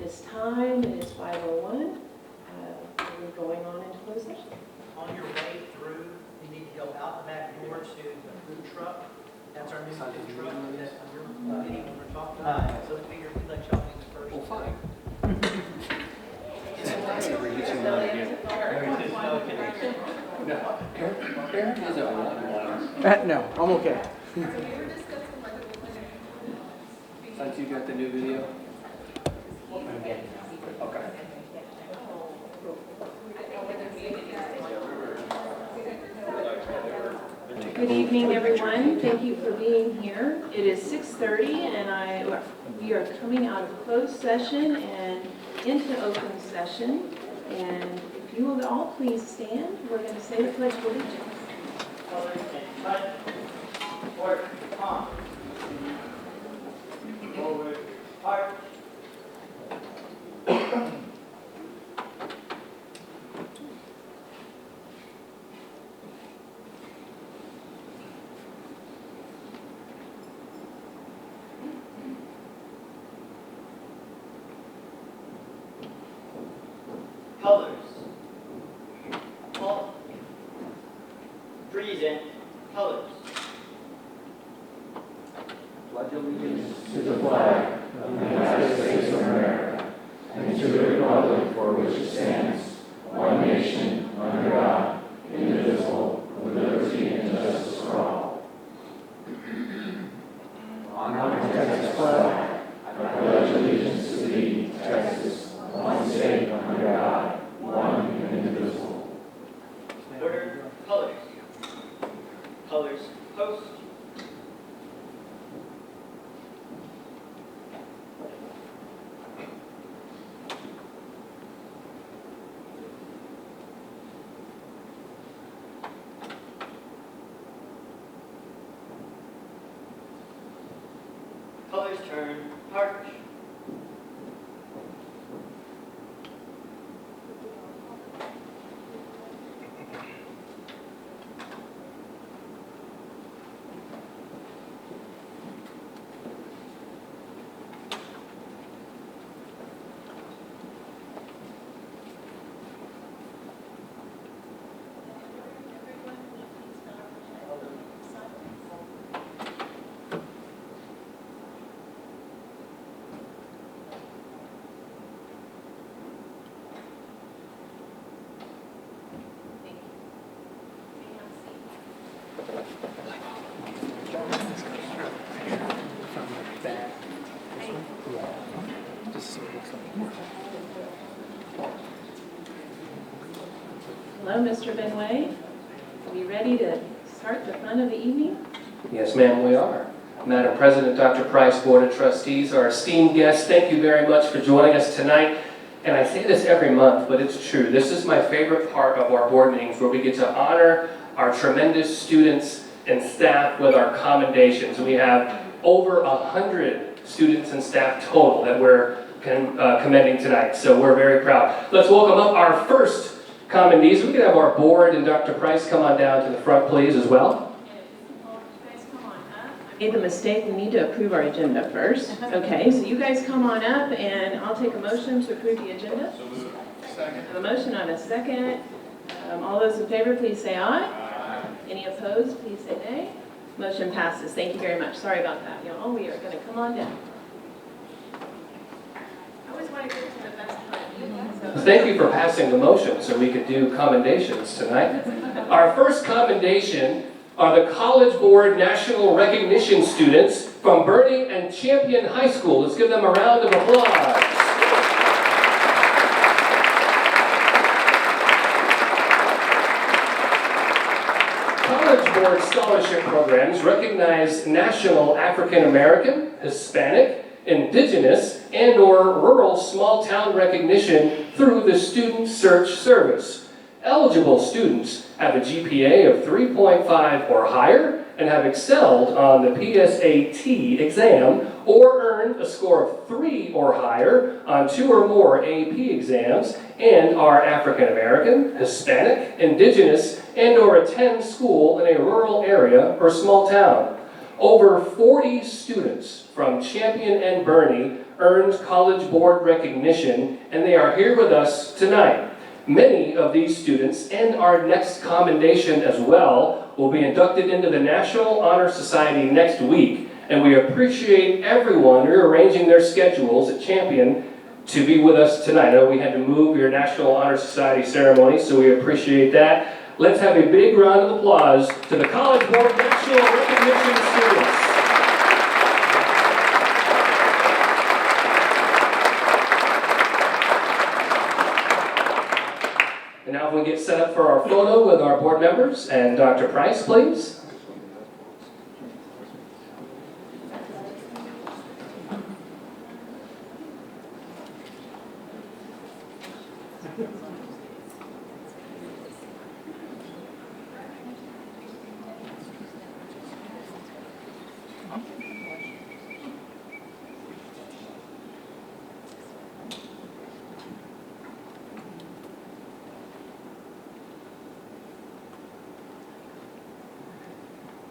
This time, it is 5:01. We're going on into closed session. On your way through, you need to go out the back door to the food truck. That's our new food truck that you're meeting when we're talking about. So we figured we'd let y'all do the first. Well, fine. Aaron hasn't won. No, I'm okay. Since you got the new video? Okay. Good evening, everyone. Thank you for being here. It is 6:30, and we are coming out of closed session and into open session. And if you will all please stand, we're going to say the Pledge of Allegiance. Order, on. Forward, march. Colors. All. Present. Colors. Pledge allegiance to the flag of the United States of America and to the republic for which it stands, one nation, under God, indivisible, with liberty and justice for all. On the Texas flag, I pledge allegiance to thee, Texas, one state, under God, one and indivisible. Order. Colors. Colors. Post. Colors turn. March. Hello, Mr. Benway. Are you ready to start the fun of the evening? Yes, ma'am, we are. Madam President, Dr. Price, Board of Trustees, our esteemed guests, thank you very much for joining us tonight. And I say this every month, but it's true. This is my favorite part of our board meetings, where we get to honor our tremendous students and staff with our commendations. We have over 100 students and staff total that we're commending tonight, so we're very proud. Let's welcome up our first commendees. We can have our board and Dr. Price come on down to the front, please, as well. I made the mistake, we need to approve our agenda first. Okay, so you guys come on up, and I'll take a motion to approve the agenda. Second. I have a motion on a second. All those in favor, please say aye. Aye. Any opposed, please say nay. Motion passes. Thank you very much. Sorry about that, y'all. We are going to come on down. I always want to get to the best time. So. Thank you for passing the motion so we could do commendations tonight. Our first commendation are the College Board National Recognition students from Bernie and Champion High School. Let's give them a round of applause. College Board scholarship programs recognize national African American, Hispanic, Indigenous, and/or rural small-town recognition through the Student Search Service. Eligible students have a GPA of 3.5 or higher and have excelled on the PSAT exam or earned a score of 3 or higher on 2 or more AP exams and are African American, Hispanic, Indigenous, and/or attend school in a rural area or small town. Over 40 students from Champion and Bernie earned College Board recognition, and they are here with us tonight. Many of these students, and our next commendation as well, will be inducted into the National Honor Society next week, and we appreciate everyone rearranging their schedules at Champion to be with us tonight. I know we had to move your National Honor Society ceremony, so we appreciate that. Let's have a big round of applause to the College Board National Recognition students. And now we'll get set up for our photo with our board members, and Dr. Price, please.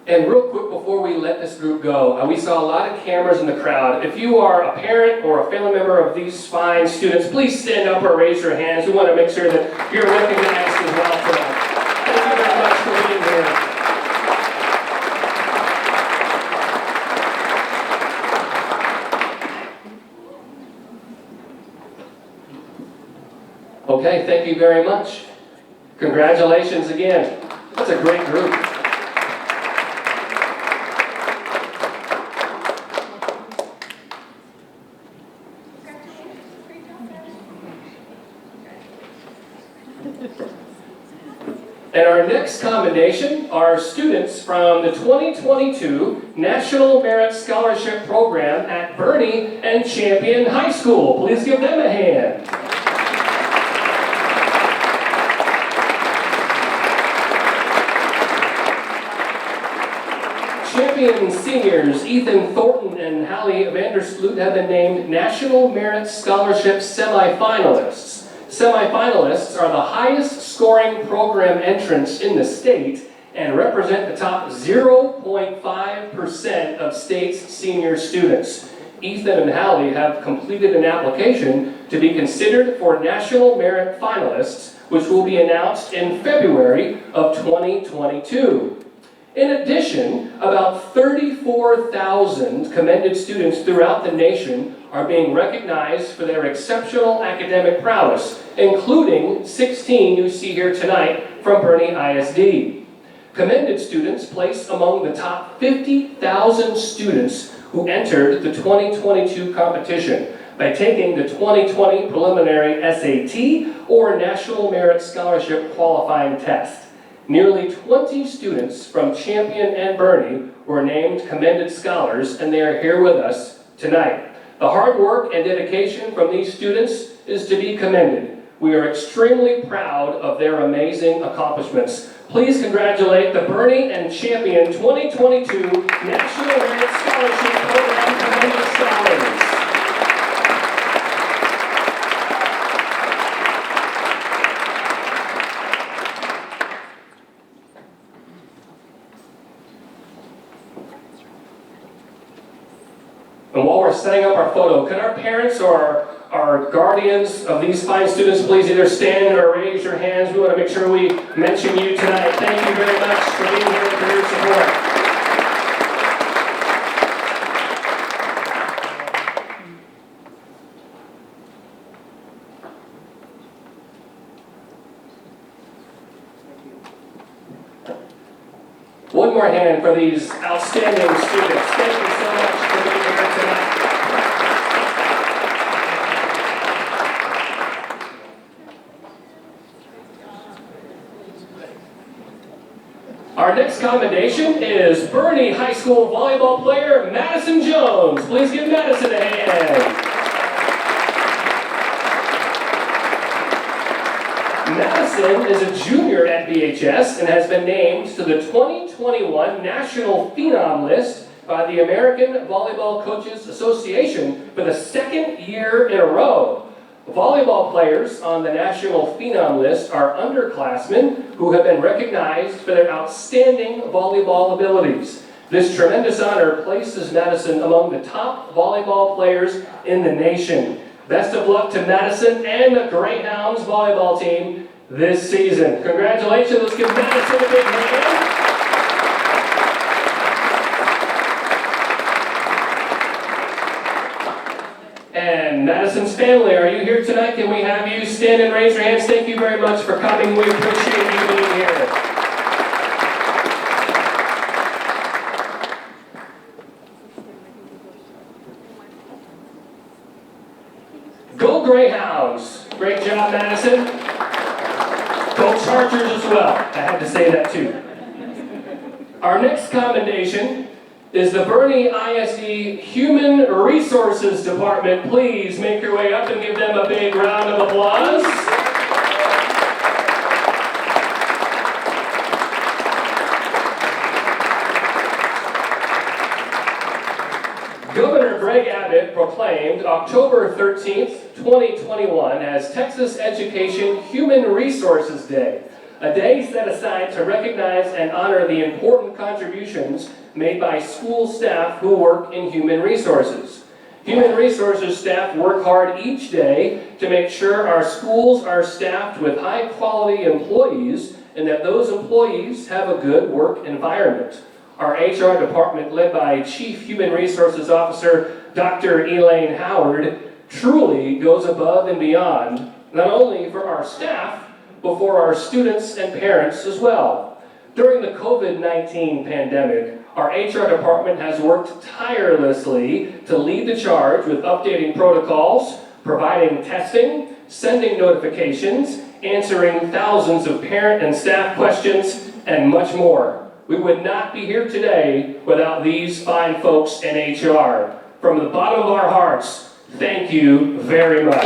And real quick before we let this group go, we saw a lot of cameras in the crowd. If you are a parent or a family member of these fine students, please stand up or raise your hands. We want to make sure that you're recognized as well tonight. Thank you very much for being here. Okay, thank you very much. Congratulations again. That's a great group. And our next commendation are students from the 2022 National Merit Scholarship Program at Bernie and Champion High School. Please give them a hand. Champion seniors Ethan Thornton and Hallie Vandersloot have been named National Merit Scholarship semifinalists. Semifinalists are the highest scoring program entrants in the state and represent the top 0.5% of state's senior students. Ethan and Hallie have completed an application to be considered for National Merit Finalists, which will be announced in February of 2022. In addition, about 34,000 commended students throughout the nation are being recognized for their exceptional academic prowess, including 16 you see here tonight from Bernie ISD. Commended students placed among the top 50,000 students who entered the 2022 competition by taking the 2020 preliminary SAT or National Merit Scholarship qualifying test. Nearly 20 students from Champion and Bernie were named commended scholars, and they are here with us tonight. The hard work and dedication from these students is to be commended. We are extremely proud of their amazing accomplishments. Please congratulate the Bernie and Champion 2022 National Merit Scholarship Program commended scholars. And while we're setting up our photo, can our parents or our guardians of these fine students please either stand or raise your hands? We want to make sure we mention you tonight. Thank you very much for being here and for your support. One more hand for these outstanding students. Thank you so much for being here tonight. Our next commendation is Bernie High School volleyball player Madison Jones. Please give Madison a hand. Madison is a junior at BHS and has been named to the 2021 National Phenom List by the American Volleyball Coaches Association for the second year in a row. Volleyball players on the National Phenom List are underclassmen who have been recognized for their outstanding volleyball abilities. This tremendous honor places Madison among the top volleyball players in the nation. Best of luck to Madison and the Greyhounds volleyball team this season. Congratulations. Let's give Madison a big hand. And Madison's family, are you here tonight? Can we have you stand and raise your hands? Thank you very much for coming. We appreciate you being here. Go Greyhounds! Great job, Madison. Go Chargers as well. I had to say that too. Our next commendation is the Bernie ISD Human Resources Department. Please make your way up and give them a big round of applause. Governor Greg Abbott proclaimed October 13th, 2021 as Texas Education Human Resources Day, a day set aside to recognize and honor the important contributions made by school staff who work in human resources. Human resources staff work hard each day to make sure our schools are staffed with high-quality employees and that those employees have a good work environment. Our HR department, led by Chief Human Resources Officer Dr. Elaine Howard, truly goes above and beyond, not only for our staff, but for our students and parents as well. During the COVID-19 pandemic, our HR department has worked tirelessly to lead the charge with updating protocols, providing testing, sending notifications, answering thousands of parent and staff questions, and much more. We would not be here today without these fine folks in HR. From the bottom of our hearts, thank you very much.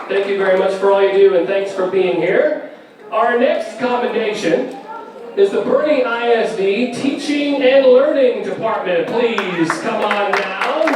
Thank you very much for all you do, and thanks for being here. Our next commendation is the Bernie ISD Teaching and Learning Department. Please come on down.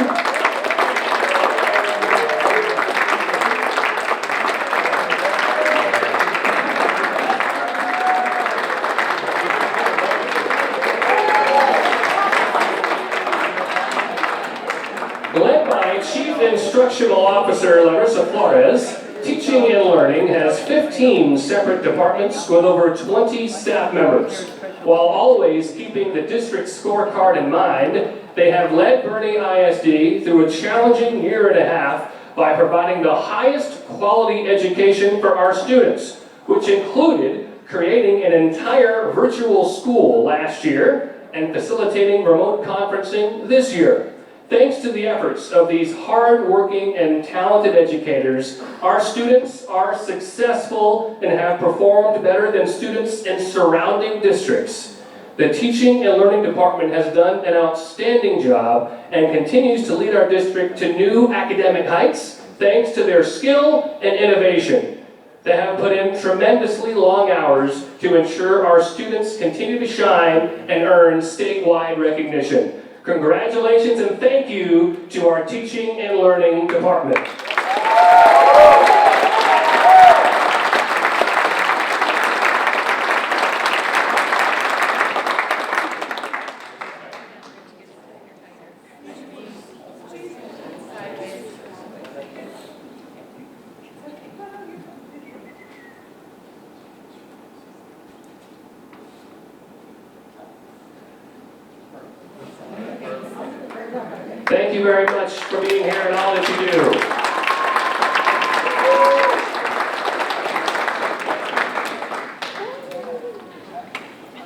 Led by Chief Instructional Officer Larissa Flores, Teaching and Learning has 15 separate departments with over 20 staff members. While always keeping the district scorecard in mind, they have led Bernie ISD through a challenging year and a half by providing the highest quality education for our students, which included creating an entire virtual school last year and facilitating remote conferencing this year. Thanks to the efforts of these hard-working and talented educators, our students are successful and have performed better than students in surrounding districts. The Teaching and Learning Department has done an outstanding job and continues to lead our district to new academic heights thanks to their skill and innovation. They have put in tremendously long hours to ensure our students continue to shine and earn statewide recognition. Congratulations and thank you to our Teaching and Learning Department. Thank you very much for being here and all that you do.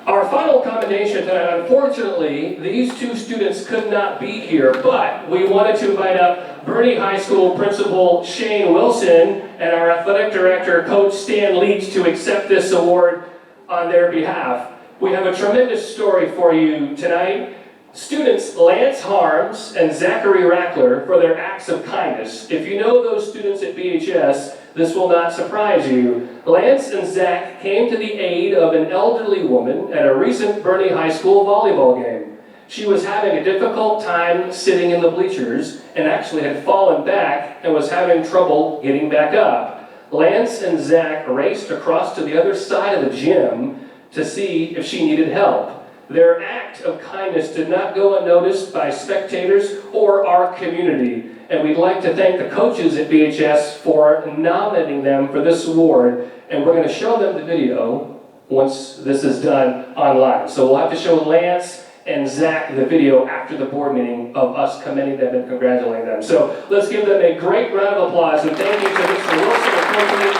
Our final commendation tonight, unfortunately, these two students could not be here, but we wanted to invite up Bernie High School Principal Shane Wilson and our Athletic Director, Coach Stan Leach, to accept this award on their behalf. We have a tremendous story for you tonight. Students Lance Harms and Zachary Rackler for their acts of kindness. If you know those students at BHS, this will not surprise you. Lance and Zach came to the aid of an elderly woman at a recent Bernie High School volleyball game. She was having a difficult time sitting in the bleachers and actually had fallen back and was having trouble getting back up. Lance and Zach raced across to the other side of the gym to see if she needed help. Their act of kindness did not go unnoticed by spectators or our community, and we'd like to thank the coaches at BHS for nominating them for this award, and we're going to show them the video once this is done online. So we'll have to show Lance and Zach the video after the board meeting of us commending them and congratulating them. So let's give them a great round of applause, and thank you to Mr. Wilson and Coach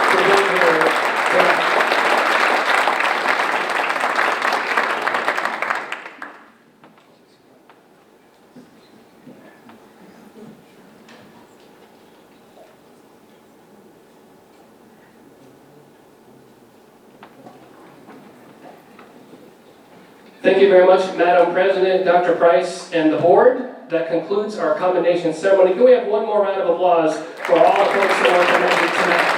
for being here tonight. Thank you very much, Madam President, Dr. Price, and the board. That concludes our commendation ceremony. Can we have one more round of applause for all the folks that were commended tonight?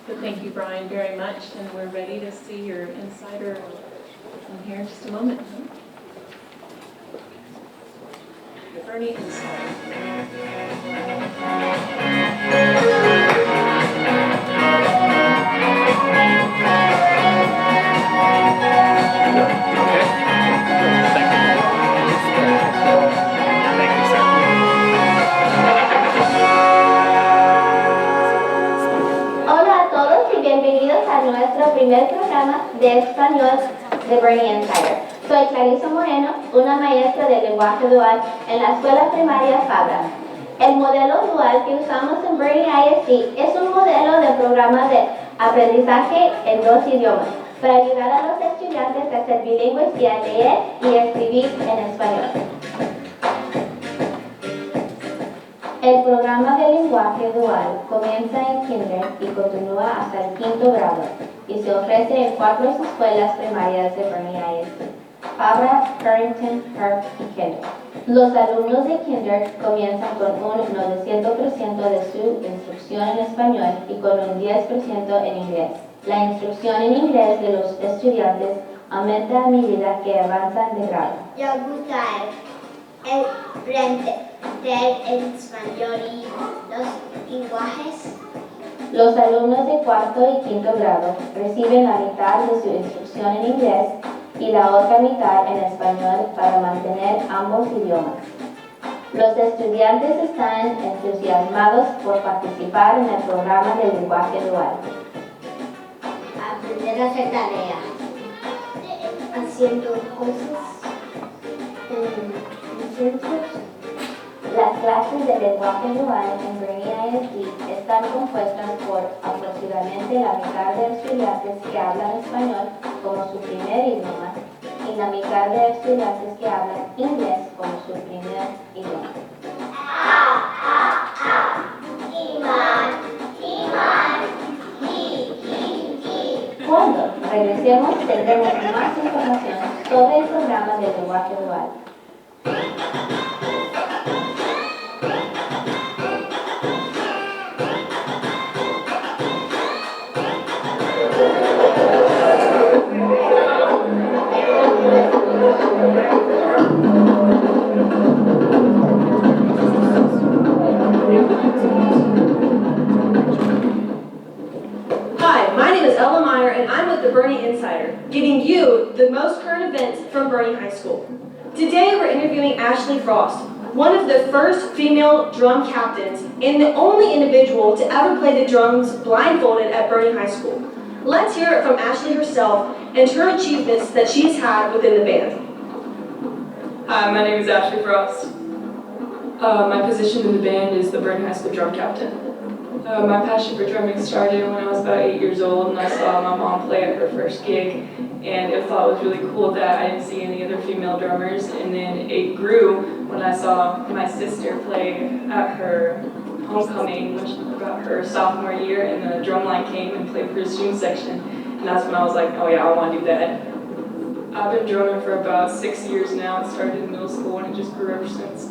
So thank you, Brian, very much, and we're ready to see your insider in here in just a moment. The Bernie Insider. Hola a todos y bienvenidos a nuestro primer programa de español de Bernie Insider. Soy Clarisa Moreno, una maestra de lenguaje dual en la escuela primaria Fabra. El modelo dual que usamos en Bernie ISD es un modelo de programa de aprendizaje en 2 idiomas para ayudar a los estudiantes a ser bilingües y a leer y escribir en español. El programa de lenguaje dual comienza en kinder y continúa hasta el 5º grado y se ofrece en 4 escuelas primarias de Bernie ISD: Fabra, Carrington, Herb y Kendall. Los alumnos de kinder comienzan con un 900% de su instrucción en español y con un 10% en inglés. La instrucción en inglés de los estudiantes aumenta a medida que avanzan de grado. Yo gusta aprender en español y los lenguajes. Los alumnos de 4º y 5º grado reciben la mitad de su instrucción en inglés y la otra mitad en español para mantener ambos idiomas. Los estudiantes están entusiasmados por participar en el programa de lenguaje dual. Aprender a hacer tareas, haciendo cosas en centros. Las clases de lenguaje dual en Bernie ISD están compuestas por aproximadamente la mitad de estudiantes que hablan español como su primer idioma y la mitad de estudiantes que hablan inglés como su primer idioma. Cuando regresemos tendremos más información sobre el programa de lenguaje dual. Hi, my name is Ella Meyer and I'm with the Bernie Insider, giving you the most current events from Bernie High School. Today we're interviewing Ashley Frost, one of the first female drum captains and the only individual to ever play the drums blindfolded at Bernie High School. Let's hear it from Ashley herself and her achievements that she's had within the band. Hi, my name is Ashley Frost. My position in the band is the Bernie High School drum captain. My passion for drumming started when I was about 8 years old, and I saw my mom play at her first gig, and I thought it was really cool that I didn't see any other female drummers. And then it grew when I saw my sister play at her homecoming, which was about her sophomore year, and the drumline came and played for the student section, and that's when I was like, oh yeah, I want to do that. I've been drumming for about 6 years now. It started in middle school, and it just grew ever since.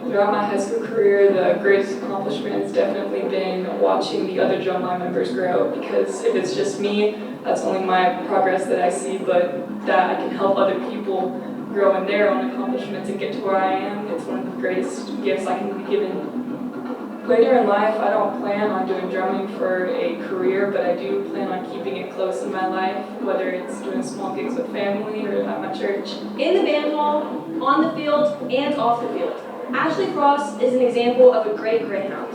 Throughout my high school career, the greatest accomplishment has definitely been watching the other drumline members grow, because if it's just me, that's only my progress that I see, but that I can help other people grow in their own accomplishments and get to where I am, it's one of the greatest gifts I can be given. Later in life, I don't plan on doing drumming for a career, but I do plan on keeping it close in my life, whether it's doing small gigs with family or at my church. In the band hall, on the field, and off the field, Ashley Frost is an example of a great Greyhound.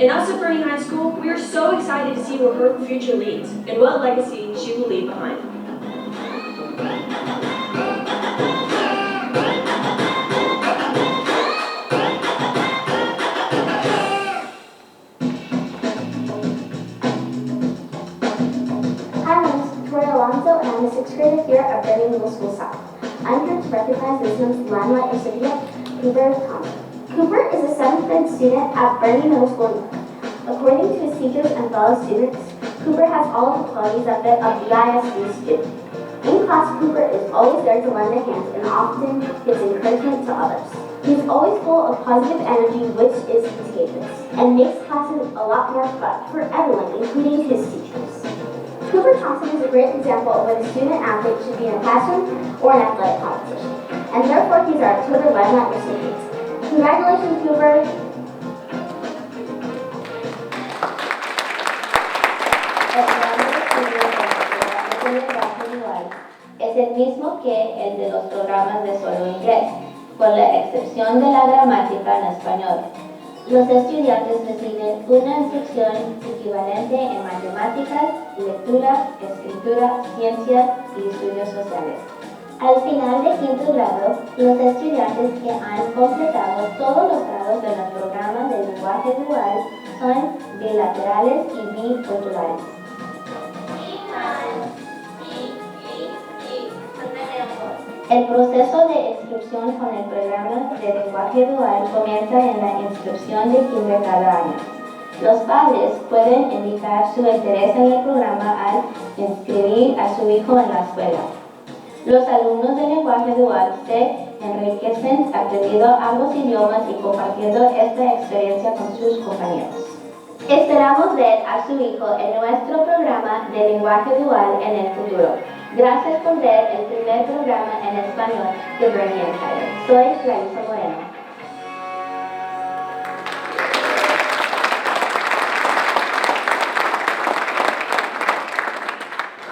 And us at Bernie High School, we are so excited to see where her future leads and what legacy she will leave behind. Hi, my name is Victoria Alonso, and I'm a 6th grader here at Bernie Middle School South. I'm here to recognize this month's Limelight recipient, Cooper Thompson. Cooper is a 7th grade student at Bernie Middle School. According to his teachers and fellow students, Cooper has all of the qualities that fit a BISD student. In class, Cooper is always there to lend a hand and often gives encouragement to others. He's always full of positive energy, which is contagious, and makes classes a lot more fun for everyone, including his teachers. Cooper Thompson is a great example of what a student-athlete should be in a classroom or an athletic competition, and therefore he's our October Limelight recipient. Congratulations, Cooper! El programa de estudio de lenguaje dual es el mismo que el de los programas de solo inglés, con la excepción de la gramática en español. Los estudiantes reciben una instrucción equivalente en matemáticas, lectura, escritura, ciencias y estudios sociales. Al final de quinto grado, los estudiantes que han completado todos los grados de los programas de lenguaje dual son bilaterales y biculturales. El proceso de inscripción con el programa de lenguaje dual comienza en la inscripción de kinder cada año. Los padres pueden indicar su interés en el programa al inscribir a su hijo en la escuela. Los alumnos de lenguaje dual se enriquecen aprendiendo ambos idiomas y compartiendo esta experiencia con sus compañeros. Esperamos ver a su hijo en nuestro programa de lenguaje dual en el futuro. Gracias por ver el primer programa en español de Bernie Insider. Soy Clarisa Moreno.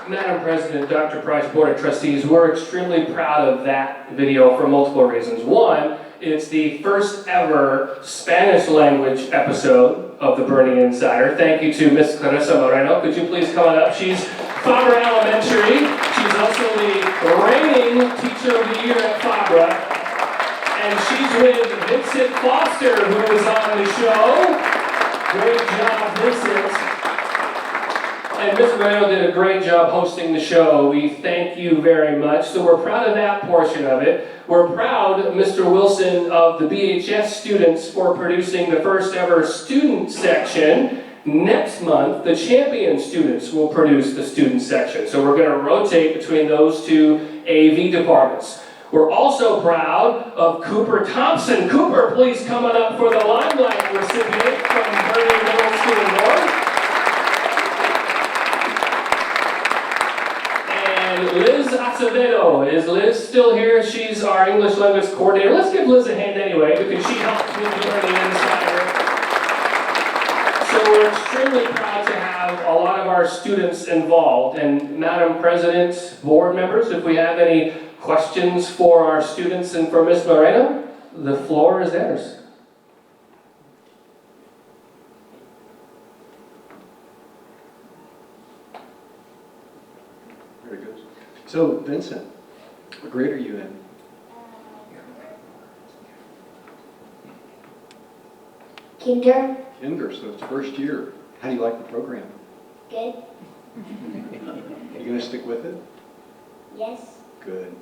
Madam President, Dr. Price, Board of Trustees, we're extremely proud of that video for multiple reasons. One, it's the first ever Spanish language episode of the Bernie Insider. Thank you to Miss Clarissa Moreno. Could you please come on up? She's Fabra Elementary. She's also the reigning Teacher of the Year at Fabra. And she's with Vincent Foster, who is on the show. Great job, Vincent. And Ms. Moreno did a great job hosting the show. We thank you very much. So we're proud of that portion of it. We're proud, Mr. Wilson, of the BHS students for producing the first ever student section. Next month, the champion students will produce the student section. So we're going to rotate between those two AV departments. We're also proud of Cooper Thompson. Cooper, please come on up for the Limelight recipient from Bernie Middle School North. Liz Acevedo. Is Liz still here? She's our English language coordinator. Let's give Liz a hand anyway, because she helps with the Bernie Insider. So we're extremely proud to have a lot of our students involved. And Madam President, board members, if we have any questions for our students and for Ms. Moreno, the floor is theirs. Very good. So, Vincent, what grade are you in? Kinder. Kinder, so it's first year. How do you like the program? Good. You gonna stick with it? Yes. Good.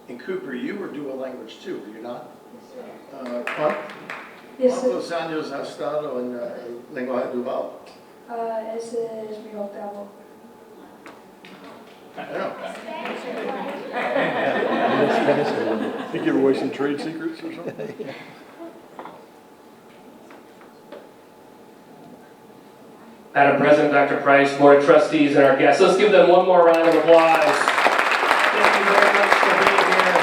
In Cooper, you were dual language too, were you not? ¿Cuántos años has estado en lenguaje dual? Ese es mi octavo. You give away some trade secrets or something? Madam President, Dr. Price, Board of Trustees, and our guests. Let's give them one more round of applause. Thank you very much for being here.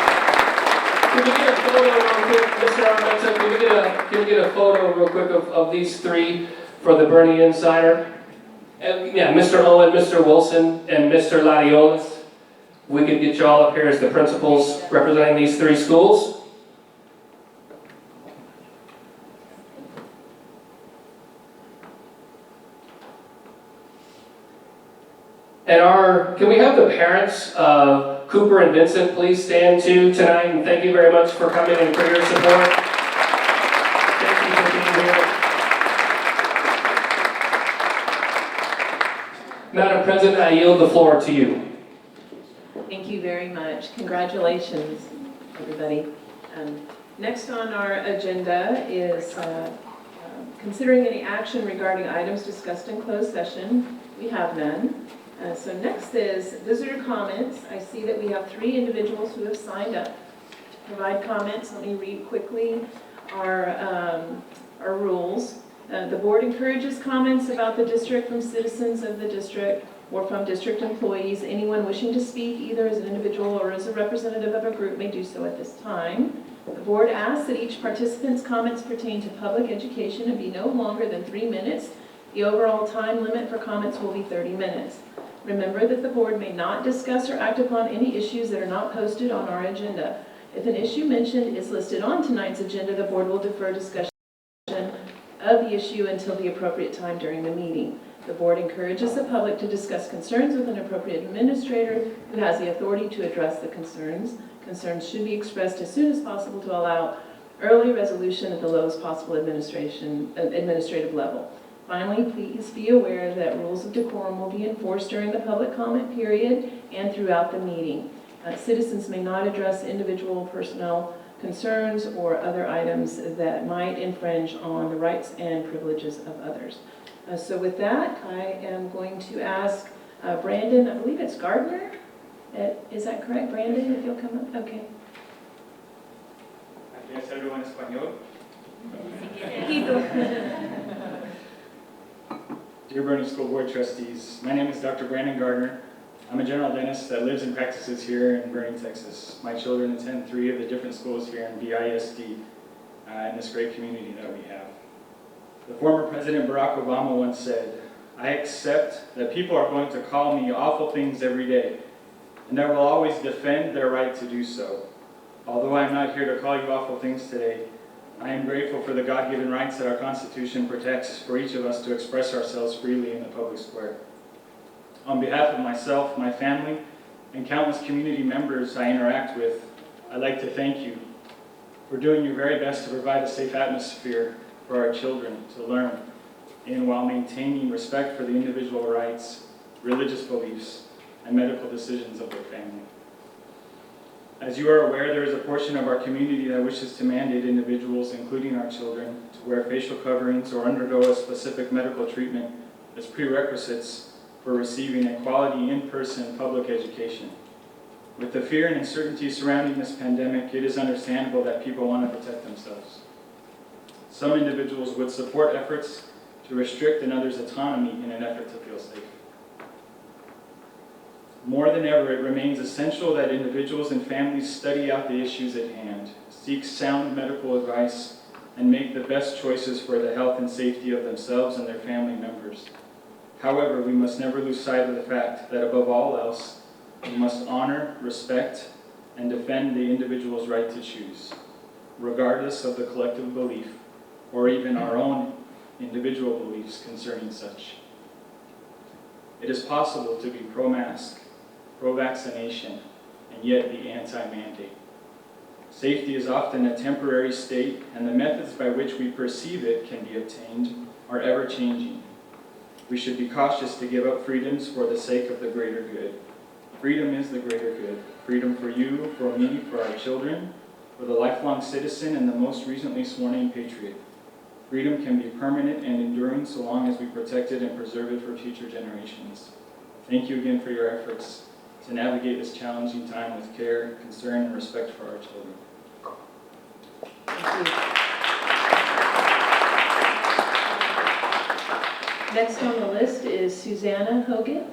Can we get a photo real quick, Mr. Armenta? Can we get a photo real quick of these three for the Bernie Insider? And yeah, Mr. Owen, Mr. Wilson, and Mr. Ladiolas. We could get you all up here as the principals representing these three schools. And can we have the parents of Cooper and Vincent please stand too tonight, and thank you very much for coming and for your support. Thank you for being here. Madam President, I yield the floor to you. Thank you very much. Congratulations, everybody. Next on our agenda is considering any action regarding items discussed in closed session. We have none. So next is visitor comments. I see that we have 3 individuals who have signed up to provide comments. Let me read quickly our rules. The board encourages comments about the district from citizens of the district or from district employees. Anyone wishing to speak, either as an individual or as a representative of a group, may do so at this time. The board asks that each participant's comments pertain to public education and be no longer than 3 minutes. The overall time limit for comments will be 30 minutes. Remember that the board may not discuss or act upon any issues that are not posted on our agenda. If an issue mentioned is listed on tonight's agenda, the board will defer discussion of the issue until the appropriate time during the meeting. The board encourages the public to discuss concerns with an appropriate administrator who has the authority to address the concerns. Concerns should be expressed as soon as possible to allow early resolution at the lowest possible administrative level. Finally, please be aware that rules of decorum will be enforced during the public comment period and throughout the meeting. Citizens may not address individual personnel concerns or other items that might infringe on the rights and privileges of others. So with that, I am going to ask Brandon, I believe it's Gardner. Is that correct, Brandon, if you'll come up? Okay. ¿Quieres hacerlo en español? Dear Bernie School Board Trustees, my name is Dr. Brandon Gardner. I'm a general dentist that lives and practices here in Bernie, Texas. My children attend 3 of the different schools here in BISD in this great community that we have. The former President Barack Obama once said, "I accept that people are going to call me awful things every day, and I will always defend their right to do so. Although I am not here to call you awful things today, I am grateful for the God-given rights that our Constitution protects for each of us to express ourselves freely in the public square. On behalf of myself, my family, and countless community members I interact with, I'd like to thank you for doing your very best to provide a safe atmosphere for our children to learn in while maintaining respect for the individual rights, religious beliefs, and medical decisions of their family. As you are aware, there is a portion of our community that wishes to mandate individuals, including our children, to wear facial coverings or undergo a specific medical treatment as prerequisites for receiving a quality in-person public education. With the fear and uncertainty surrounding this pandemic, it is understandable that people want to protect themselves. Some individuals would support efforts to restrict another's autonomy in an effort to feel safe. More than ever, it remains essential that individuals and families study out the issues at hand, seek sound medical advice, and make the best choices for the health and safety of themselves and their family members. However, we must never lose sight of the fact that above all else, we must honor, respect, and defend the individual's right to choose, regardless of the collective belief or even our own individual beliefs concerning such. It is possible to be pro-mask pro-vaccination, and yet be anti-mandate. Safety is often a temporary state, and the methods by which we perceive it can be obtained are ever-changing. We should be cautious to give up freedoms for the sake of the greater good. Freedom is the greater good. Freedom for you, for me, for our children, for the lifelong citizen, and the most recently sworn-in patriot. Freedom can be permanent and enduring so long as we protect it and preserve it for future generations. Thank you again for your efforts to navigate this challenging time with care, concern, and respect for our children. Thank you. Next on the list is Susanna Hogan.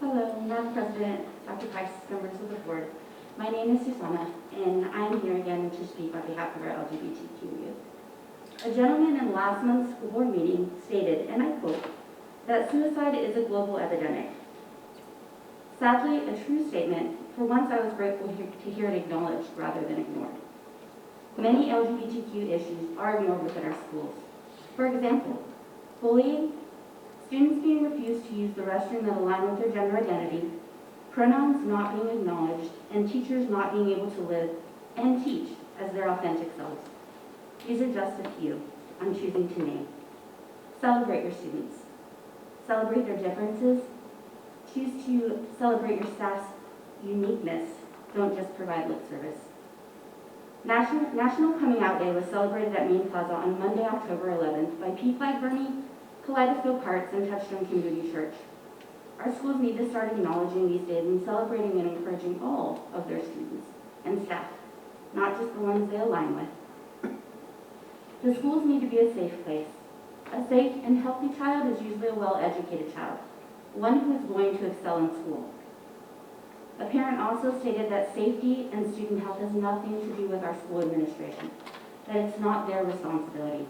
Hello, Madam President, Dr. Price, members of the board. My name is Susanna, and I'm here again to speak on behalf of our LGBTQ youth. A gentleman in last month's school board meeting stated, and I quote, that suicide is a global epidemic. Sadly, a true statement. For once, I was grateful to hear it acknowledged rather than ignored. Many LGBTQ issues are ignored within our schools. For example, bullying, students being refused to use the restroom that align with their gender identity, pronouns not being acknowledged, and teachers not being able to live and teach as their authentic selves. These are just a few I'm choosing to name. Celebrate your students. Celebrate their differences. Choose to celebrate your staff's uniqueness. Don't just provide lip service. National Coming Out Day was celebrated at Main Plaza on Monday, October 11th by P. Flag Bernie, Kaleidoscope Hearts, and Touchstone Community Church. Our schools need to start acknowledging these days and celebrating and encouraging all of their students and staff, not just the ones they align with. The schools need to be a safe place. A safe and healthy child is usually a well-educated child, one who is going to excel in school. A parent also stated that safety and student health has nothing to do with our school administration, that it's not their responsibility.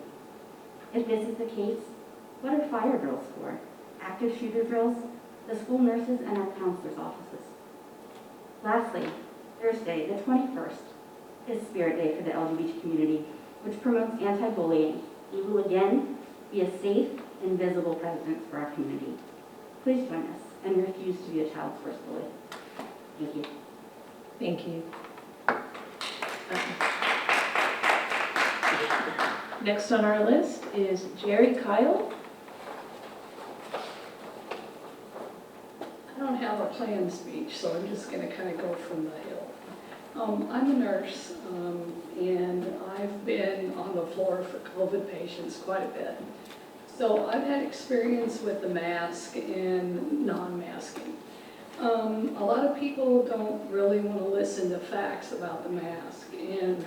If this is the case, what are fire drills for? Active shooter drills, the school nurses, and our counselors' offices. Lastly, Thursday, the 21st, is Spirit Day for the LGBT community, which promotes anti-bullying. We will again be a safe and visible presence for our community. Please join us and refuse to be a child's first bully. Thank you. Thank you. Next on our list is Jerry Kyle. I don't have a planned speech, so I'm just going to kind of go from the hill. I'm a nurse, and I've been on the floor for COVID patients quite a bit. So I've had experience with the mask and non-masking. A lot of people don't really want to listen to facts about the mask, and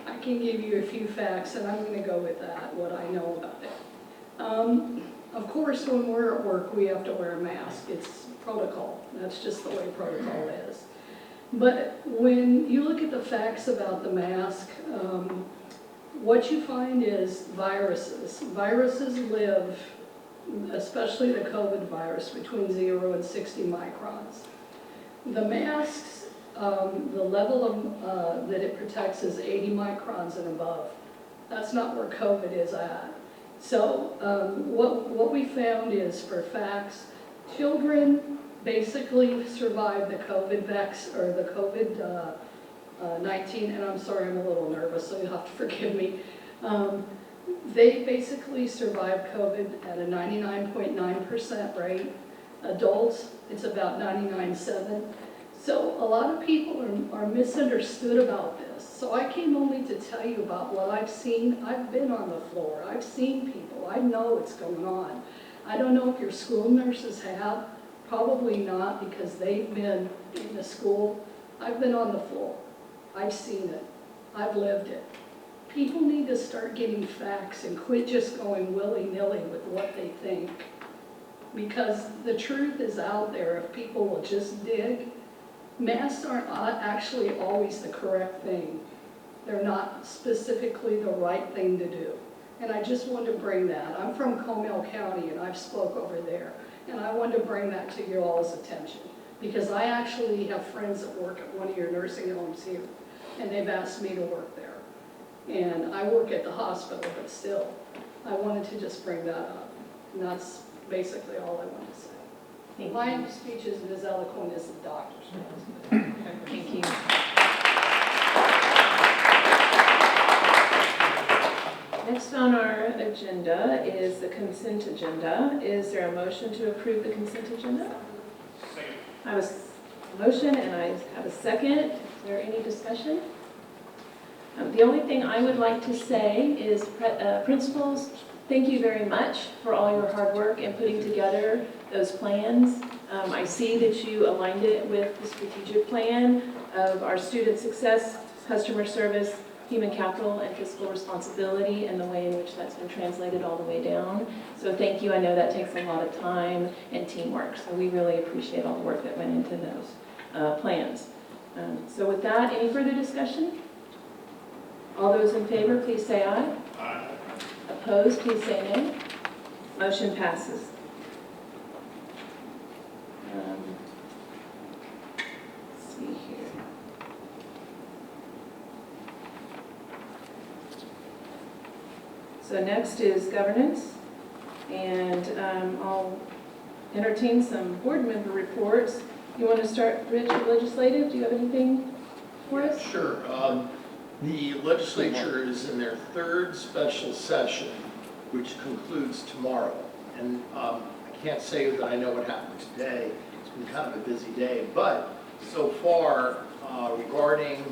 I can give you a few facts, and I'm going to go with that, what I know about it. Of course, when we're at work, we have to wear a mask. It's protocol. That's just the way protocol is. But when you look at the facts about the mask, what you find is viruses. Viruses live, especially the COVID virus, between 0 and 60 microns. The masks, the level of, that it protects is 80 microns and above. That's not where COVID is at. So what we found is, for facts, children basically survived the COVID or the COVID-19, and I'm sorry, I'm a little nervous, so you'll have to forgive me. They basically survived COVID at a 99.9% rate. Adults, it's about 99.7%. So a lot of people are misunderstood about this. So I came only to tell you about what I've seen. I've been on the floor. I've seen people. I know what's going on. I don't know if your school nurses have. Probably not, because they've been in the school. I've been on the floor. I've seen it. I've lived it. People need to start getting facts and quit just going willy-nilly with what they think. Because the truth is out there if people will just dig. Masks aren't actually always the correct thing. They're not specifically the right thing to do. And I just wanted to bring that. I'm from Comal County, and I've spoke over there. And I wanted to bring that to you all's attention. because I actually have friends that work at one of your nursing homes here, and they've asked me to work there. And I work at the hospital, but still, I wanted to just bring that up. And that's basically all I want to say. Thank My you. speech isn't as eloquent as the doctor's was. Thank you. Next on our agenda is the consent agenda. Is there a motion to approve the consent agenda? I have a motion and I have a second. Is there any discussion? The only thing I would like to say is, principals, thank you very much for all your hard work in putting together those plans. I see that you aligned it with the strategic plan of our student success, customer service, human capital, and fiscal responsibility, and the way in which that's been translated all the way down. So thank you. I know that takes a lot of time and teamwork, so we really appreciate all the work that went into those plans. So with that, any further discussion? All those in favor, please say aye. Aye. Opposed, please say nay. Motion passes. Let's see here. So next is governance, and I'll entertain some board member reports. You want to start, Rich, with legislative? Do you have anything for us? Sure. The legislature is in their third special session, which concludes tomorrow. And I can't say that I know what happened today. It's been kind of a busy day. But so far, regarding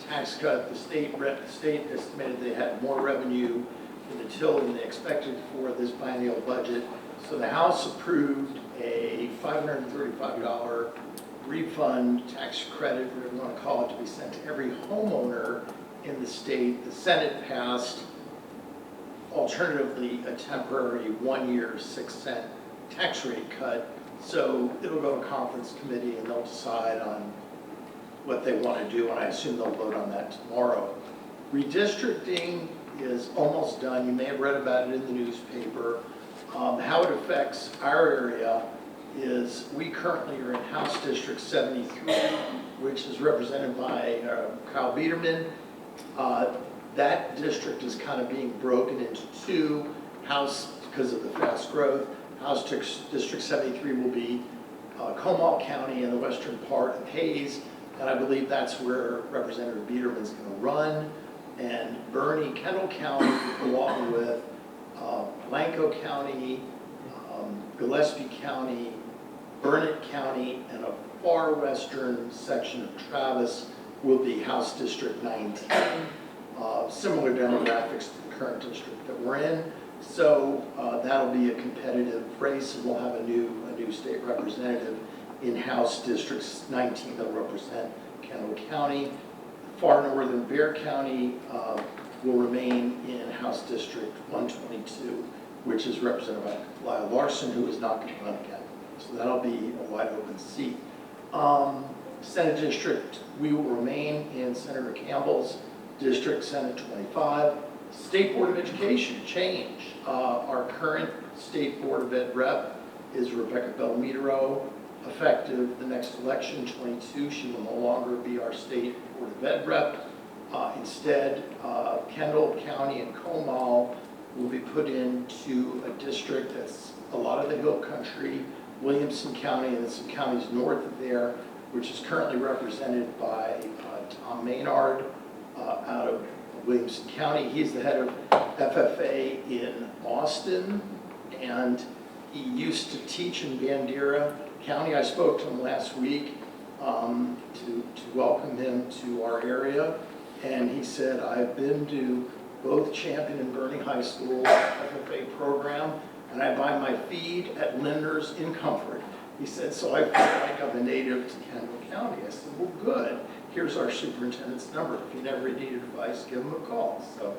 tax cut, the state estimated they had more revenue in the till than they expected for this biennial budget. So the House approved a $535 refund, tax credit, whatever you want to call it, to be sent to every homeowner in the state. The Senate passed, alternatively, a temporary 1-year 6-cent tax rate cut. So it'll go to conference committee and they'll decide on what they want to do, and I assume they'll vote on that tomorrow. Redistricting is almost done. You may have read about it in the newspaper. How it affects our area is we currently are in House District 73, which is represented by Kyle Biederman. That district is kind of being broken into two. House, because of the fast growth, House District 73 will be Comal County and the western part of Hayes, and I believe that's where Representative Biederman's going to run. And Bernie, Kendall County, along with Blanco County, Gillespie County, Burnett County, and a far western section of Travis will be House District 19. Similar demographics to the current district that we're in. So that'll be a competitive race, and we'll have a new state representative in House District 19 that'll represent Kendall County. Far northern Bear County will remain in House District 122, which is represented by Lyle Larson, who is not going to run again. So that'll be a wide open seat. Senate District, we will remain in Senator Campbell's District, Senate 25. State Board of Education, change. Our current State Board of Ed rep is Rebecca Belmedero. Effective the next election, 22, she will no longer be our State Board of Ed rep. Instead, Kendall County and Comal will be put into a district that's a lot of the hill country, Williamson County and some counties north of there, which is currently represented by Tom Maynard out of Williamson County. He's the head of FFA in Austin, and he used to teach in Bandera County. I spoke to him last week to welcome him to our area, and he said, I've been to both Champion and Bernie High School FFA program, and I buy my feed at Linder's in Comfort. He said, so I feel like I'm a native to Kendall County. I said, well, good. Here's our superintendent's number. If you never need advice, give him a call. So,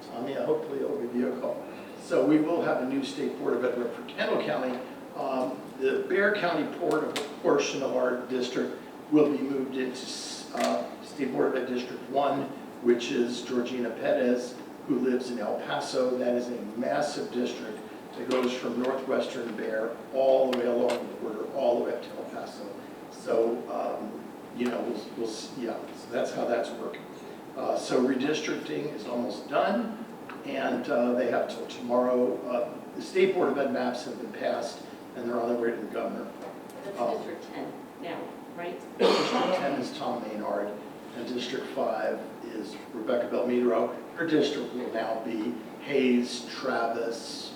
Tanya, hopefully he'll give you a call. So we will have a new State Board of Ed rep for Kendall County. The Bear County portion of our district will be moved into State Board of Ed District 1, which is Georgina Perez, who lives in El Paso. That is a massive district. that goes from northwestern Bear all the way along the border, all the way up to El Paso. So, you know, yeah, so that's how that's working. So redistricting is almost done, and they have till tomorrow. The State Board of Ed maps have been passed, and they're on their way to the governor. That's District 10 now, right? District 10 is Tom Maynard, and District 5 is Rebecca Belmedro. Her district will now be Hayes, Travis,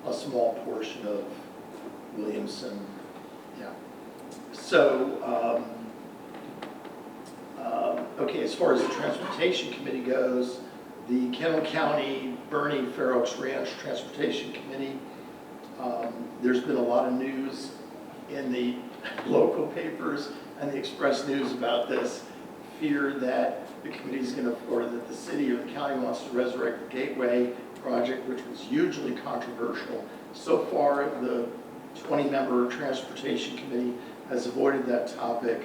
a small portion of Williamson. Yeah. So, okay, as far as the Transportation Committee goes, the Kendall County Bernie Fair Oaks Ranch Transportation Committee, there's been a lot of news in the local papers and the Express News about this fear that the committee's going to, or that the city or the county wants to resurrect the Gateway project, which was hugely controversial. So far, the 20-member Transportation Committee has avoided that topic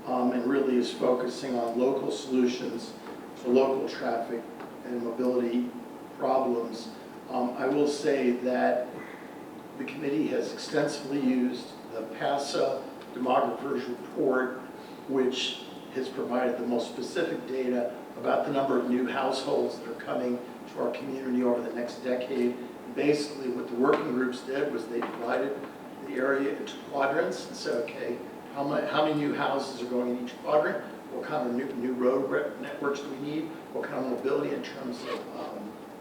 and really is focusing on local solutions to local traffic and mobility problems. I will say that the committee has extensively used the PASA demographer's report, which has provided the most specific data about the number of new households that are coming to our community over the next decade. Basically, what the working groups did was they divided the area into quadrants and said, okay, how many new houses are going in each quadrant? What kind of new road networks do we need? What kind of mobility in terms of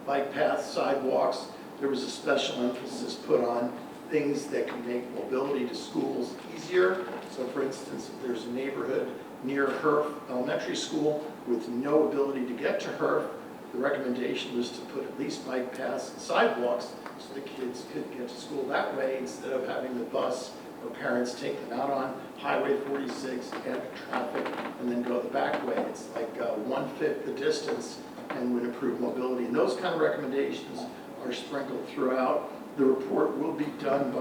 bike paths, sidewalks? There was a special emphasis put on things that can make mobility to schools easier. So for instance, if there's a neighborhood near Herf Elementary School with no ability to get to Herf, the recommendation was to put at least bike paths and sidewalks so the kids could get to school that way instead of having the bus or parents take them out on Highway 46, get traffic, and then go the back way. It's like 1/5 the distance and would improve mobility. And those kind of recommendations are sprinkled throughout. The report will be done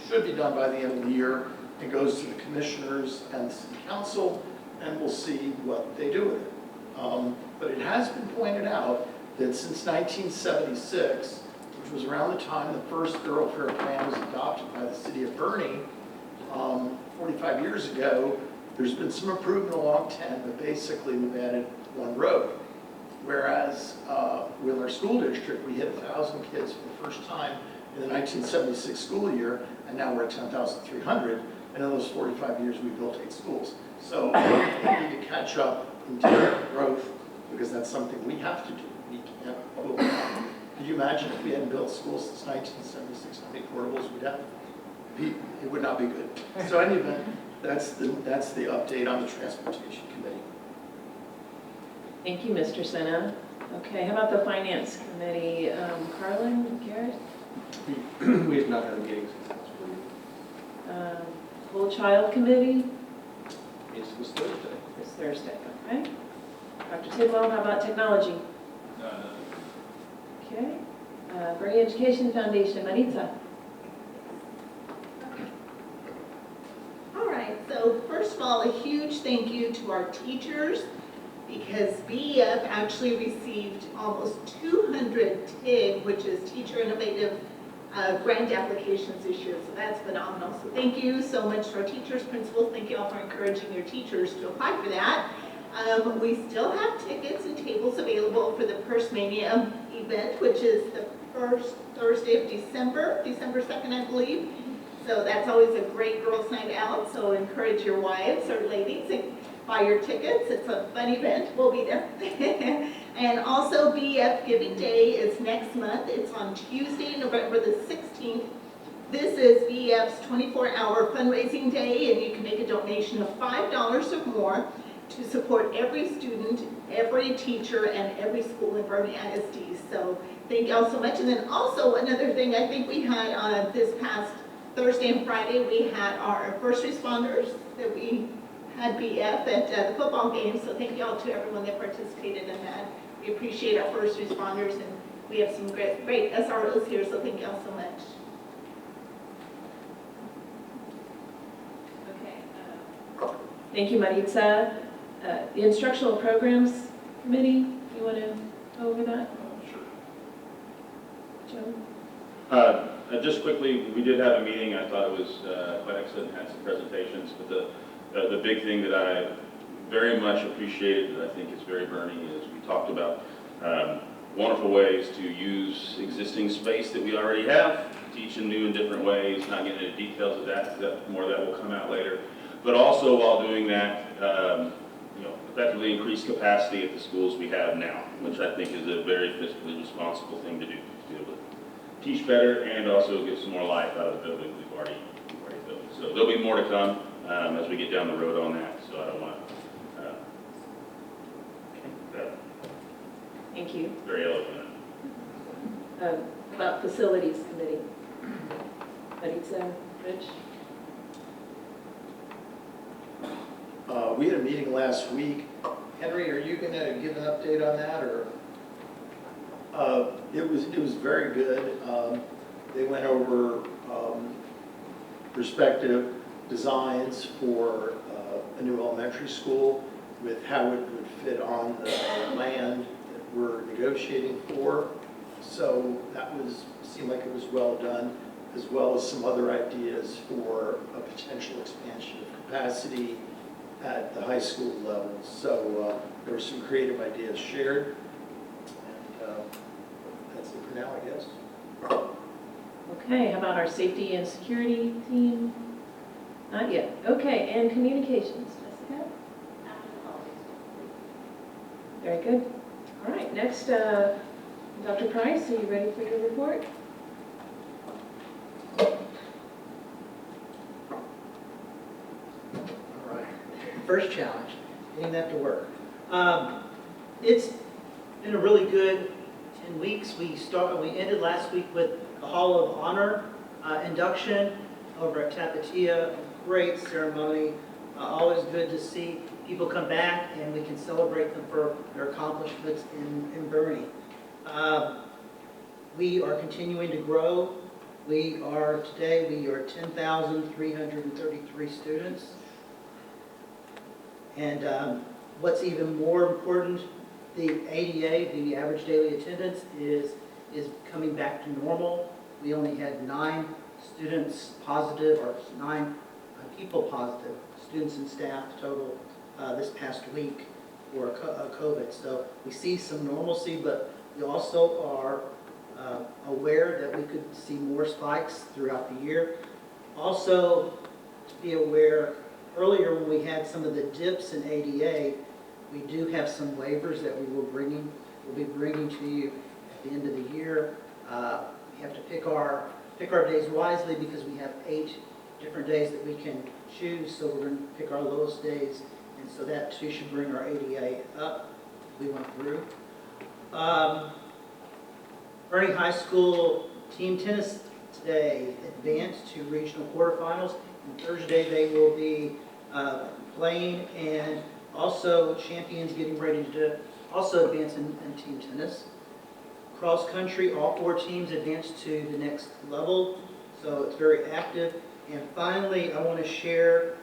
should be done by the end of the year. It goes to the commissioners and the city council, and we'll see what they do with it. But it has been pointed out that since 1976, which was around the time the first thoroughfare plan was adopted by the city of Bernie, 45 years ago, there's been some improvement along 10, but basically we've added one road. Whereas with our school district, we hit 1,000 kids for the first time in the 1976 school year, and now we're at 10,300. And in those 45 years, we built 8 schools. So we need to catch up in terms of growth, because that's something we have to do. We can't go on. Could you imagine if we hadn't built schools since 1976, how many portables we'd have? It would not be good. So in any event, that's the update on the Transportation Committee. Thank you, Mr. Senna. Okay, how about the Finance Committee? Carlin, Garrett? We have not had a meeting since last week. Whole Child Committee? It was Thursday. This Thursday, okay. Dr. Tidwell, how about technology? Okay. Bernie Education Foundation, Maritza. All right, so first of all, a huge thank you to our teachers, because BEF actually received almost 200 TIG, which is Teacher Innovative Grant applications this year, so that's phenomenal. So thank you so much to our teachers, principals. Thank you all for encouraging your teachers to apply for that. We still have tickets and tables available for the Purse Mania event, which is the first Thursday of December 2nd, I believe. So that's always a great girls' night out, so encourage your wives or ladies and buy your tickets. It's a fun event. We'll be there. And also BF Giving Day is next month. It's on Tuesday, November the 16th. This is BF's 24-hour fundraising day, and you can make a donation of $5 or more to support every student, every teacher, and every school in Bernie ISD. So thank you all so much. And then also another thing, I think we had this past Thursday and Friday, we had our first responders that we had BF at the football game. So thank you all to everyone that participated in that. We appreciate our first responders, and we have some great SROs here, so thank you all so much. Okay. Thank you, Maritza. The Instructional Programs Committee, you want to go over that? Sure. Joe? Just quickly, we did have a meeting. I thought it was quite excellent, had some presentations, but the big thing that I very much appreciated that I think is very burning is we talked about wonderful ways to use existing space that we already have, teach in new and different ways, not getting into details of that, more of that will come out later. But also while doing that, effectively increase capacity at the schools we have now, which I think is a very fiscally responsible thing to do, to be able to teach better and also get some more life out of the building we've already built. So there'll be more to come as we get down the road on that, so I don't want to Thank you. very eloquent. About facilities committee. Maritza, Rich? We had a meeting last week. Henry, are you going to give an update on that, or? It was very good. They went over prospective designs for a new elementary school with how it would fit on the land that we're negotiating for. So that seemed like it was well done, as well as some other ideas for a potential expansion of capacity at the high school level. So there were some creative ideas shared. And that's it for now, I guess. Okay, how about our safety and security team? Not yet. Okay, and communications, Jessica? Very good. All right, next, Dr. Price, are you ready for your report? All right. First challenge, getting that to work. It's been a really good 10 weeks. We ended last week with the Hall of Honor induction over at Tapatia. Great ceremony. Always good to see people come back and we can celebrate them for their accomplishments in Bernie. We are continuing to grow. Today we are 10,333 students. And what's even more important, the ADA, the average daily attendance, is coming back to normal. We only had 9 students positive, or 9 people positive, students and staff total, this past week for COVID. So we see some normalcy, but we also are aware that we could see more spikes throughout the year. Also, to be aware, earlier when we had some of the dips in ADA, we do have some waivers that we'll be bringing to you at the end of the year. We have to pick our days wisely because we have 8 different days that we can choose, so we're going to pick our lowest days, and so that too should bring our ADA up. We went through. Bernie High School team tennis today advanced to regional quarterfinals, and Thursday they will be playing, and also champions getting ready to also advance in team tennis. Cross country, all 4 teams advanced to the next level, so it's very active. And finally, I want to share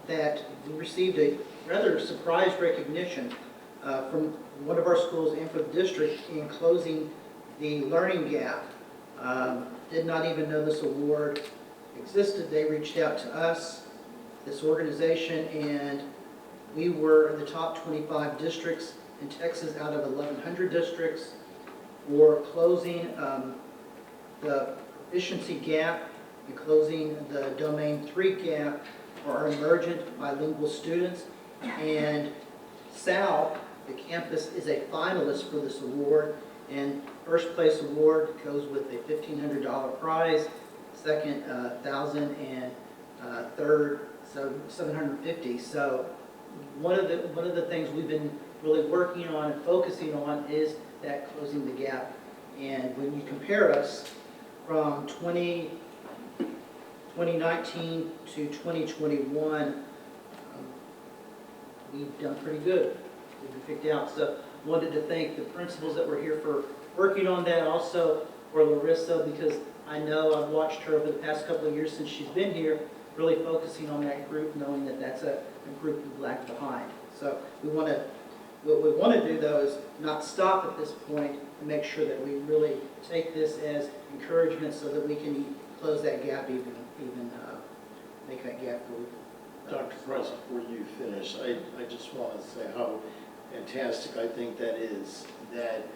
that we received a rather surprise recognition from one of our schools and for the district in closing the learning gap. Did not even know this award existed. They reached out to us, this organization, and we were in the top 25 districts in Texas out of 1,100 districts for closing the proficiency gap and closing the Domain 3 gap for our emergent bilingual students. And Sal, the campus, is a finalist for this award, and first place award goes with a $1,500 prize, second $1,000, and third so $750. So one of the things we've been really working on and focusing on is that closing the gap. And when you compare us from 2019 to 2021, we've done pretty good. We've been picked out. So wanted to thank the principals that were here for working on that. Also for Larissa, because I know I've watched her over the past couple of years since she's been here, really focusing on that group, knowing that that's a group we've lagged behind. So we want to What we want to do, though, is not stop at this point and make sure that we really take this as encouragement so that we can close that gap even make that gap go. Dr. Price, before you finish, I just want to say how fantastic I think that is, that,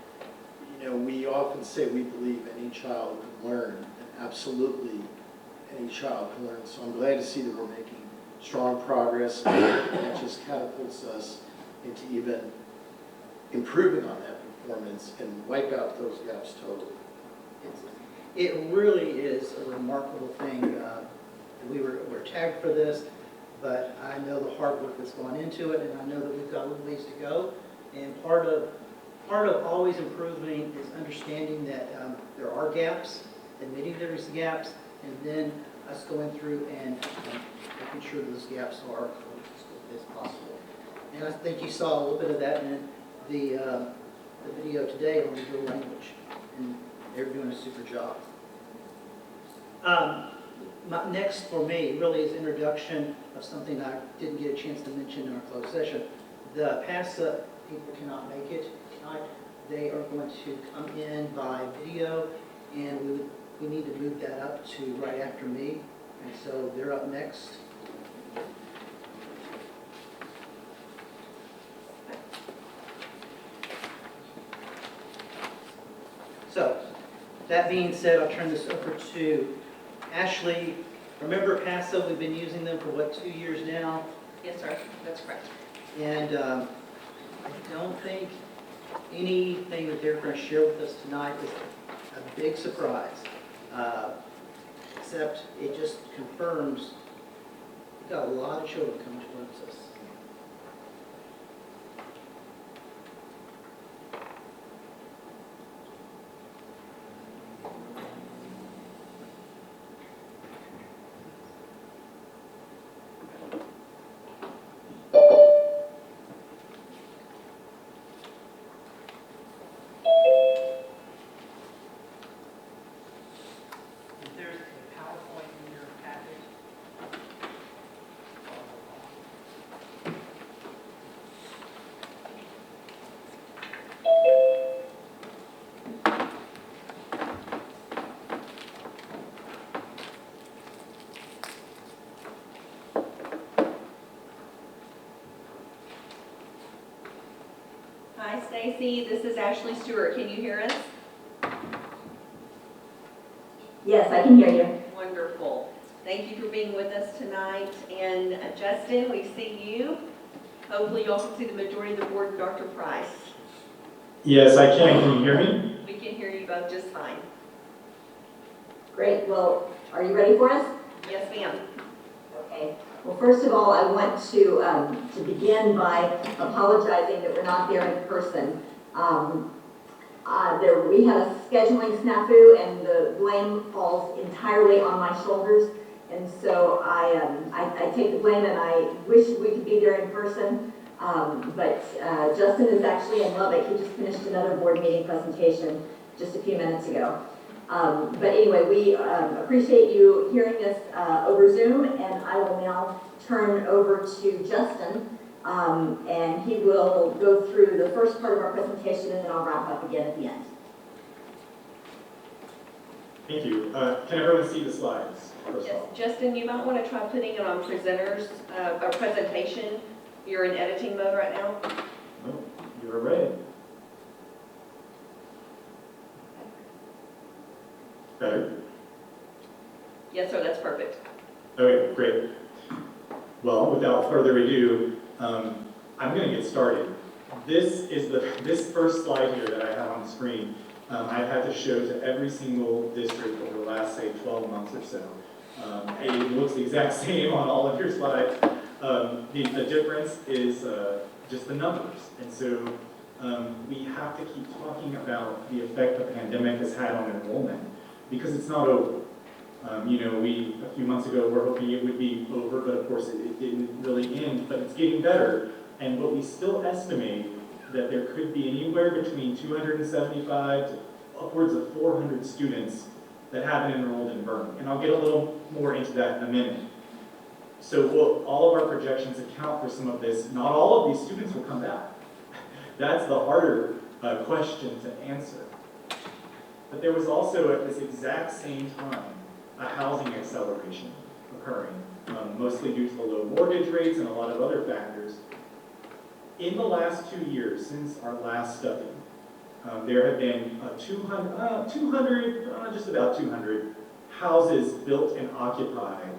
you know, we often say we believe any child can learn, and absolutely any child can learn. So I'm glad to see that we're making strong progress, and it just catapults us into even improving on that performance and wipe out those gaps totally. It really is a remarkable thing. We're tagged for this, but I know the hard work that's gone into it, and I know that we've got a little ways to go. And part of always improving is understanding that there are gaps, admitting there's gaps, and then us going through and making sure those gaps are closed as possible. And I think you saw a little bit of that in the video today on the dual language, and they're doing a super job. Next for me really is introduction of something I didn't get a chance to mention in our closed session. The PASA people cannot make it tonight. They are going to come in by video, and we need to move that up to right after me, and so they're up next. So, that being said, I'll turn this over to Ashley. Remember PASA, we've been using them for what, 2 years now? Yes, sir, that's correct. And I don't think anything that they're going to share with us tonight is a big surprise, except it just confirms we've got a lot of children coming towards us. There's a PowerPoint in your package. Hi, Stacy. This is Ashley Stewart. Can you hear us? Yes, I can hear you. Wonderful. Thank you for being with us tonight. And Justin, we see you. Hopefully you all can see the majority of the board and Dr. Price. Yes, I can. Can you hear me? We can hear you both just fine. Great. Well, are you ready for us? Yes, ma'am. Okay. Well, first of all, I want to begin by apologizing that we're not there in person. We had a scheduling snafu, and the blame falls entirely on my shoulders. And so I take the blame, and I wish we could be there in person. But Justin is actually in Lubbock. He just finished another board meeting presentation just a few minutes ago. But anyway, we appreciate you hearing this over Zoom, and I will now turn over to Justin, and he will go through the first part of our presentation, and then I'll wrap up again at the end. Thank you. Can everyone see the slides? Yes, Justin, you might want to try putting it on presenters, or presentation. You're in editing mode right now. No, you're ready. Better? Yes, sir, that's perfect. Okay, great. Well, without further ado, I'm going to get started. This first slide here that I have on the screen, I've had to show to every single district over the last, say, 12 months or so. It looks the exact same on all of your slides. The difference is just the numbers. And so we have to keep talking about the effect the pandemic has had on enrollment, because it's not over. We, a few months ago, were hoping it would be over, but of course it didn't really end, but it's getting better. And what we still estimate that there could be anywhere between 275 to upwards of 400 students that haven't enrolled in Berkeley. And I'll get a little more into that in a minute. So all of our projections account for some of this. Not all of these students will come back. That's the harder question to answer. But there was also at this exact same time a housing acceleration occurring, mostly due to the low mortgage rates and a lot of other factors. In the last 2 years, since our last study, there have been 200, just about 200 houses built and occupied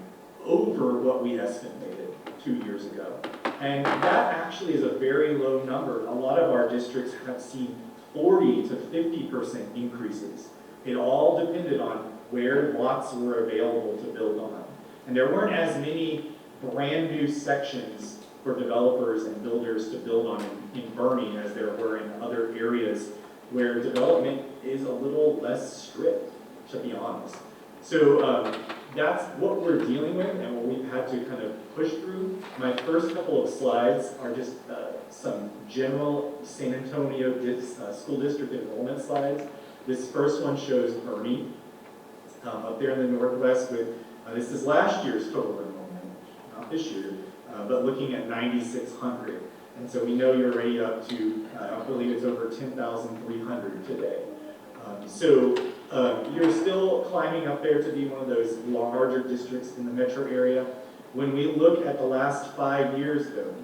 over what we estimated 2 years ago. And that actually is a very low number. A lot of our districts have seen 40 to 50% increases. It all depended on where lots were available to build on. And there weren't as many brand new sections for developers and builders to build on in Bernie as there were in other areas where development is a little less strict, to be honest. So that's what we're dealing with and what we've had to kind of push through. My first couple of slides are just some general San Antonio school district enrollment slides. This first one shows Bernie up there in the Northwest with, this is last year's total enrollment, not this year, but looking at 9,600. And so we know you're already up to, I believe it's over 10,300 today. So you're still climbing up there to be one of those larger districts in the metro area. When we look at the last 5 years, though,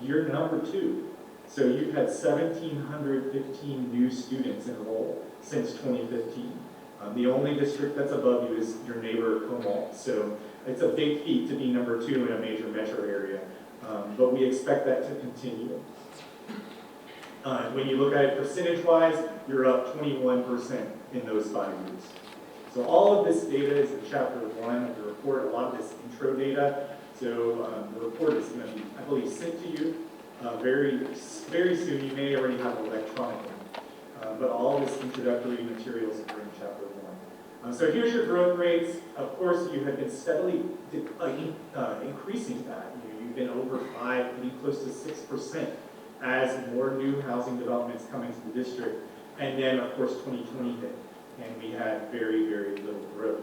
you're number 2. So you've had 1,715 new students enroll since 2015. The only district that's above you is your neighbor, Comal. So it's a big feat to be number 2 in a major metro area. But we expect that to continue. When you look at it percentage-wise, you're up 21% in those 5 years. So all of this data is in chapter 1 of the report, a lot of this intro data. So the report is going to be, I believe, sent to you very soon. You may already have it electronically. But all of this introductory materials are in chapter 1. So here's your growth rates. Of course, you have been steadily increasing that. You've been over 5, pretty close to 6% as more new housing developments come into the district. And then, of course, 2020 hit, and we had very, very little growth.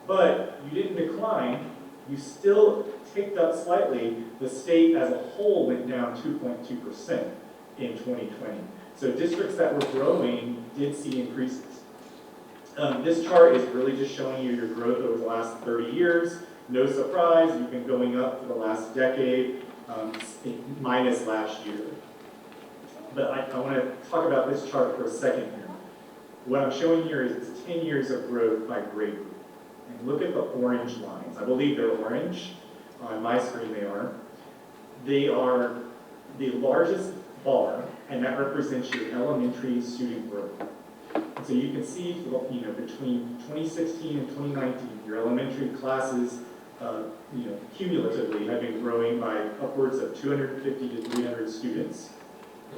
But you didn't decline. You still ticked up slightly. The state as a whole went down 2.2% in 2020. So districts that were growing did see increases. This chart is really just showing you your growth over the last 30 years. No surprise, you've been going up for the last decade, minus last year. But I want to talk about this chart for a second here. What I'm showing here is 10 years of growth by grade group. And look at the orange lines. I believe they're orange. On my screen they are. They are the largest bar, and that represents your elementary student growth. And so you can see, between 2016 and 2019, your elementary classes, cumulatively have been growing by upwards of 250 to 300 students.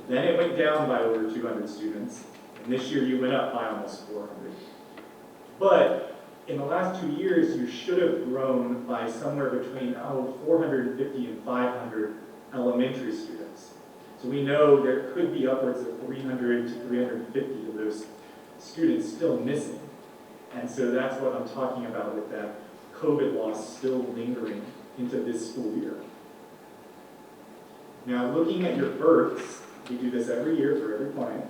Then it went down by over 200 students, and this year you went up by almost 400. But in the last 2 years, you should have grown by somewhere between 450 and 500 elementary students. So we know there could be upwards of 300 to 350 of those students still missing. And so that's what I'm talking about with that COVID loss still lingering into this school year. Now, looking at your births, we do this every year for every client.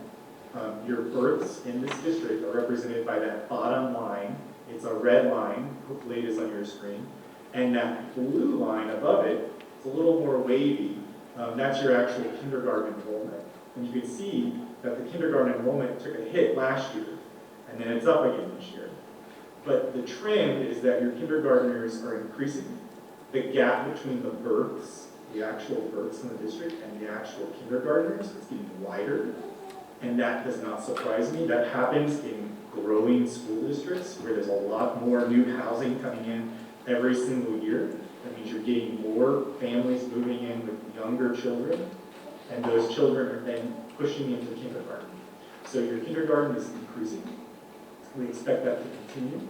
Your births in this district are represented by that bottom line. It's a red line, hopefully it is on your screen. And that blue line above it, it's a little more wavy. That's your actual kindergarten enrollment. And you can see that the kindergarten enrollment took a hit last year, and then it's up again this year. But the trend is that your kindergartners are increasing. The gap between the births, the actual births in the district, and the actual kindergartners is getting wider. And that does not surprise me. That happens in growing school districts where there's a lot more new housing coming in every single year. That means you're getting more families moving in with younger children, and those children are then pushing into kindergarten. So your kindergarten is increasing. We expect that to continue.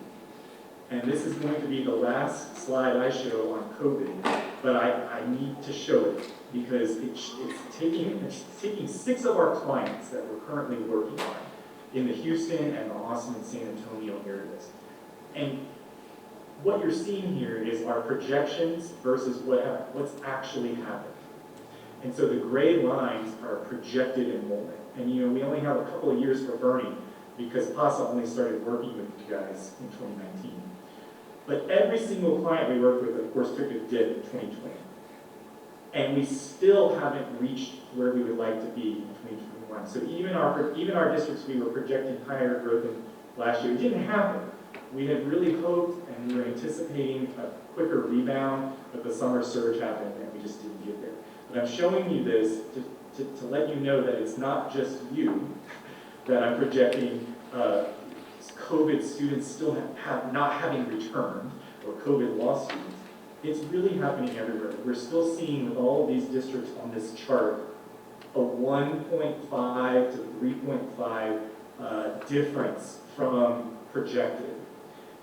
And this is going to be the last slide I show on COVID, but I need to show it because it's taking 6 of our clients that we're currently working on in the Houston and the Austin and San Antonio areas. And what you're seeing here is our projections versus what's actually happened. And so the gray lines are projected enrollment. And we only have a couple of years for Bernie because PASA only started working with you guys in 2019. But every single client we work with, of course, took a dip in 2020. And we still haven't reached where we would like to be in 2021. So even our districts, we were projecting higher growth in last year. It didn't happen. We had really hoped and we were anticipating a quicker rebound, but the summer surge happened and we just didn't get there. But I'm showing you this to let you know that it's not just you that I'm projecting COVID students still not having returned, or COVID lost students. It's really happening everywhere. We're still seeing with all of these districts on this chart a 1.5 to 3.5 difference from projected.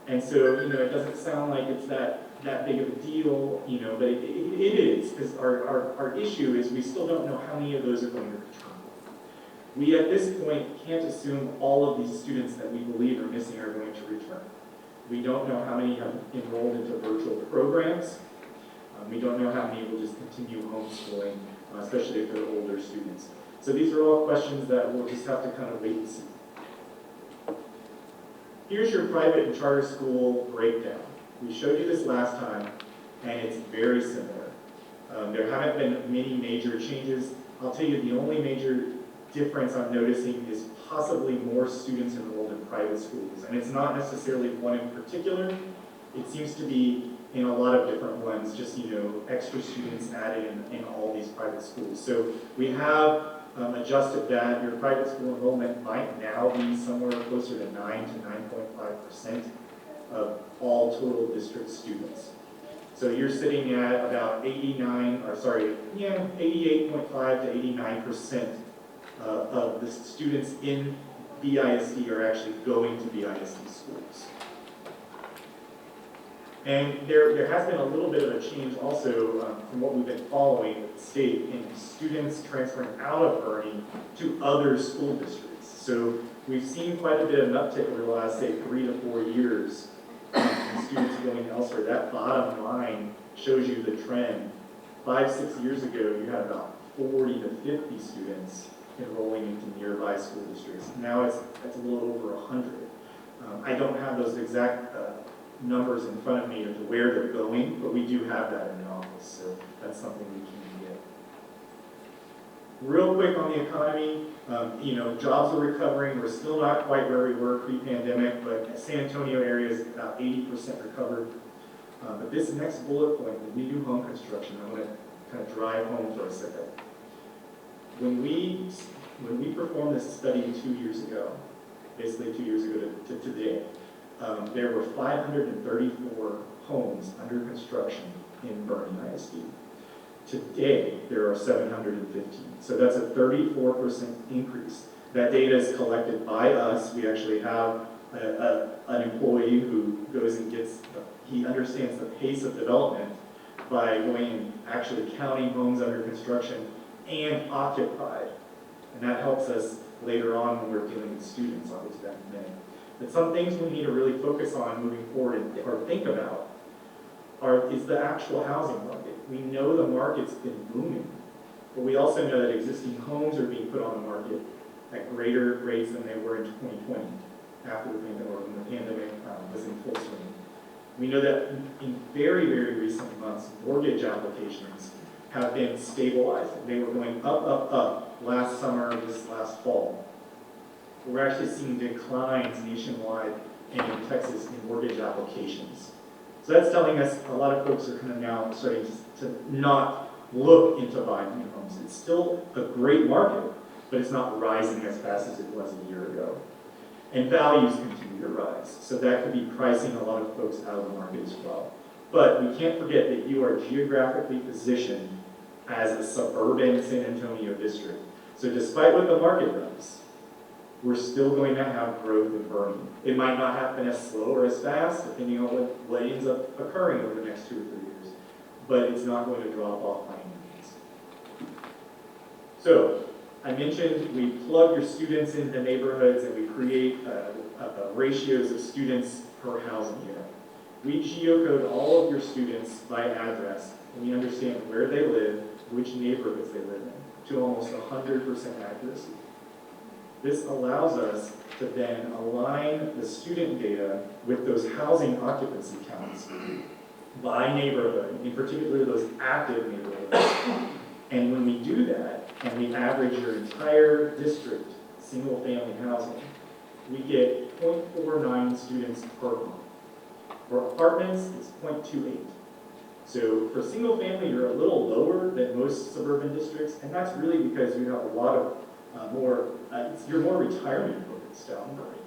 And so, it doesn't sound like it's that big of a deal, but it is, because our issue is we still don't know how many of those are going to return. We, at this point, can't assume all of these students that we believe are missing are going to return. We don't know how many have enrolled into virtual programs. We don't know how many will just continue homeschooling, especially if they're older students. So these are all questions that we'll just have to kind of wait and see. Here's your private and charter school breakdown. We showed you this last time, and it's very similar. There haven't been many major changes. I'll tell you the only major difference I'm noticing is possibly more students enrolled in private schools. And it's not necessarily one in particular. It seems to be in a lot of different ones, just, extra students added in all these private schools. So we have adjusted that. Your private school enrollment might now be somewhere closer to 9 to 9.5% of all total district students. So you're sitting at about 88.5 to 89% of the students in BISD are actually going to BISD schools. And there has been a little bit of a change also from what we've been following with the state in students transferring out of Bernie to other school districts. So we've seen quite a bit of an uptick over the last, say, 3 to 4 years in students going elsewhere. That bottom line shows you the trend. 5, 6 years ago, you had about 40 to 50 students enrolling into nearby school districts. Now it's a little over 100. I don't have those exact numbers in front of me to where they're going, but we do have that in the office, so that's something we can get. Real quick on the economy, jobs are recovering. We're still not quite where we were pre-pandemic, but San Antonio area is about 80% recovered. But this next bullet point, the new home construction, I want to kind of drive home for a second. When we performed this study 2 years ago, basically 2 years ago to today, there were 534 homes under construction in Bernie ISD. Today, there are 715. So that's a 34% increase. That data is collected by us. We actually have an employee who goes and he understands the pace of development by going and actually counting homes under construction and occupied. And that helps us later on when we're dealing with students, I'll get to that in a minute. But some things we need to really focus on moving forward or think about is the actual housing market. We know the market's been booming, but we also know that existing homes are being put on the market at greater rates than they were in 2020 after the pandemic, or when the pandemic was in full swing. We know that in very, very recent months, mortgage applications have been stabilizing. They were going up last summer, this last fall. We're actually seeing declines nationwide and in Texas in mortgage applications. So that's telling us a lot of folks are kind of now starting to not look into buying new homes. It's still a great market, but it's not rising as fast as it was a year ago. And values continue to rise. So that could be pricing a lot of folks out of the market as well. But we can't forget that you are geographically positioned as a suburban San Antonio district. So despite what the market does, we're still going to have growth in Bernie. It might not happen as slow or as fast, depending on what ends up occurring over the next 2 or 3 years, but it's not going to drop off by any means. So, I mentioned we plug your students into neighborhoods and we create ratios of students per housing unit. We geocode all of your students by address, and we understand where they live, which neighborhoods they live in to almost 100% accuracy. This allows us to then align the student data with those housing occupancy counts by neighborhood, in particular those active neighborhoods. And when we do that, and we average your entire district single-family housing, we get 0.49 students per home. For apartments, it's 0.28. So for single family, you're a little lower than most suburban districts, and that's really because you have a lot of you're more retirement focused down in Berkeley.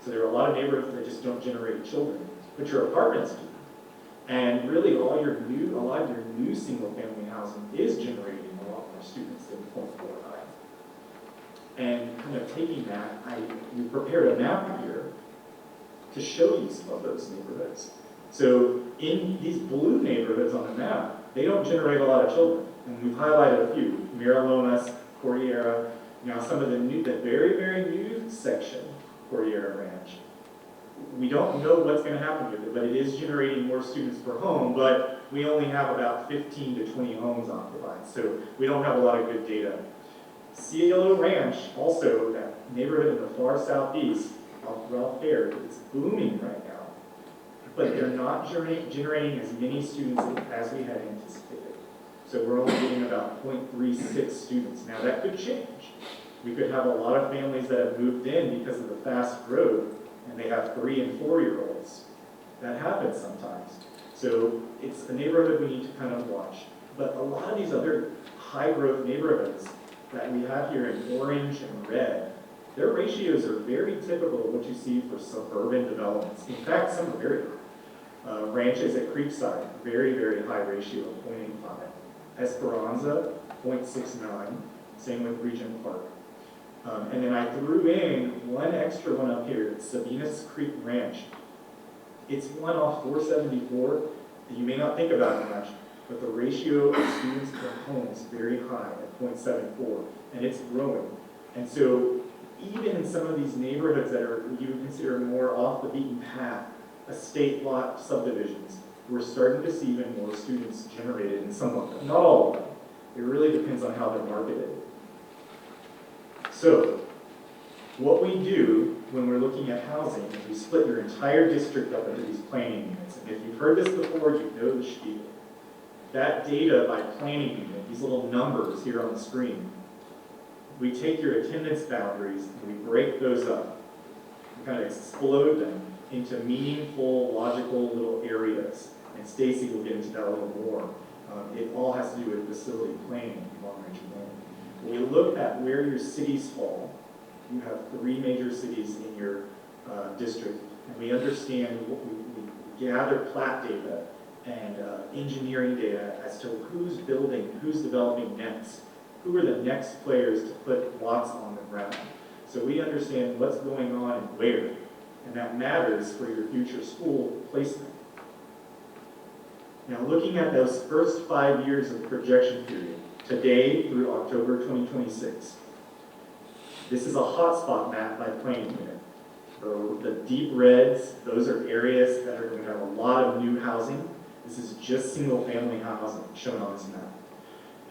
So there are a lot of neighborhoods that just don't generate children, but your apartments do. And really, a lot of your new single family housing is generating a lot more students than 0.49. And kind of taking that, we prepared a map here to show you some of those neighborhoods. So in these blue neighborhoods on the map, they don't generate a lot of children. And we've highlighted a few: Miralomas, Cordillera. Now some of the very, very new section, Cordillera Ranch, we don't know what's going to happen with it, but it is generating more students per home, but we only have about 15 to 20 homes occupied, so we don't have a lot of good data. Cielo Ranch, also that neighborhood in the far southeast, Ralph Fair, it's booming right now, but they're not generating as many students as we had anticipated. So we're only getting about 0.36 students. Now that could change. We could have a lot of families that have moved in because of the fast growth, and they have 3- and 4-year-olds. That happens sometimes. So it's a neighborhood we need to kind of watch. But a lot of these other high-growth neighborhoods that we have here in orange and red, their ratios are very typical of what you see for suburban developments. In fact, some are very high. Ranches at Creekside, very, very high ratio of 0.85. Esperanza, 0.69. Same with Regent Park. And then I threw in one extra one up here, Sabina's Creek Ranch. It's one off 474 that you may not think about it much, but the ratio of students per home is very high at 0.74, and it's growing. And so even in some of these neighborhoods that are you would consider more off the beaten path, estate lot subdivisions, we're starting to see even more students generated in some of them, not all of them. It really depends on how they're marketed. So, what we do when we're looking at housing is we split your entire district up into these planning units. And if you've heard this before, you know the spiel. That data by planning unit, these little numbers here on the screen, we take your attendance boundaries and we break those up. We kind of explode them into meaningful, logical little areas. And Stacy will get into that a little more. It all has to do with facility planning, long-range planning. When we look at where your cities fall, you have 3 major cities in your district, and we understand we gather plat data and engineering data as to who's building, who's developing next, who are the next players to put lots on the ground. So we understand what's going on and where, and that matters for your future school placement. Now, looking at those first 5 years of the projection period, today through October 2026, this is a hotspot map by planning unit. The deep reds, those are areas that are going to have a lot of new housing. This is just single-family housing shown on this map.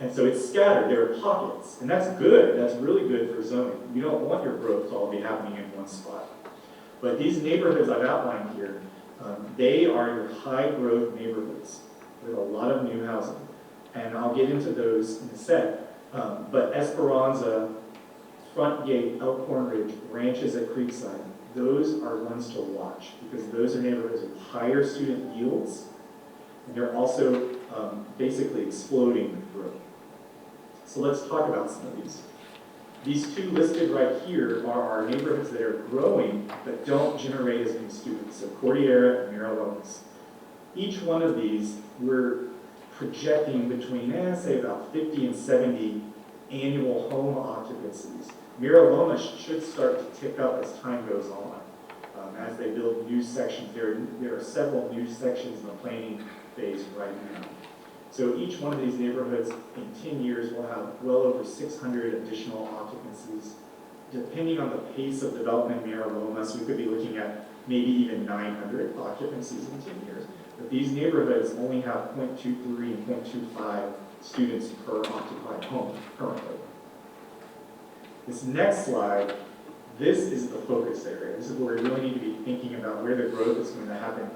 And so it's scattered. There are pockets, and that's good. That's really good for zoning. You don't want your growth to all be happening in one spot. But these neighborhoods I've outlined here, they are your high-growth neighborhoods with a lot of new housing. And I'll get into those in a sec. But Esperanza, Front Gate, Elkhorn Ridge, Ranches at Creekside, those are ones to watch because those are neighborhoods with higher student yields, and they're also basically exploding with growth. So let's talk about some of these. These 2 listed right here are our neighborhoods that are growing but don't generate as many students, so Cordillera and Miralomas. Each one of these, we're projecting between, say, about 50 and 70 annual home occupancies. Miralomas should start to tick up as time goes on. As they build new sections, there are several new sections in the planning phase right now. So each one of these neighborhoods in 10 years will have well over 600 additional occupancies. Depending on the pace of development in Miralomas, we could be looking at maybe even 900 occupancies in 10 years. But these neighborhoods only have 0.23 and 0.25 students per occupied home currently. This next slide, this is the focus area. This is where we really need to be thinking about where the growth is going to happen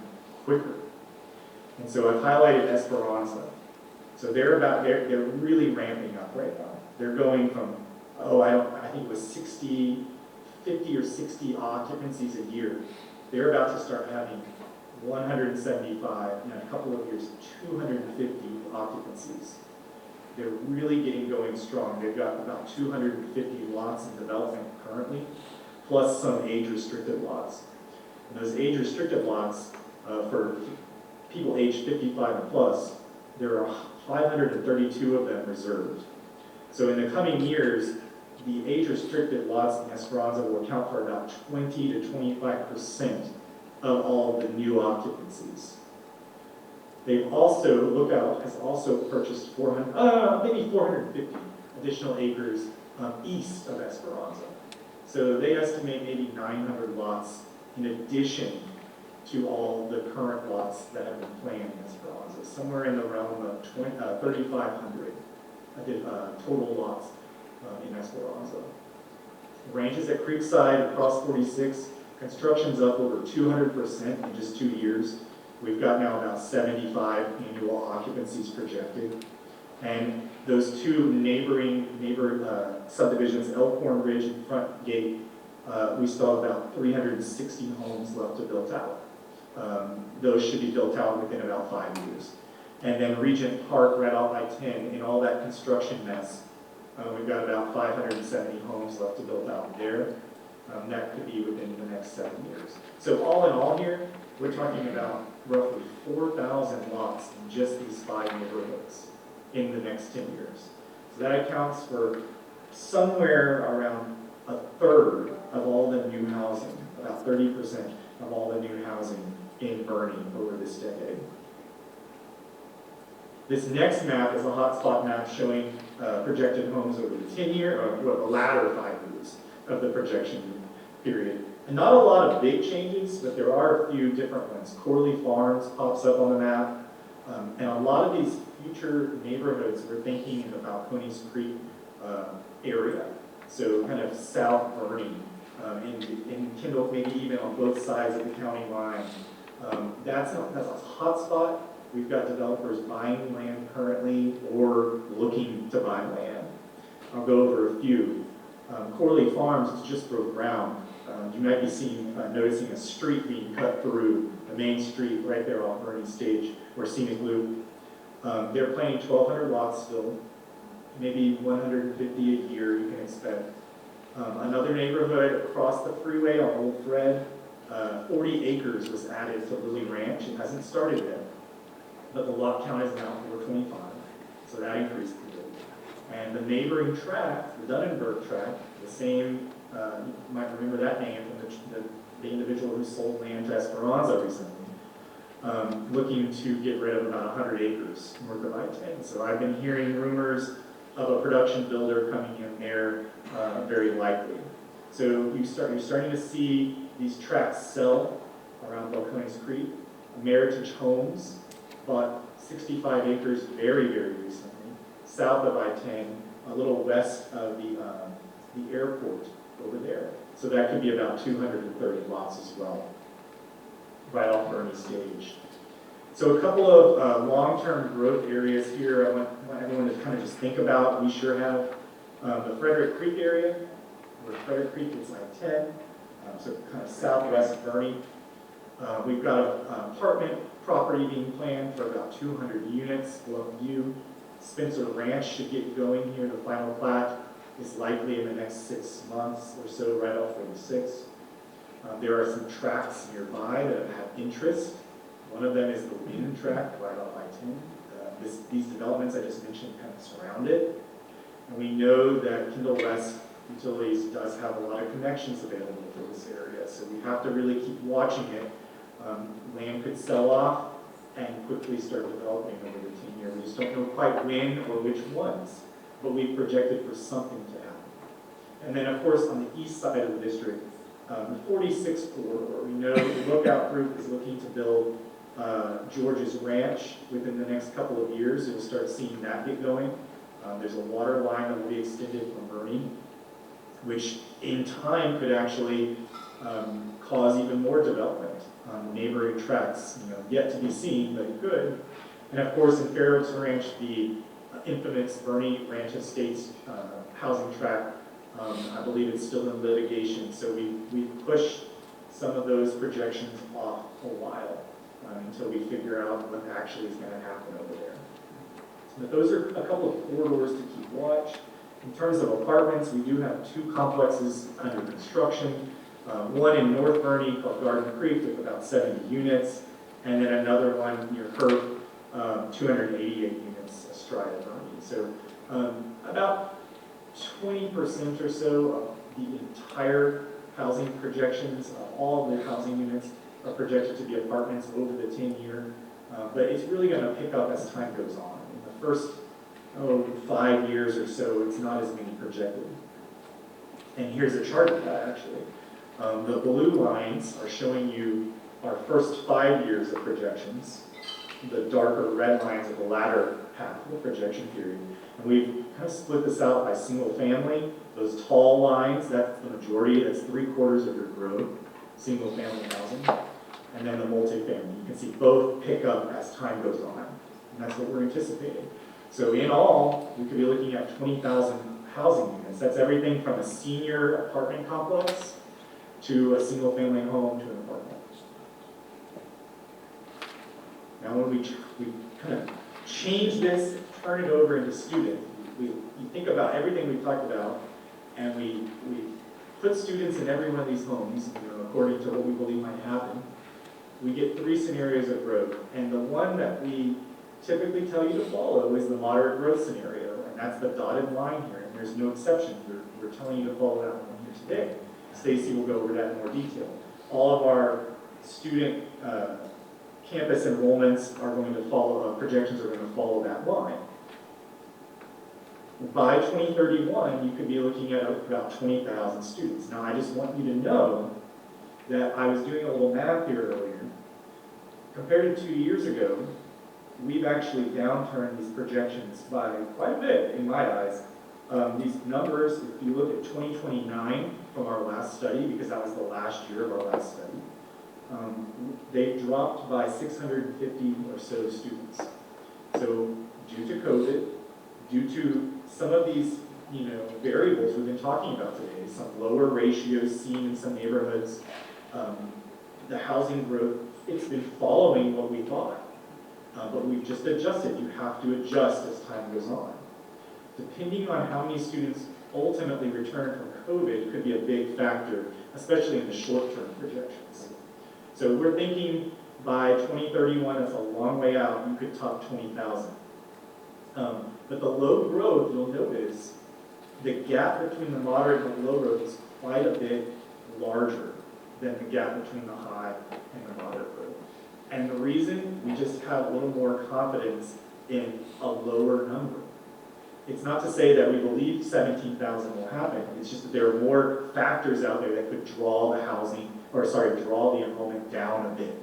quicker. And so I've highlighted Esperanza. So they're really ramping up right now. They're going from, I think it was 50 or 60 occupancies a year. They're about to start having 175, in a couple of years, 250 occupancies. They're really getting going strong. They've got about 250 lots in development currently, plus some age-restricted lots. And those age-restricted lots, for people aged 55 and plus, there are 532 of them reserved. So in the coming years, the age-restricted lots in Esperanza will account for about 20 to 25% of all of the new occupancies. They've also, Lookout has also purchased 450 additional acres east of Esperanza. So they estimate maybe 900 lots in addition to all the current lots that have been planned in Esperanza, somewhere in the realm of 3,500 total lots in Esperanza. Ranches at Creekside across 46, construction's up over 200% in just 2 years. We've got now about 75 annual occupancies projected. And those two neighbor subdivisions, Elkhorn Ridge and Front Gate, we still have about 360 homes left to build out. Those should be built out within about 5 years. And then Regent Park, right off I-10, in all that construction mess, we've got about 570 homes left to build out there. That could be within the next 7 years. So all in all here, we're talking about roughly 4,000 lots in just these 5 neighborhoods in the next 10 years. So that accounts for somewhere around a third of all the new housing, about 30% of all the new housing in Bernie over this decade. This next map is a hotspot map showing projected homes over the 10-year, or the latter 5 years of the projection period. And not a lot of big changes, but there are a few different ones. Corley Farms pops up on the map. And a lot of these future neighborhoods, we're thinking in the Balcones Creek area. So kind of South Bernie, in Kendall, maybe even on both sides of the county line. That's a hot spot. We've got developers buying land currently or looking to buy land. I'll go over a few. Corley Farms has just broke ground. You might be noticing a street being cut through the main street right there off Bernie Stage or Scenic Loop. They're planning 1,200 lots still, maybe 150 a year you can expect. Another neighborhood across the freeway on Old Thread, 40 acres was added to Lily Ranch. It hasn't started yet, but the lot count is now 425, so that increased a bit. And the neighboring tract, the Dunnenberg tract, the same, you might remember that name from the individual who sold land to Esperanza recently, looking to get rid of about 100 acres north of I-10. So I've been hearing rumors of a production builder coming in there, very likely. So you're starting to see these tracts sell around Balcones Creek. Meritage Homes bought 65 acres very, very recently, south of I-10, a little west of the airport over there. So that could be about 230 lots as well, right off Bernie Stage. So a couple of long-term growth areas here I want everyone to kind of just think about. We sure have the Frederick Creek area, where Frederick Creek is I-10, so kind of southwest Bernie. We've got an apartment property being planned for about 200 units. Bluffview, Spencer Ranch should get going here. The final plat is likely in the next 6 months or so, right off 46. There are some tracts nearby that have interest. One of them is the Wind tract right off I-10. These developments I just mentioned kind of surround it. And we know that Kendall West Utilities does have a lot of connections available for this area, so we have to really keep watching it. Land could sell off and quickly start developing over the 10 years. We just don't know quite when or which ones, but we've projected for something to happen. And then, of course, on the east side of the district, the 46 corridor, we know the Lookout Group is looking to build George's Ranch within the next couple of years. You'll start seeing that get going. There's a water line that will be extended from Bernie, which in time could actually cause even more development on neighboring tracts, yet to be seen, but it could. And of course, in Fair Oaks Ranch, the infamous Bernie Ranch Estates housing tract, I believe it's still in litigation, so we pushed some of those projections off a while until we figure out what actually is going to happen over there. But those are a couple of corridors to keep watch. In terms of apartments, we do have 2 complexes under construction. One in North Bernie called Garden Creek with about 70 units, and then another one near Herb, 288 units astride of Bernie. So about 20% or so of the entire housing projections, all of the housing units are projected to be apartments over the 10-year, but it's really going to pick up as time goes on. In the first 5 years or so, it's not as many projected. And here's a chart of that, actually. The blue lines are showing you our first 5 years of projections. The darker red lines are the latter half of the projection period. And we've kind of split this out by single family. Those tall lines, that's the majority, that's 3/4 of your growth, single family housing. And then the multifamily. You can see both pick up as time goes on. And that's what we're anticipating. So in all, we could be looking at 20,000 housing units. That's everything from a senior apartment complex to a single family home to an apartment. Now when we kind of change this, turn it over into student, you think about everything we've talked about, and we put students in every one of these homes, according to what we believe might happen. We get 3 scenarios of growth, and the one that we typically tell you to follow is the moderate growth scenario, and that's the dotted line here, and there's no exception. We're telling you to follow that one here today. Stacy will go over that in more detail. All of our student campus enrollments are going to follow, projections are going to follow that line. By 2031, you could be looking at about 20,000 students. Now, I just want you to know that I was doing a little math here earlier. Compared to 2 years ago, we've actually downturned these projections by quite a bit, in my eyes. These numbers, if you look at 2029 from our last study, because that was the last year of our last study, they dropped by 650 or so students. So due to COVID, due to some of these variables we've been talking about today, some lower ratios seen in some neighborhoods, the housing growth, it's been following what we thought. But we've just adjusted. You have to adjust as time goes on. Depending on how many students ultimately return from COVID could be a big factor, especially in the short-term projections. So we're thinking by 2031, that's a long way out, you could top 20,000. But the low growth, you'll notice, the gap between the moderate and the low growth is quite a bit larger than the gap between the high and the moderate growth. And the reason, we just have a little more confidence in a lower number. It's not to say that we believe 17,000 will happen. It's just that there are more factors out there that could draw the draw the enrollment down a bit.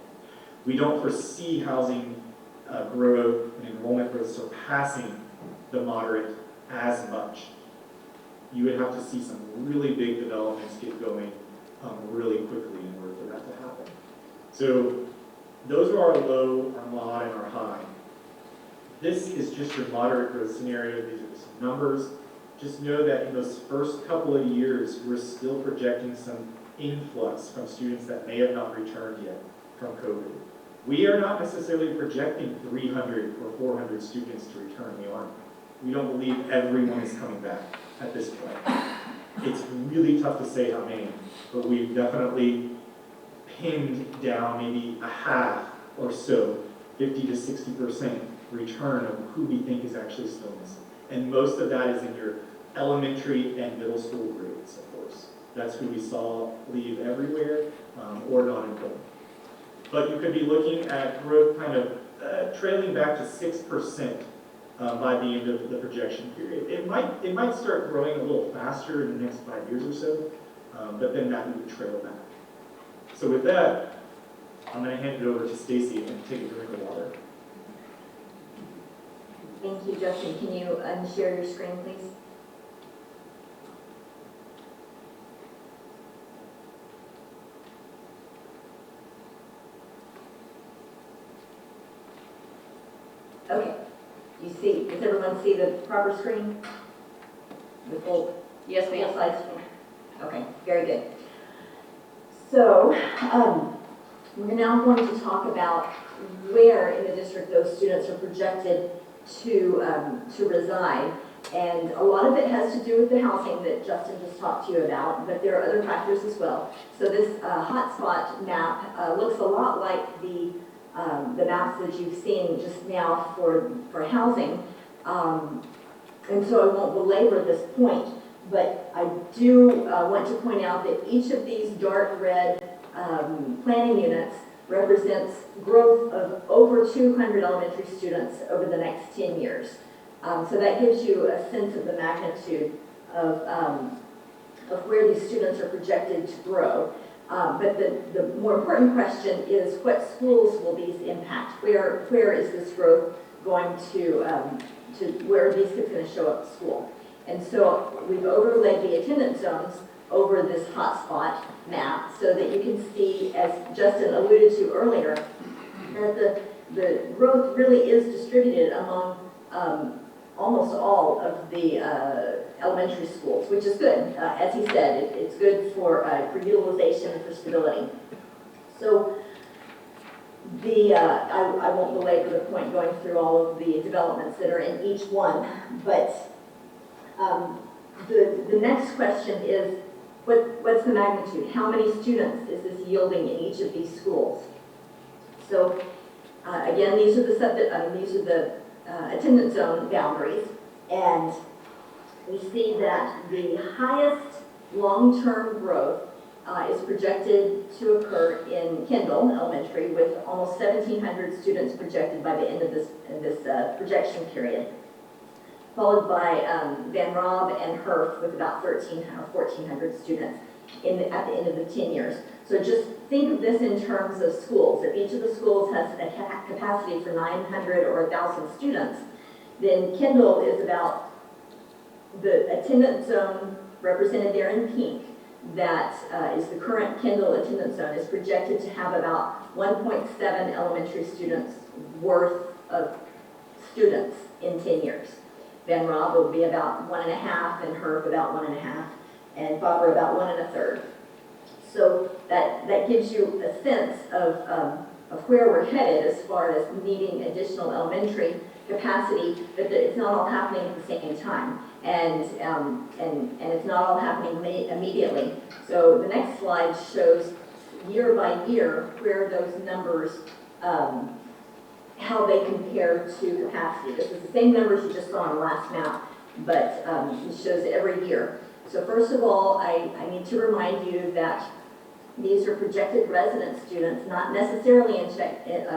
We don't foresee housing growth and enrollment growth surpassing the moderate as much. You would have to see some really big developments get going really quickly in order for that to happen. So those are our low, our mod, and our high. This is just your moderate growth scenario. These are some numbers. Just know that in those first couple of years, we're still projecting some influx from students that may have not returned yet from COVID. We are not necessarily projecting 300 or 400 students to return in the Army. We don't believe everyone is coming back at this point. It's really tough to say how many, but we've definitely pinned down maybe a half or so, 50 to 60% return of who we think is actually still missing. And most of that is in your elementary and middle school grades, of course. That's who we saw leave everywhere or not enrolled. But you could be looking at growth kind of trailing back to 6% by the end of the projection period. It might start growing a little faster in the next 5 years or so, but then that would trail back. So with that, I'm going to hand it over to Stacy and take a drink of water. Thank you, Justin. Can you unshare your screen, please? Okay. Does everyone see the proper screen? The full, Yes, ma'am. full size screen? Okay, very good. So, we're now going to talk about where in the district those students are projected to reside. And a lot of it has to do with the housing that Justin just talked to you about, but there are other factors as well. So this hotspot map looks a lot like the maps that you've seen just now for housing. And so I won't belabor this point, but I do want to point out that each of these dark red planning units represents growth of over 200 elementary students over the next 10 years. So that gives you a sense of the magnitude of where these students are projected to grow. But the more important question is, what schools will these impact? Where is this growth going to where are these kids going to show up at school? And so we've overlaid the attendance zones over this hotspot map so that you can see, as Justin alluded to earlier, that the growth really is distributed among almost all of the elementary schools, which is good. As he said, it's good for utilization and for stability. So I won't belabor the point going through all of the developments that are in each one, but the next question is, what's the magnitude? How many students is this yielding in each of these schools? So again, these are the attendance zone boundaries, and we see that the highest long-term growth is projected to occur in Kendall Elementary, with almost 1,700 students projected by the end of this projection period, followed by Van Rob and Herf with about 1,300 or 1,400 students at the end of the 10 years. So just think of this in terms of schools. If each of the schools has a capacity for 900 or 1,000 students, then Kendall is about, the attendance zone represented there in pink, that is the current Kendall attendance zone, is projected to have about 1.7 elementary students worth of students in 10 years. Van Rob will be about 1.5, and Herb about 1.5, and Faber about 1 1/3. So that gives you a sense of where we're headed as far as needing additional elementary capacity, but it's not all happening at the same time, and it's not all happening immediately. So the next slide shows year by year where those numbers, how they compare to capacity. This is the same numbers you just saw on the last map, but it shows every year. So first of all, I need to remind you that these are projected resident students, not necessarily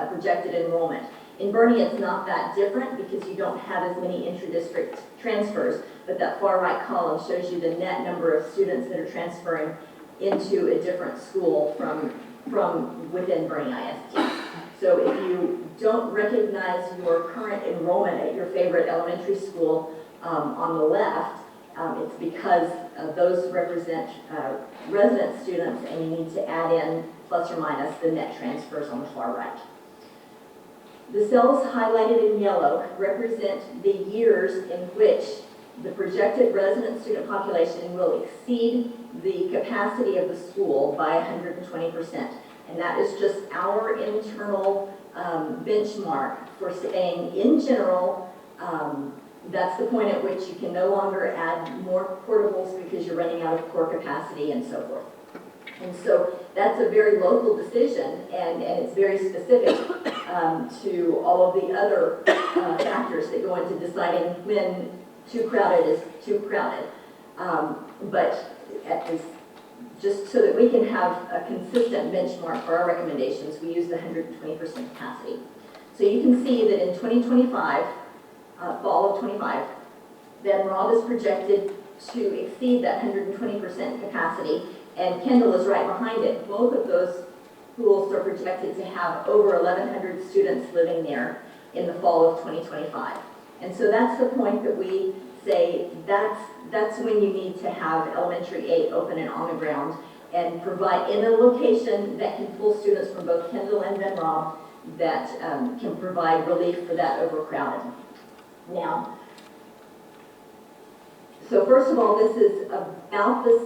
projected enrollment. In Bernie, it's not that different because you don't have as many intra-district transfers, but that far right column shows you the net number of students that are transferring into a different school from within Bernie ISD. So if you don't recognize your current enrollment at your favorite elementary school on the left, it's because those represent resident students, and you need to add in plus or minus the net transfers on the far right. The cells highlighted in yellow represent the years in which the projected resident student population will exceed the capacity of the school by 120%. And that is just our internal benchmark for saying, in general, that's the point at which you can no longer add more portables because you're running out of core capacity and so forth. And so that's a very local decision, and it's very specific to all of the other factors that go into deciding when too crowded is too crowded. But just so that we can have a consistent benchmark for our recommendations, we use the 120% capacity. So you can see that in 2025, fall of 25, Van Rob is projected to exceed that 120% capacity, and Kendall is right behind it. Both of those schools are projected to have over 1,100 students living there in the fall of 2025. And so that's the point that we say that's when you need to have elementary 8 open and on the ground and provide in a location that can pull students from both Kendall and Van Rob that can provide relief for that overcrowding. Now, so first of all, this is about this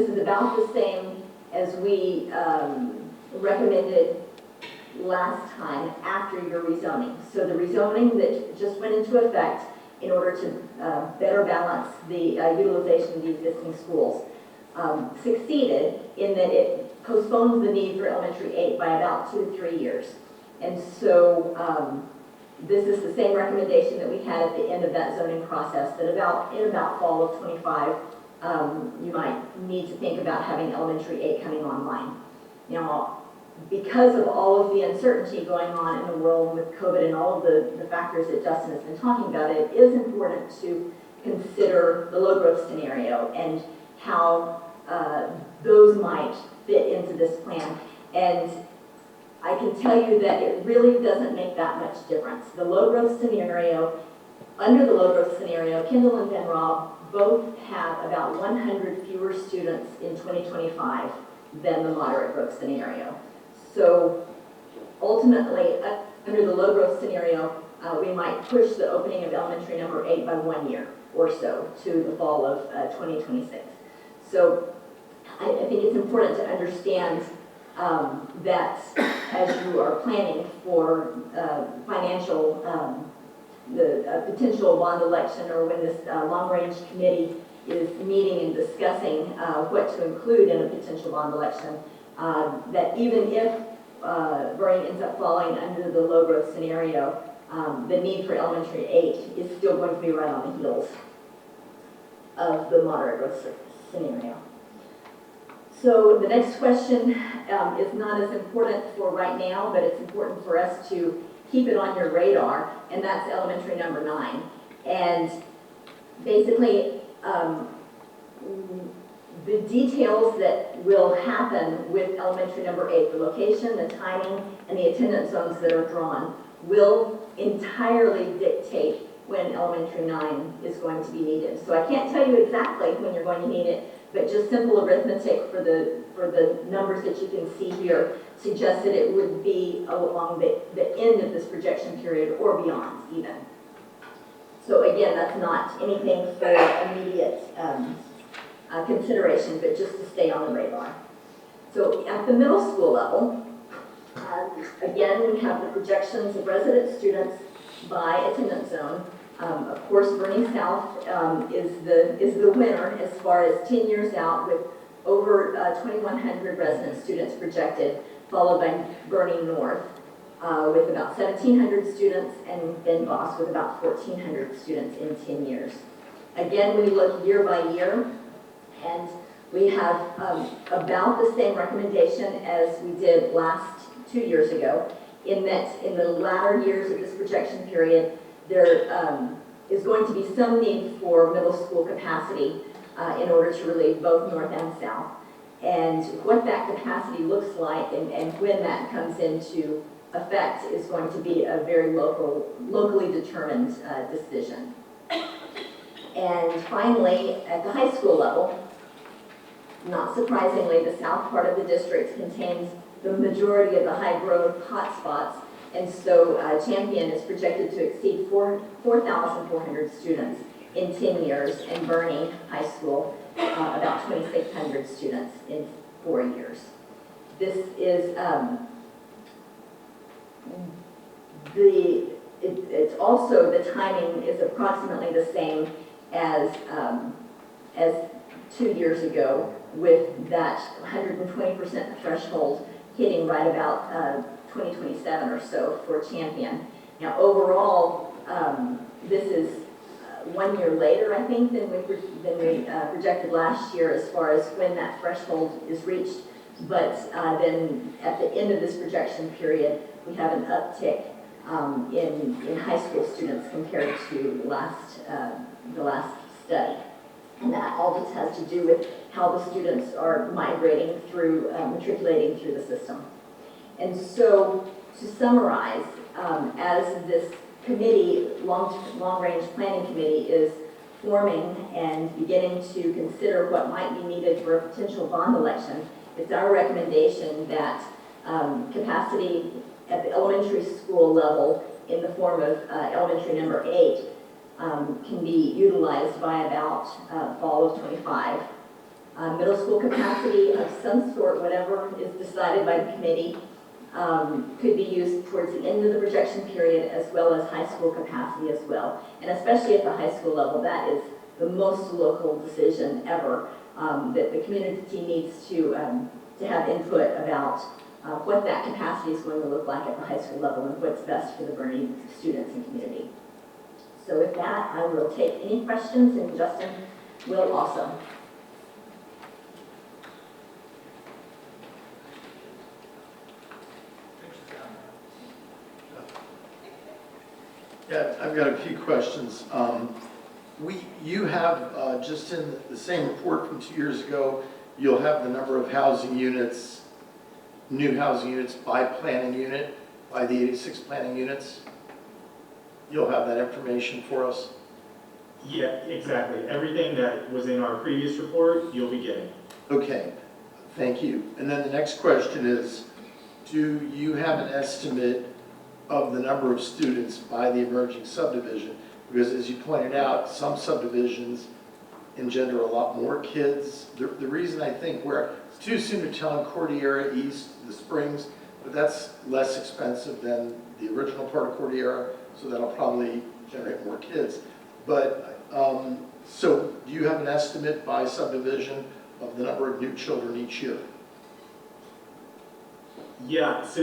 is about the same as we recommended last time after your rezoning. So the rezoning that just went into effect in order to better balance the utilization of the existing schools succeeded in that it postpones the need for elementary 8 by about 2 to 3 years. And so this is the same recommendation that we had at the end of that zoning process, that in about fall of 25, you might need to think about having elementary 8 coming online. Now, because of all of the uncertainty going on in the world with COVID and all of the factors that Justin has been talking about, it is important to consider the low growth scenario and how those might fit into this plan. And I can tell you that it really doesn't make that much difference. The low growth scenario, under the low growth scenario, Kendall and Van Rob both have about 100 fewer students in 2025 than the moderate growth scenario. So ultimately, under the low growth scenario, we might push the opening of elementary number 8 by 1 year or so to the fall of 2026. So I think it's important to understand that as you are planning for financial, the potential bond election, or when this long-range committee is meeting and discussing what to include in a potential bond election, that even if Bernie ends up falling under the low growth scenario, the need for elementary 8 is still going to be right on the heels of the moderate growth scenario. So the next question is not as important for right now, but it's important for us to keep it on your radar, and that's elementary number 9. And basically, the details that will happen with elementary number 8, the location, the timing, and the attendance zones that are drawn, will entirely dictate when elementary 9 is going to be needed. So I can't tell you exactly when you're going to need it, but just simple arithmetic for the numbers that you can see here suggests that it would be along the end of this projection period or beyond even. So again, that's not anything for immediate consideration, but just to stay on the radar. So at the middle school level, again, we have the projections of resident students by attendance zone. Of course, Bernie South is the winner as far as 10 years out, with over 2,100 resident students projected, followed by Bernie North with about 1,700 students, and Ben Boss with about 1,400 students in 10 years. Again, we look year by year, and we have about the same recommendation as we did last 2 years ago, in that in the latter years of this projection period, there is going to be some need for middle school capacity in order to relieve both North and South. And what that capacity looks like and when that comes into effect is going to be a very locally determined decision. And finally, at the high school level, not surprisingly, the south part of the district contains the majority of the high growth hotspots. And so Champion is projected to exceed 4,400 students in 10 years, and Bernie High School about 2,600 students in 4 years. This is it's also, the timing is approximately the same as 2 years ago, with that 120% threshold hitting right about 2027 or so for Champion. Now overall, this is 1 year later, I think, than we projected last year as far as when that threshold is reached. But then at the end of this projection period, we have an uptick in high school students compared to the last study. and that all just has to do with how the students are migrating through, matriculating through the system. And so, to summarize, as this committee, long-range planning committee, is forming and beginning to consider what might be needed for a potential bond election, it's our recommendation that capacity at the elementary school level in the form of elementary number 8 can be utilized by about fall of 25. Middle school capacity of some sort, whatever is decided by the committee, could be used towards the end of the projection period, as well as high school capacity as well. And especially at the high school level, that is the most local decision ever, that the community needs to have input about what that capacity is going to look like at the high school level and what's best for the Bernie students and community. So with that, I will take any questions, and Justin will also. Yeah, I've got a few questions. You have, just in the same report from 2 years ago, you'll have the number of housing units, new housing units by planning unit, by the 86 planning units. You'll have that information for us? Yeah, exactly. Everything that was in our previous report, you'll be getting. Okay, thank you. And then the next question is, do you have an estimate of the number of students by the emerging subdivision? Because as you pointed out, some subdivisions engender a lot more kids. The reason I think it's too soon to tell in Cordillera East, the Springs, but that's less expensive than the original part of Cordillera, so that'll probably generate more kids. But, so do you have an estimate by subdivision of the number of new children each year? Yeah, so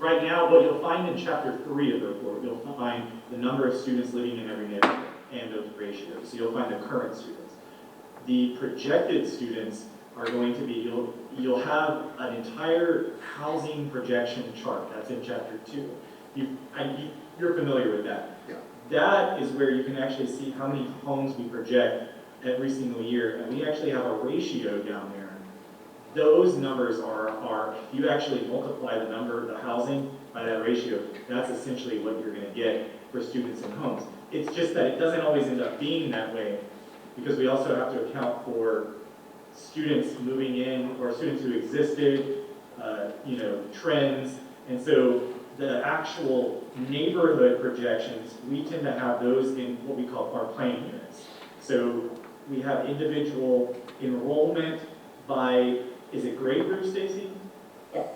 right now, what you'll find in chapter 3 of the report, you'll find the number of students living in every neighborhood and those ratios. So you'll find the current students. The projected students are going to be, you'll have an entire housing projection chart. That's in chapter 2. You're familiar with that. Yeah. That is where you can actually see how many homes we project every single year. And we actually have a ratio down there. Those numbers are, if you actually multiply the number of the housing by that ratio, that's essentially what you're going to get for students in homes. It's just that it doesn't always end up being that way, because we also have to account for students moving in or students who existed, trends. And so the actual neighborhood projections, we tend to have those in what we call our planning units. So we have individual enrollment by, is it grade group, Stacy? Yes.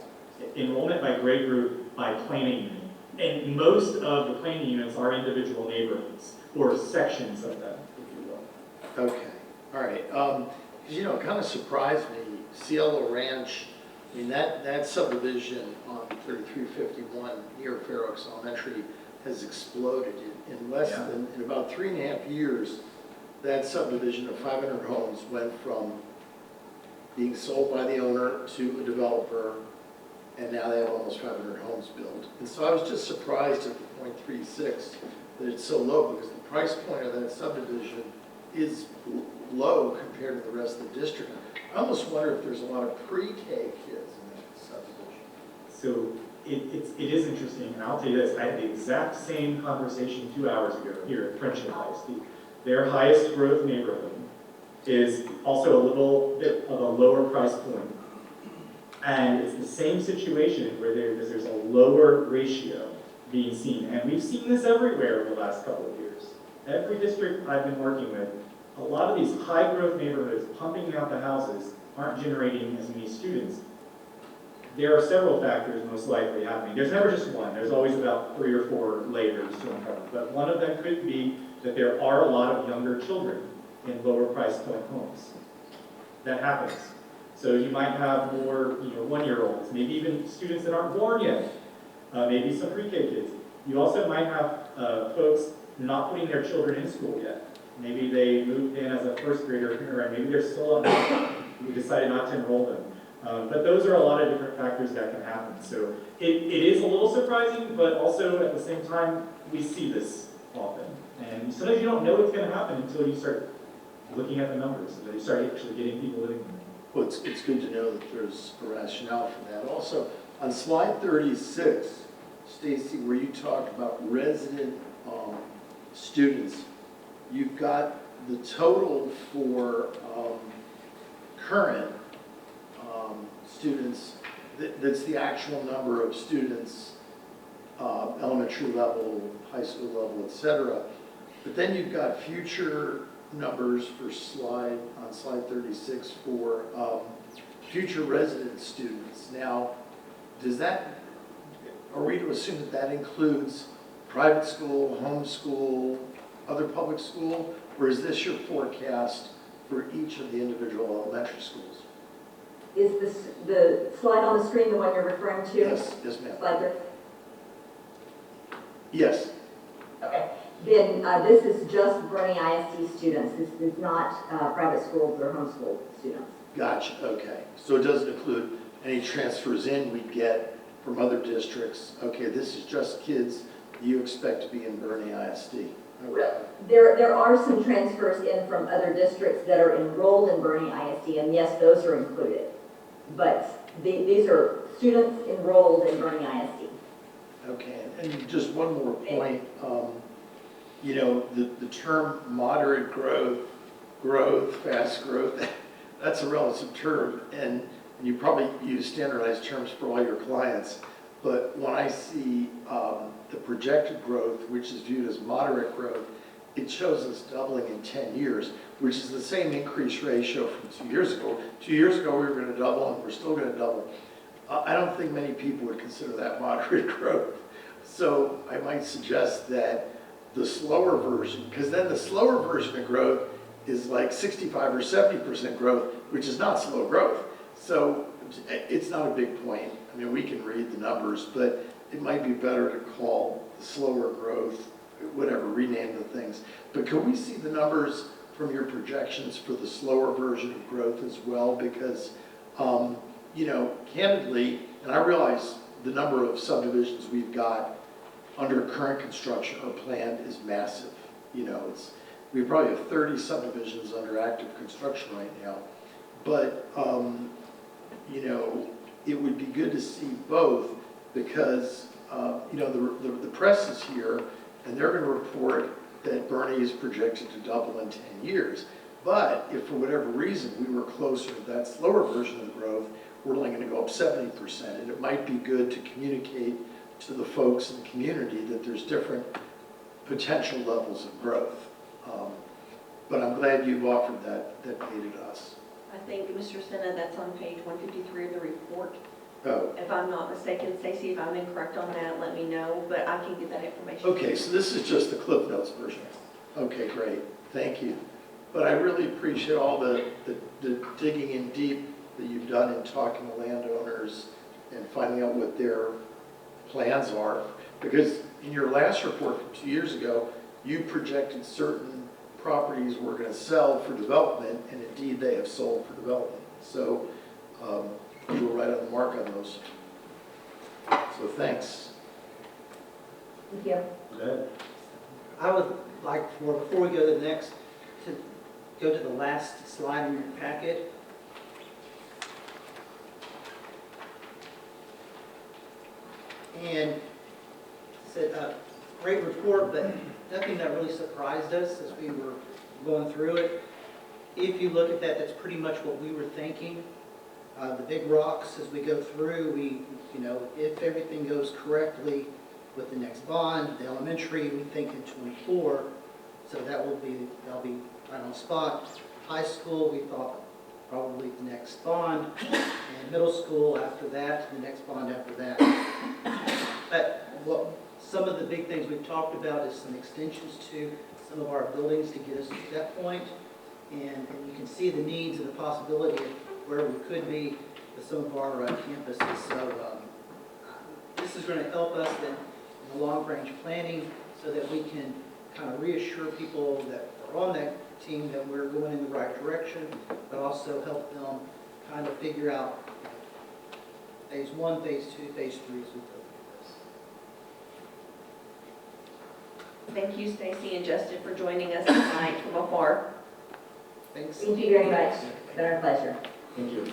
Enrollment by grade group by planning unit. And most of the planning units are individual neighborhoods or sections of them, if you will. Okay, all right. It kind of surprised me, Cielo Ranch, I mean, that subdivision on 3351 near Fair Oaks Elementary has exploded. In less than, in about 3.5 years, that subdivision of 500 homes went from being sold by the owner to a developer, and now they have almost 500 homes built. And so I was just surprised at the 0.36 that it's so low, because the price point of that subdivision is low compared to the rest of the district. I almost wonder if there's a lot of pre-K kids in that subdivision. So it is interesting, and I'll tell you this, I had the exact same conversation 2 hours ago here at Friendship House. Their highest growth neighborhood is also a little bit of a lower price point. And it's the same situation where there's a lower ratio being seen. And we've seen this everywhere over the last couple of years. Every district I've been working with, a lot of these high growth neighborhoods pumping out the houses aren't generating as many students. There are several factors most likely happening. There's never just one. There's always about 3 or 4 layers to uncover. But one of them could be that there are a lot of younger children in lower price point homes. That happens. So you might have more 1-year-olds, maybe even students that aren't born yet, maybe some pre-K kids. You also might have folks not putting their children in school yet. Maybe they moved in as a first grader, or maybe they're still up. We decided not to enroll them. But those are a lot of different factors that can happen. So it is a little surprising, but also at the same time, we see this often. And sometimes you don't know what's going to happen until you start looking at the numbers, until you start actually getting people living there. Well, it's good to know that there's a rationale for that. Also, on slide 36, Stacy, where you talked about resident students, you've got the total for current students, that's the actual number of students, elementary level, high school level, et cetera. But then you've got future numbers for on slide 36 for future resident students. Now, are we to assume that that includes private school, homeschool, other public school, or is this your forecast for each of the individual elementary schools? Is the slide on the screen the one you're referring to? Yes, ma'am. Slide there? Yes. Okay. Then this is just Bernie ISD students. This is not private schools or homeschool students. Gotcha, okay. So it doesn't include any transfers in we get from other districts. Okay, this is just kids you expect to be in Bernie ISD. Okay. There are some transfers in from other districts that are enrolled in Bernie ISD, and yes, those are included. But these are students enrolled in Bernie ISD. Okay, and just one more point. You know, the term moderate growth, fast growth, that's a relative term, and you probably use standardized terms for all your clients. But when I see the projected growth, which is viewed as moderate growth, it shows us doubling in 10 years, which is the same increase ratio from 2 years ago. 2 years ago, we were going to double, and we're still going to double. I don't think many people would consider that moderate growth. So I might suggest that the slower version, because then the slower version of growth is like 65 or 70% growth, which is not slow growth. So it's not a big point. I mean, we can read the numbers, but it might be better to call the slower growth, whatever, rename the things. But can we see the numbers from your projections for the slower version of growth as well? Because, you know, candidly, and I realize the number of subdivisions we've got under current construction or planned is massive. You know, we probably have 30 subdivisions under active construction right now. But, you know, it would be good to see both because, you know, the press is here and they're going to report that Bernie is projected to double in 10 years. But if for whatever reason we were closer to that slower version of the growth, we're only going to go up 70%. And it might be good to communicate to the folks in the community that there's different potential levels of growth. But I'm glad you've offered that data to us. I think, Mr. Senna, that's on page 153 of the report. Oh. If I'm not mistaken, Stacy, if I'm incorrect on that, let me know, but I can get that information. Okay, so this is just the Cliff Notes version. Okay, great. Thank you. But I really appreciate all the digging in deep that you've done in talking to landowners and finding out what their plans are. Because in your last report from 2 years ago, you projected certain properties were going to sell for development, and indeed they have sold for development. So you were right on the mark on those. So thanks. Thank you. Good. I would like before we go to the next, to go to the last slide in your packet. And it's a great report, but nothing that really surprised us as we were going through it. If you look at that, that's pretty much what we were thinking. The big rocks as we go through, you know, if everything goes correctly with the next bond, the elementary, we think in 24, so that'll be right on spot. High school, we thought probably the next bond, and middle school after that, the next bond after that. But some of the big things we've talked about is some extensions to some of our buildings to get us to that point. And you can see the needs and the possibility of where we could be with some of our campuses. So this is going to help us in the long-range planning so that we can kind of reassure people that are on that team that we're going in the right direction, but also help them kind of figure out phase 1, phase 2, phase 3 as we go through this. thank you, Stacy and Justin, for joining us tonight from afar. Thanks. Thank you very much. It's been our pleasure. Thank you.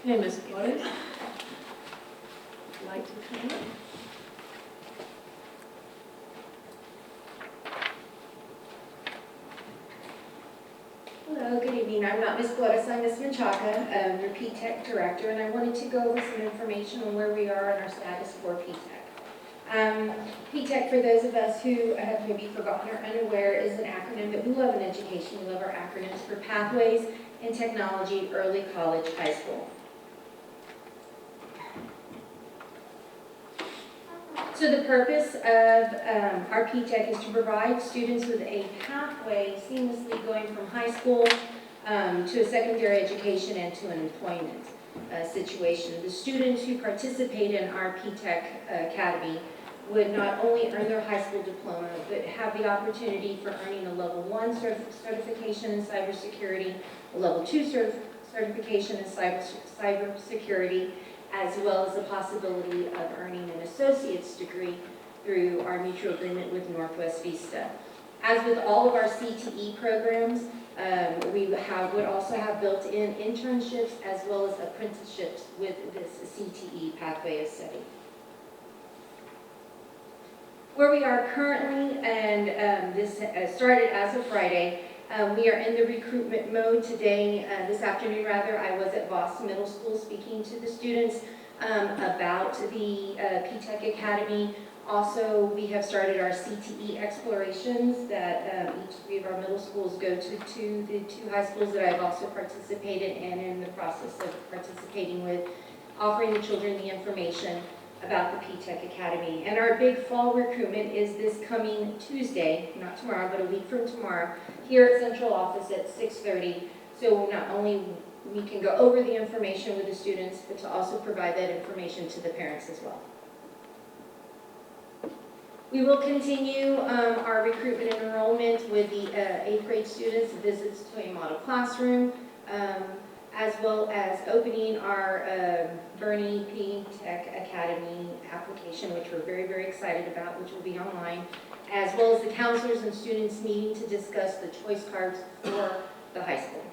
Okay, Ms. Flores? Would you like to come up? Hello, good evening. I'm not Ms. Flores, I'm Ms. Menchaca, your P-TECH director, and I wanted to go over some information on where we are and our status for P-TECH. P-TECH, for those of us who have maybe forgotten or unaware, is an acronym that we love in education. We love our acronyms for Pathways in Technology, Early College, High School. So the purpose of our P-TECH is to provide students with a pathway seamlessly going from high school to a secondary education and to an employment situation. The students who participate in our P-TECH Academy would not only earn their high school diploma, but have the opportunity for earning a level 1 certification in cybersecurity, a level 2 certification in cybersecurity, as well as the possibility of earning an associate's degree through our mutual agreement with Northwest Vista. As with all of our CTE programs, we would also have built-in internships as well as apprenticeships with this CTE pathway of study. Where we are currently, and this started as of Friday, we are in the recruitment mode today. This afternoon, rather, I was at Voss Middle School speaking to the students about the P-TECH Academy. Also, we have started our CTE explorations that each 3 of our middle schools go to the 2 high schools that I've also participated in the process of participating with, offering the children the information about the P-TECH Academy. And our big fall recruitment is this coming Tuesday, not tomorrow, but a week from tomorrow, here at Central Office at 6:30. So not only we can go over the information with the students, but to also provide that information to the parents as well. We will continue our recruitment and enrollment with the 8th grade students, visits to a model classroom, as well as opening our Bernie P-TECH Academy application, which we're very, very excited about, which will be online, as well as the counselors and students meeting to discuss the choice cards for the high school.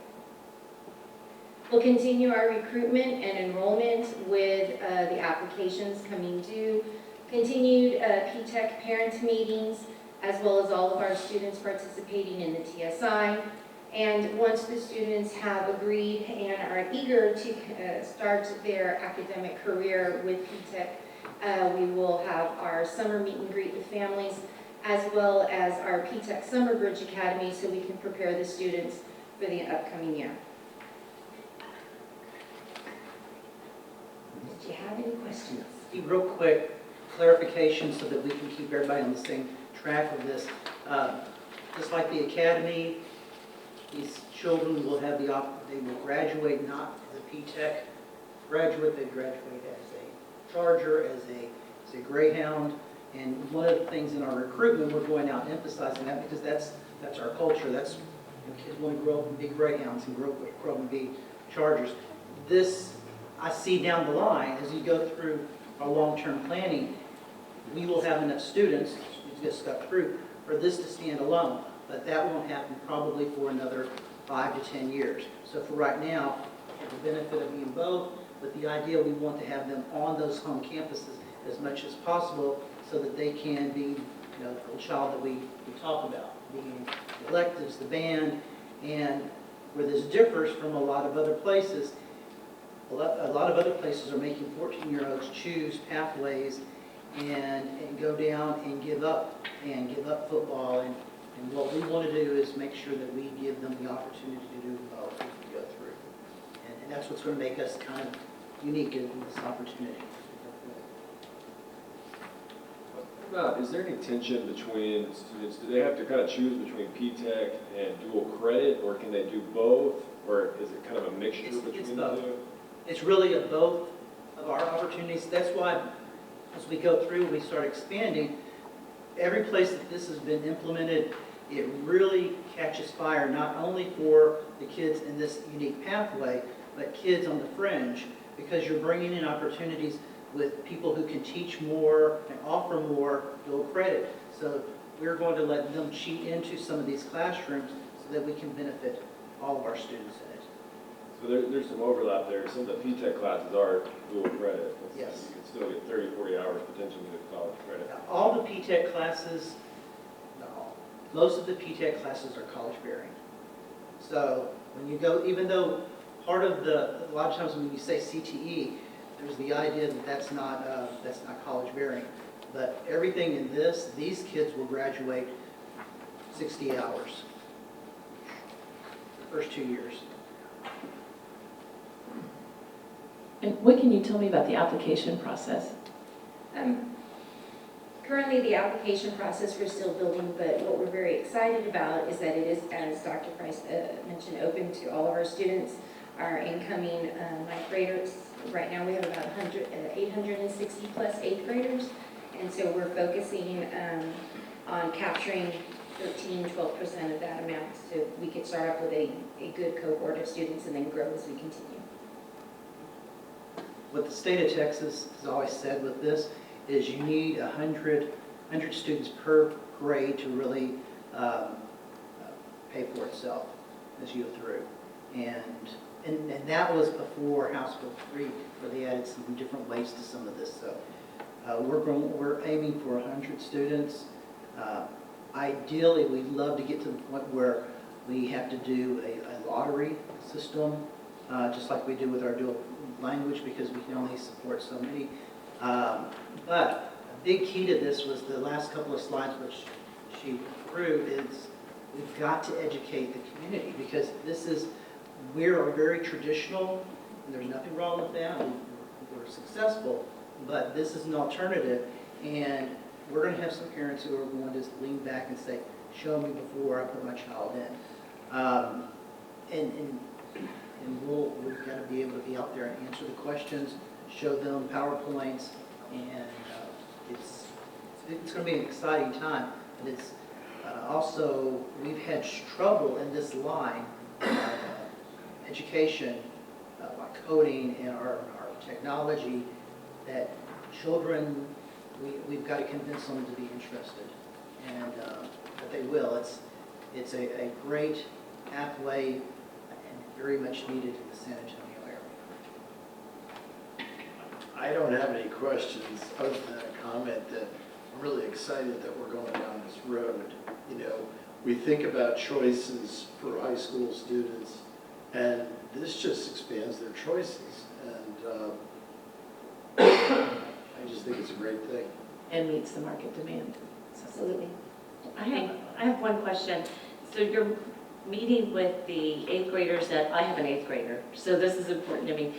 We'll continue our recruitment and enrollment with the applications coming due, continued P-TECH parent meetings, as well as all of our students participating in the TSI. And once the students have agreed and are eager to start their academic career with P-TECH, we will have our summer meet and greet with families, as well as our P-TECH Summer Bridge Academy, so we can prepare the students for the upcoming year. Did you have any questions? Real quick clarification so that we can keep everybody on the same track of this. Just like the academy, these children will have they will graduate not as a P-TECH graduate, they graduate as a Charger, as a Greyhound. And one of the things in our recruitment, we're going out emphasizing that because that's our culture. That's, kids want to grow up and be Greyhounds and grow up and be Chargers. This, I see down the line, as you go through our long-term planning, we will have enough students to get stuck through for this to stand alone. But that won't happen probably for another 5 to 10 years. So for right now, for the benefit of being both, but the idea we want to have them on those home campuses as much as possible so that they can be, the child that we talk about, being the electives, the band, and where this differs from a lot of other places, a lot of other places are making 14-year-olds choose pathways and go down and give up football. And what we want to do is make sure that we give them the opportunity to do both as we go through. And that's what's going to make us kind of unique in this opportunity. Is there any tension between students? Do they have to kind of choose between P-TECH and dual credit, or can they do both? Or is it kind of a mixture between the two? It's really a both of our opportunities. That's why as we go through, we start expanding, every place that this has been implemented, it really catches fire, not only for the kids in this unique pathway, but kids on the fringe, because you're bringing in opportunities with people who can teach more and offer more dual credit. So we're going to let them cheat into some of these classrooms so that we can benefit all of our students in it. So there's some overlap there. Some of the P-Tech classes are dual credit. Yes. You can still get 30, 40 hours potentially with college credit. Now, all the P-Tech classes, not all, most of the P-Tech classes are college bearing. So when you go, even though part of a lot of times when you say CTE, there's the idea that that's not college bearing. But everything in these kids will graduate 60 hours, the first 2 years. And what can you tell me about the application process? Currently, the application process we're still building, but what we're very excited about is that it is, as Dr. Price mentioned, open to all of our students, our incoming ninth graders. Right now, we have about 860 plus eighth graders, and so we're focusing on capturing 13–12% of that amount, so we could start off with a good cohort of students and then grow as we continue. What the state of Texas has always said with this is you need 100 students per grade to really pay for itself as you go through. And that was before House Bill 3, where they added some different weights to some of this. So we're aiming for 100 students. Ideally, we'd love to get to the point where we have to do a lottery system, just like we do with our dual language, because we can only support so many. But a big key to this was the last couple of slides, which she threw, is we've got to educate the community, because we're very traditional, and there's nothing wrong with that. We're successful, but this is an alternative, and we're going to have some parents who are going to lean back and say, show me before I put my child in. And we've got to be able to be out there and answer the questions, show them PowerPoints, and it's going to be an exciting time. But it's also, we've had trouble in this line of education, like coding and our technology, that children, we've got to convince them to be interested, and that they will. It's a great pathway and very much needed in the San Antonio area. I don't have any questions other than a comment that I'm really excited that we're going down this road. You know, we think about choices for high school students, and this just expands their choices. And I just think it's a great thing. And meets the market demand. Absolutely. I have one question. So you're meeting with the eighth graders I have an eighth grader, so this is important to me.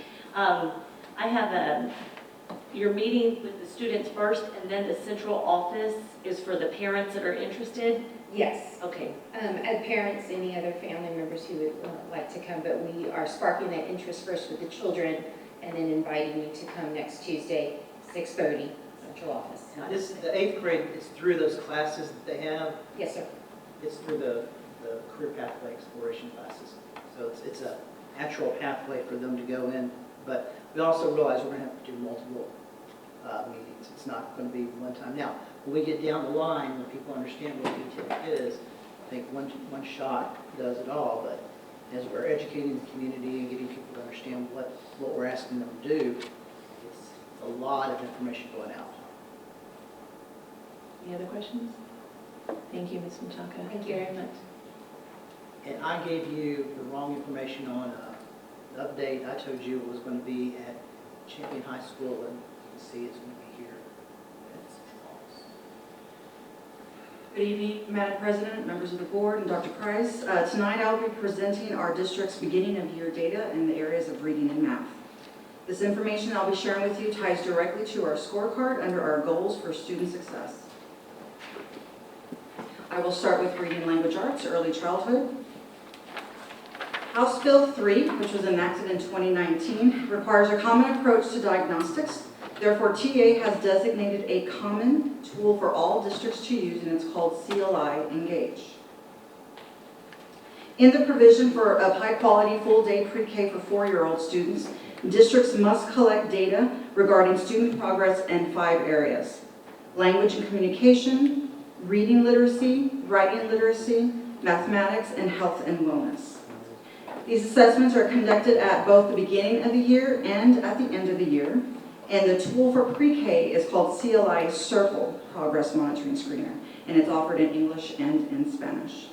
You're meeting with the students first, and then the central office is for the parents that are interested? Yes. Okay. And parents, any other family members who would like to come, but we are sparking that interest first with the children, and then inviting you to come next Tuesday, 6:30, central office. The eighth grade is through those classes that they have. Yes, sir. It's through the career pathway exploration classes. So it's a natural pathway for them to go in. But we also realize we're going to have to do multiple meetings. It's not going to be one time. Now, when we get down the line, when people understand what BTEC is, I think one shot does it all. But as we're educating the community and getting people to understand what we're asking them to do, it's a lot of information going out. Any other questions? Thank you, Ms. Machaka. Thank you very much. And I gave you the wrong information on the update. I told you it was going to be at Champion High School, and you can see it's going to be here at Central Office. Good evening, Madam President, members of the board, and Dr. Price. Tonight I'll be presenting our district's beginning of year data in the areas of reading and math. This information I'll be sharing with you ties directly to our scorecard under our goals for student success. I will start with reading language arts, early childhood. House Bill 3, which was enacted in 2019, requires a common approach to diagnostics. Therefore, TA has designated a common tool for all districts to use, and it's called CLI Engage. In the provision of high-quality full-day pre-K for 4-year-old students, districts must collect data regarding student progress in 5 areas: language and communication, reading literacy, writing literacy, mathematics, and health and wellness. These assessments are conducted at both the beginning of the year and at the end of the year, and the tool for pre-K is called CLI Circle Progress Monitoring Screener, and it's offered in English and in Spanish.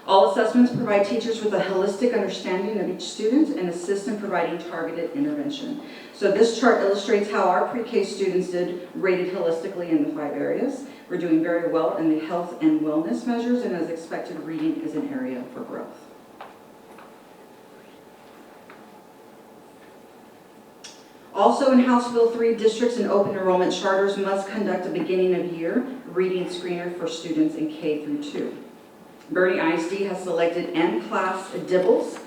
All assessments provide teachers with a holistic understanding of each student and assist in providing targeted intervention. So this chart illustrates how our pre-K students did rated holistically in the 5 areas. We're doing very well in the health and wellness measures, and as expected, reading is an area for growth. Also in House Bill 3, districts and open enrollment charters must conduct a beginning of year reading screener for students in K through 2. Bernie ISD has selected M-Class DIBELS,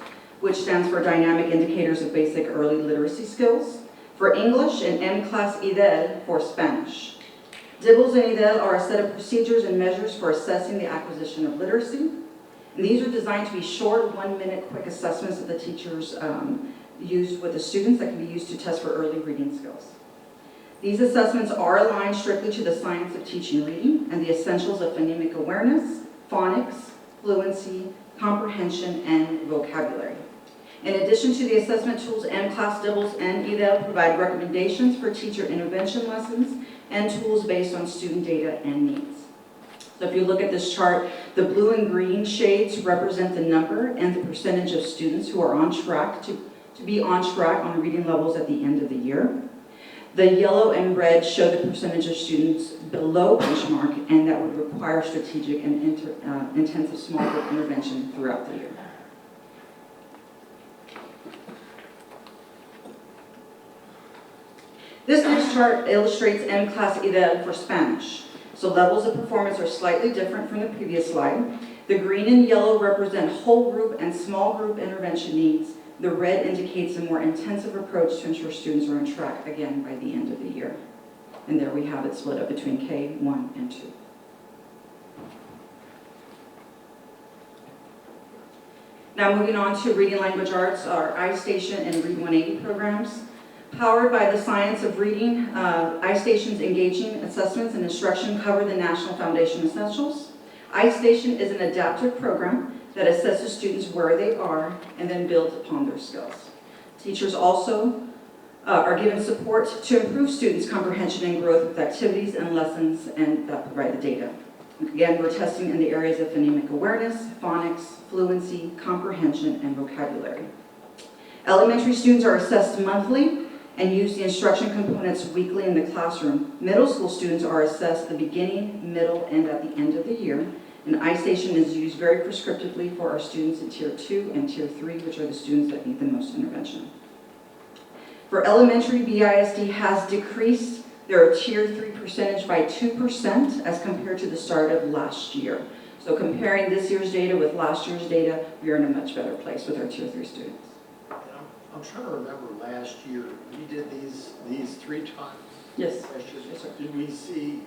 which stands for Dynamic Indicators of Basic Early Literacy Skills, for English, and M-Class IDEL for Spanish. DIBELS and IDEL are a set of procedures and measures for assessing the acquisition of literacy. And these are designed to be short, 1-minute quick assessments that the teachers use with the students that can be used to test for early reading skills. These assessments are aligned strictly to the science of teaching reading and the essentials of phonemic awareness, phonics, fluency, comprehension, and vocabulary. In addition to the assessment tools, M-Class DIBELS and IDEL provide recommendations for teacher intervention lessons and tools based on student data and needs. So if you look at this chart, the blue and green shades represent the number and the percentage of students who are on track to be on track on reading levels at the end of the year. The yellow and red show the percentage of students below benchmark and that would require strategic and intensive small group intervention throughout the year. This next chart illustrates M-Class IDEL for Spanish. So levels of performance are slightly different from the previous slide. The green and yellow represent whole group and small group intervention needs. The red indicates a more intensive approach to ensure students are on track, again, by the end of the year. And there we have it split up between K1 and 2. Now moving on to Reading Language Arts, our iStation and Read 180 programs. Powered by the science of reading, iStation's engaging assessments and instruction cover the National Foundation Essentials. iStation is an adaptive program that assesses students where they are and then builds upon their skills. Teachers also are given support to improve students' comprehension and growth with activities and lessons and that provide the data. Again, we're testing in the areas of phonemic awareness, phonics, fluency, comprehension, and vocabulary. Elementary students are assessed monthly and use the instruction components weekly in the classroom. Middle school students are assessed the beginning, middle, and at the end of the year. And iStation is used very prescriptively for our students in Tier 2 and Tier 3, which are the students that need the most intervention. For elementary, BISD has decreased their Tier 3 percentage by 2% as compared to the start of last year. So comparing this year's data with last year's data, we are in a much better place with our Tier 3 students. I'm trying to remember last year, we did these 3 times. Yes. Last year. Yes, sir. Did we see,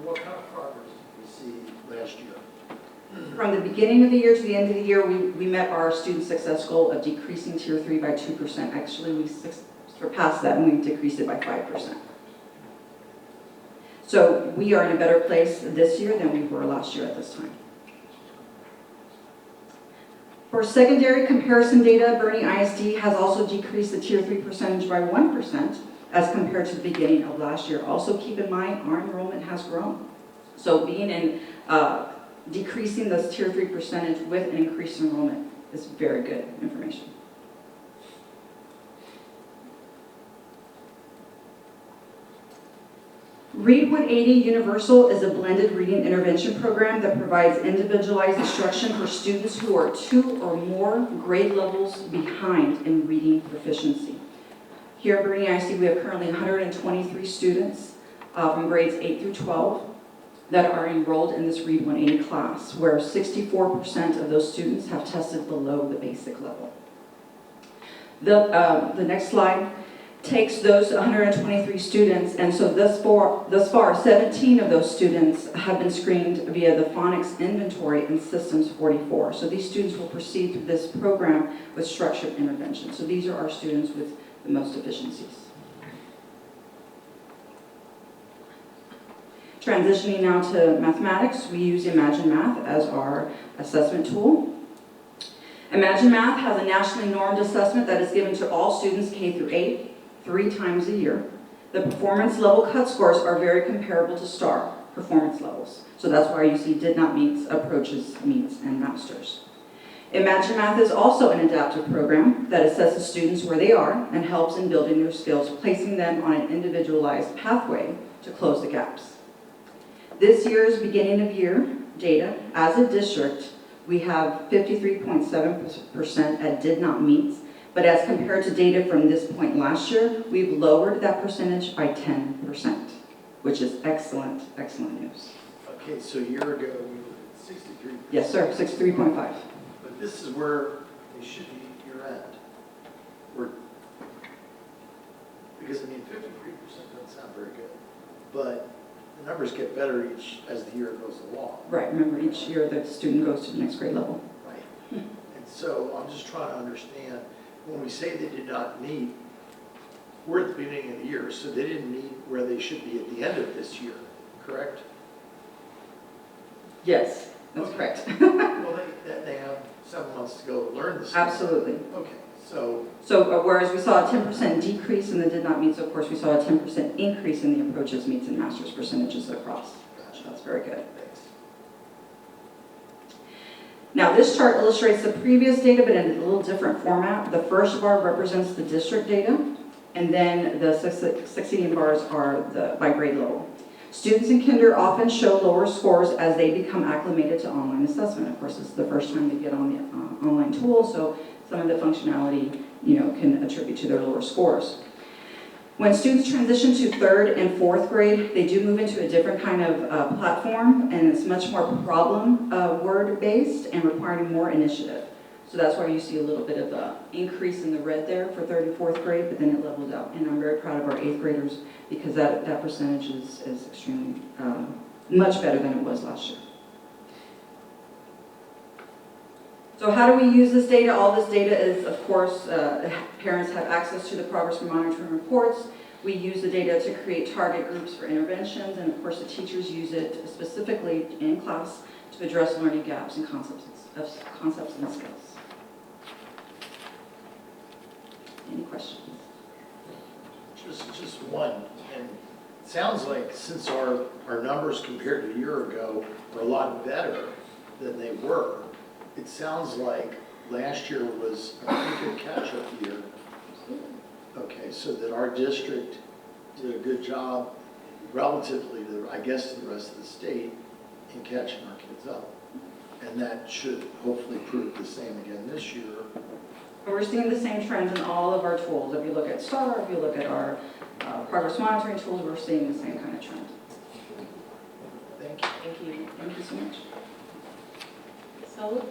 what kind of progress did we see last year? From the beginning of the year to the end of the year, we met our student success goal of decreasing Tier 3 by 2%. Actually, we surpassed that and we decreased it by 5%. So we are in a better place this year than we were last year at this time. For secondary comparison data, Bernie ISD has also decreased the Tier 3 percentage by 1% as compared to the beginning of last year. Also keep in mind, our enrollment has grown. So being in decreasing this Tier 3 percentage with an increased enrollment is very good information. Read 180 Universal is a blended reading intervention program that provides individualized instruction for students who are 2 or more grade levels behind in reading proficiency. Here at Bernie ISD, we have currently 123 students from grades 8 through 12 that are enrolled in this Read 180 class, where 64% of those students have tested below the basic level. The next slide takes those 123 students, and so thus far, 17 of those students have been screened via the phonics inventory in Systems 44. So these students will proceed through this program with structured intervention. So these are our students with the most deficiencies. Transitioning now to mathematics, we use Imagine Math as our assessment tool. Imagine Math has a nationally normed assessment that is given to all students K through 8, 3 times a year. The performance level cut scores are very comparable to STAR performance levels. So that's why you see did not meets, approaches, meets, and masters. Imagine Math is also an adaptive program that assesses students where they are and helps in building their skills, placing them on an individualized pathway to close the gaps. This year's beginning of year data, as a district, we have 53.7% at did not meet, but as compared to data from this point last year, we've lowered that percentage by 10%, which is excellent, excellent news. Okay, so a year ago, we were at 63%. Yes, sir, 63.5. But this is where they should be year end. Because, I mean, 53% doesn't sound very good, but the numbers get better as the year goes along. Right, remember each year the student goes to the next grade level. Right. And so I'm just trying to understand, when we say they did not meet, we're at the beginning of the year, so they didn't meet where they should be at the end of this year, correct? Yes, that's correct. Well, they have 7 months to go to learn this. Absolutely. Okay, so. So whereas we saw a 10% decrease in the did not meets, of course, we saw a 10% increase in the approaches, meets, and masters percentages across. Gotcha. That's very good. Thanks. Now this chart illustrates the previous data, but in a little different format. The first bar represents the district data, and then the succeeding bars are by grade level. Students in kinder often show lower scores as they become acclimated to online assessment. Of course, it's the first time they get on the online tool, so some of the functionality, can attribute to their lower scores. When students transition to 3rd and 4th grade, they do move into a different kind of platform, and it's much more problem word-based and requiring more initiative. So that's why you see a little bit of an increase in the red there for 3rd and 4th grade, but then it levels out. And I'm very proud of our 8th graders because that percentage is extremely, much better than it was last year. So how do we use this data? All this data is, of course, parents have access to the progress monitoring reports. We use the data to create target groups for interventions, and of course the teachers use it specifically in class to address learning gaps and concepts and skills. Any questions? Just one, and it sounds like since our numbers compared to a year ago are a lot better than they were, it sounds like last year was a pretty good catch-up year. Okay, so that our district did a good job relatively to, I guess, to the rest of the state in catching our kids up. And that should hopefully prove the same again this year. We're seeing the same trends in all of our tools. If you look at STAR, if you look at our progress monitoring tools, we're seeing the same kind of trend. Thank you. Thank you. Thank you so much. So,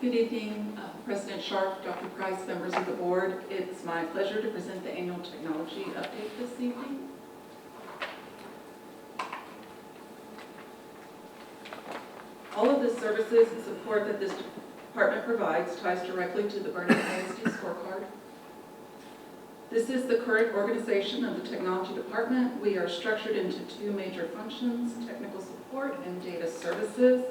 Good evening, President Sharp, Dr. Price, members of the board. It's my pleasure to present the annual technology update this evening. All of the services and support that this department provides ties directly to the Bernie BISD scorecard. This is the current organization of the technology department. We are structured into 2 major functions, technical support and data services.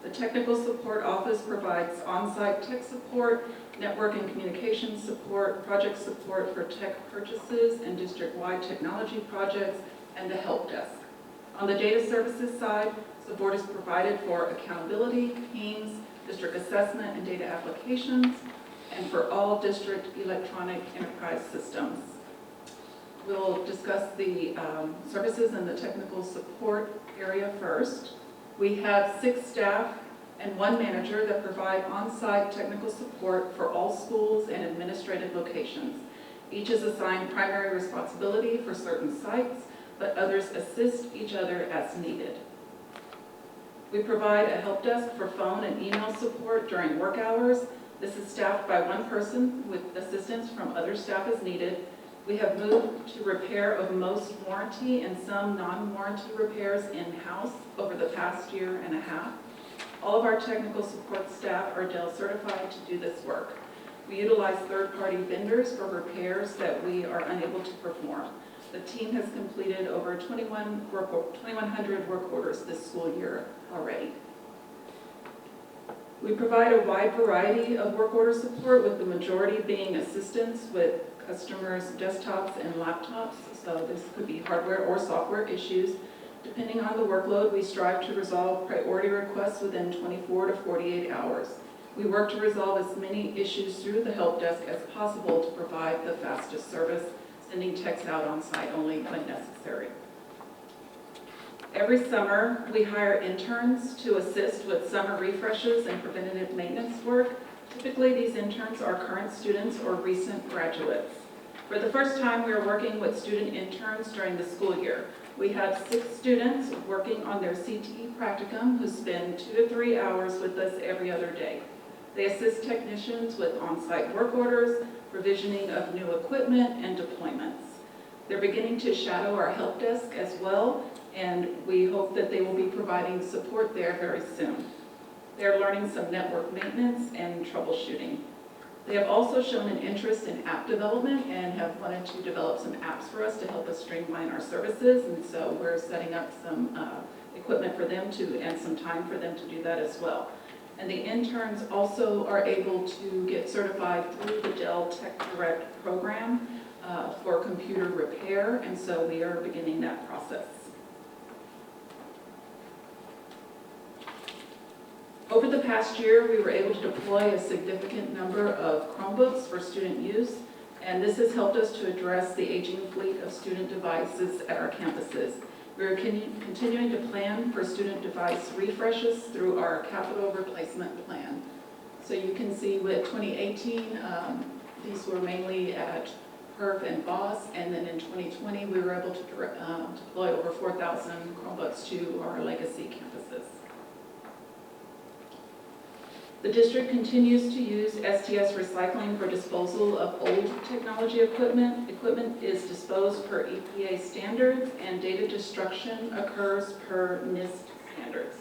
The Technical Support Office provides on-site tech support, network and communications support, project support for tech purchases and district-wide technology projects, and the help desk. On the data services side, support is provided for accountability, teams, district assessment and data applications, and for all district electronic enterprise systems. We'll discuss the services and the technical support area first. We have 6 staff and 1 manager that provide on-site technical support for all schools and administrative locations. Each is assigned primary responsibility for certain sites but others assist each other as needed. We provide a help desk for phone and email support during work hours. This is staffed by one person with assistance from other staff as needed. We have moved to repair of most warranty and some non-warranty repairs in-house over the past year and a half. All of our technical support staff are Dell certified to do this work. We utilize third-party vendors for repairs that we are unable to perform. The team has completed over 2,100 work orders this school year already. We provide a wide variety of work order support, with the majority being assistance with customers' desktops and laptops. So this could be hardware or software issues. Depending on the workload, we strive to resolve priority requests within 24 to 48 hours. We work to resolve as many issues through the help desk as possible to provide the fastest service, sending techs out on site only when necessary. Every summer, we hire interns to assist with summer refreshes and preventative maintenance work. Typically, these interns are current students or recent graduates. For the first time, we are working with student interns during the school year. We have 6 students working on their CTE practicum who spend 2 to 3 hours with us every other day. They assist technicians with on-site work orders, provisioning of new equipment, and deployments. They're beginning to shadow our help desk as well, and we hope that they will be providing support there very soon. They're learning some network maintenance and troubleshooting. They have also shown an interest in app development and have wanted to develop some apps for us to help us streamline our services, and so we're setting up some equipment for them and some time for them to do that as well. And the interns also are able to get certified through the Dell Tech Direct program for computer repair, and so we are beginning that process. Over the past year, we were able to deploy a significant number of Chromebooks for student use, and this has helped us to address the aging fleet of student devices at our campuses. We are continuing to plan for student device refreshes through our capital replacement plan. So you can see with 2018, these were mainly at Perf and Boss, and then in 2020, we were able to deploy over 4,000 Chromebooks to our legacy campuses. The district continues to use STS recycling for disposal of old technology equipment. Equipment is disposed per EPA standards, and data destruction occurs per NIST standards.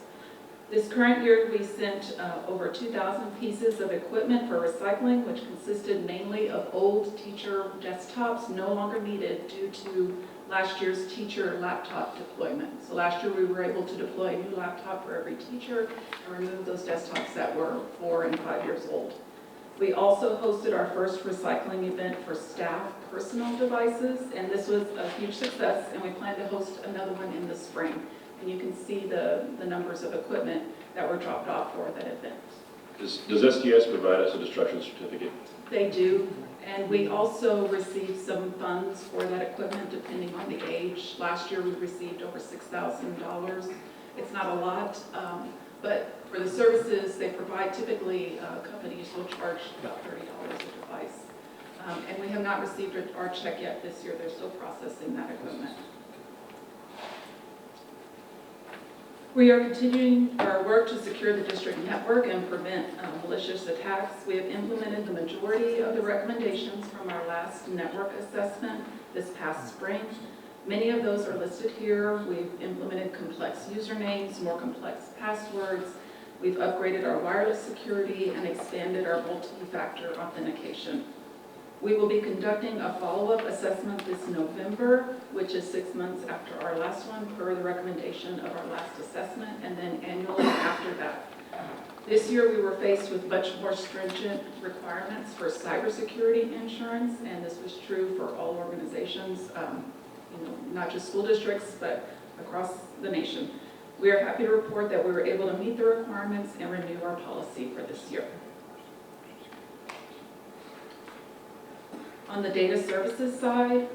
This current year, we sent over 2,000 pieces of equipment for recycling, which consisted mainly of old teacher desktops no longer needed due to last year's teacher laptop deployment. So last year, we were able to deploy a new laptop for every teacher and remove those desktops that were 4 and 5 years old. We also hosted our first recycling event for staff personal devices, and this was a huge success, and we plan to host another one in the spring. And you can see the numbers of equipment that were dropped off for that event. Does STS provide us a destruction certificate? They do, and we also received some funds for that equipment depending on the age. Last year we received over $6,000. It's not a lot, but for the services they provide, typically companies will charge about $30 a device. And we have not received our check yet this year. They're still processing that equipment. We are continuing our work to secure the district network and prevent malicious attacks. We have implemented the majority of the recommendations from our last network assessment this past spring. Many of those are listed here. We've implemented complex usernames, more complex passwords. We've upgraded our wireless security and expanded our multi-factor authentication. We will be conducting a follow-up assessment this November, which is 6 months after our last one, per the recommendation of our last assessment, and then annually after that. This year, we were faced with much more stringent requirements for cybersecurity insurance, and this was true for all organizations, not just school districts, but across the nation. We are happy to report that we were able to meet the requirements and renew our policy for this year. On the data services side,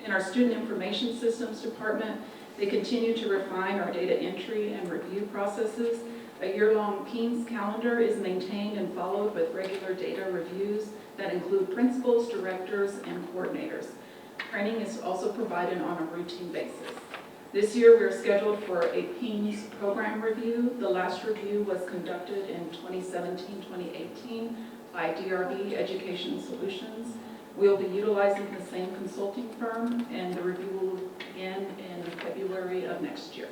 in our student information systems department, they continue to refine our data entry and review processes. A year-long Teams calendar is maintained and followed with regular data reviews that include principals, directors, and coordinators. Training is also provided on a routine basis. This year, we're scheduled for a PEAMS program review. The last review was conducted in 2017-2018 by DRB Education Solutions. We'll be utilizing the same consulting firm, and the review will begin in February of next year.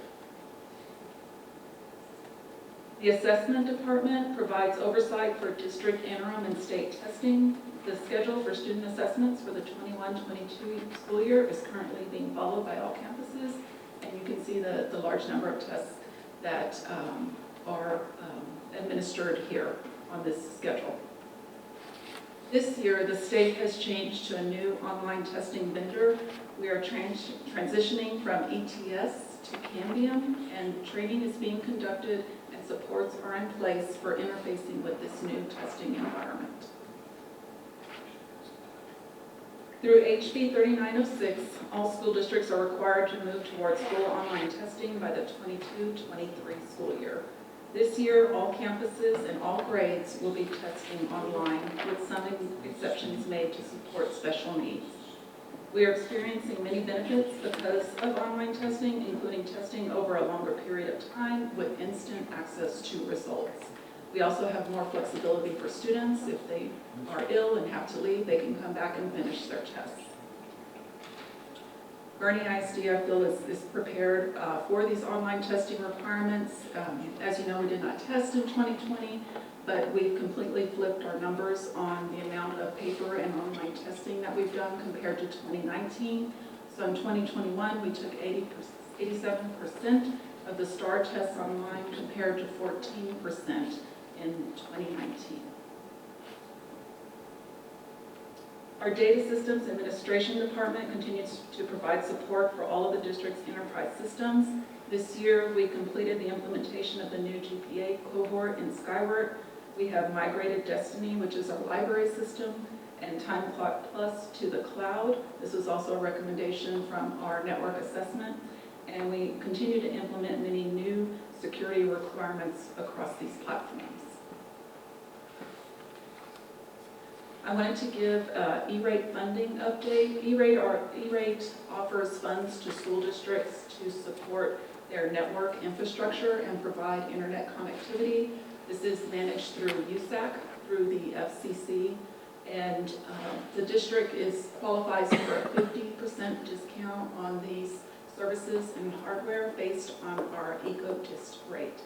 The assessment department provides oversight for district interim and state testing. The schedule for student assessments for the 21-22 school year is currently being followed by all campuses, and you can see the large number of tests that are administered here on this schedule. This year, the state has changed to a new online testing vendor. We are transitioning from ETS to Cambium, and training is being conducted and supports are in place for interfacing with this new testing environment. Through HB 3906, all school districts are required to move towards full online testing by the 22-23 school year. This year, all campuses and all grades will be testing online, with some exceptions made to support special needs. We are experiencing many benefits because of online testing, including testing over a longer period of time with instant access to results. We also have more flexibility for students. If they are ill and have to leave, they can come back and finish their tests. Bernie ISD, I feel, is prepared for these online testing requirements. As you know, we did not test in 2020, but we've completely flipped our numbers on the amount of paper and online testing that we've done compared to 2019. So in 2021, we took 87% of the STAR tests online compared to 14% in 2019. Our Data Systems Administration Department continues to provide support for all of the district's enterprise systems. This year, we completed the implementation of the new GPA cohort in Skyward. We have migrated Destiny, which is our library system, and Time Clock Plus to the cloud. This was also a recommendation from our network assessment. And we continue to implement many new security requirements across these platforms. I wanted to give E-rate funding update. E-rate offers funds to school districts to support their network infrastructure and provide internet connectivity. This is managed through USAC, through the FCC, and the district qualifies for a 50% discount on these services and hardware based on our EcoDist rate.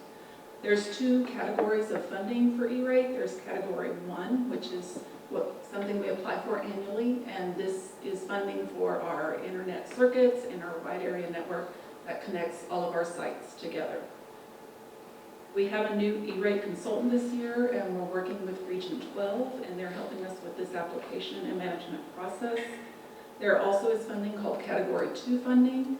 There's two categories of funding for E-rate. There's category 1, which is something we apply for annually, and this is funding for our internet circuits and our wide area network that connects all of our sites together. We have a new E-rate consultant this year, and we're working with Region 12, and they're helping us with this application and management process. There also is funding called Category 2 funding.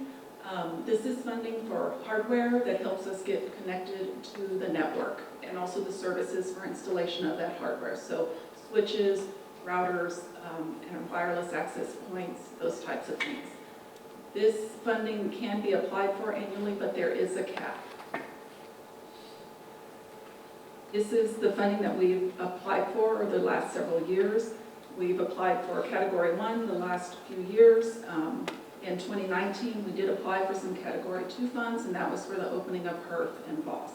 This is funding for hardware that helps us get connected to the network, and also the services for installation of that hardware. So switches, routers, and wireless access points, those types of things. This funding can be applied for annually, but there is a cap. This is the funding that we've applied for over the last several years. We've applied for Category 1 the last few years. In 2019, we did apply for some Category 2 funds, and that was for the opening of Hearth and Voss.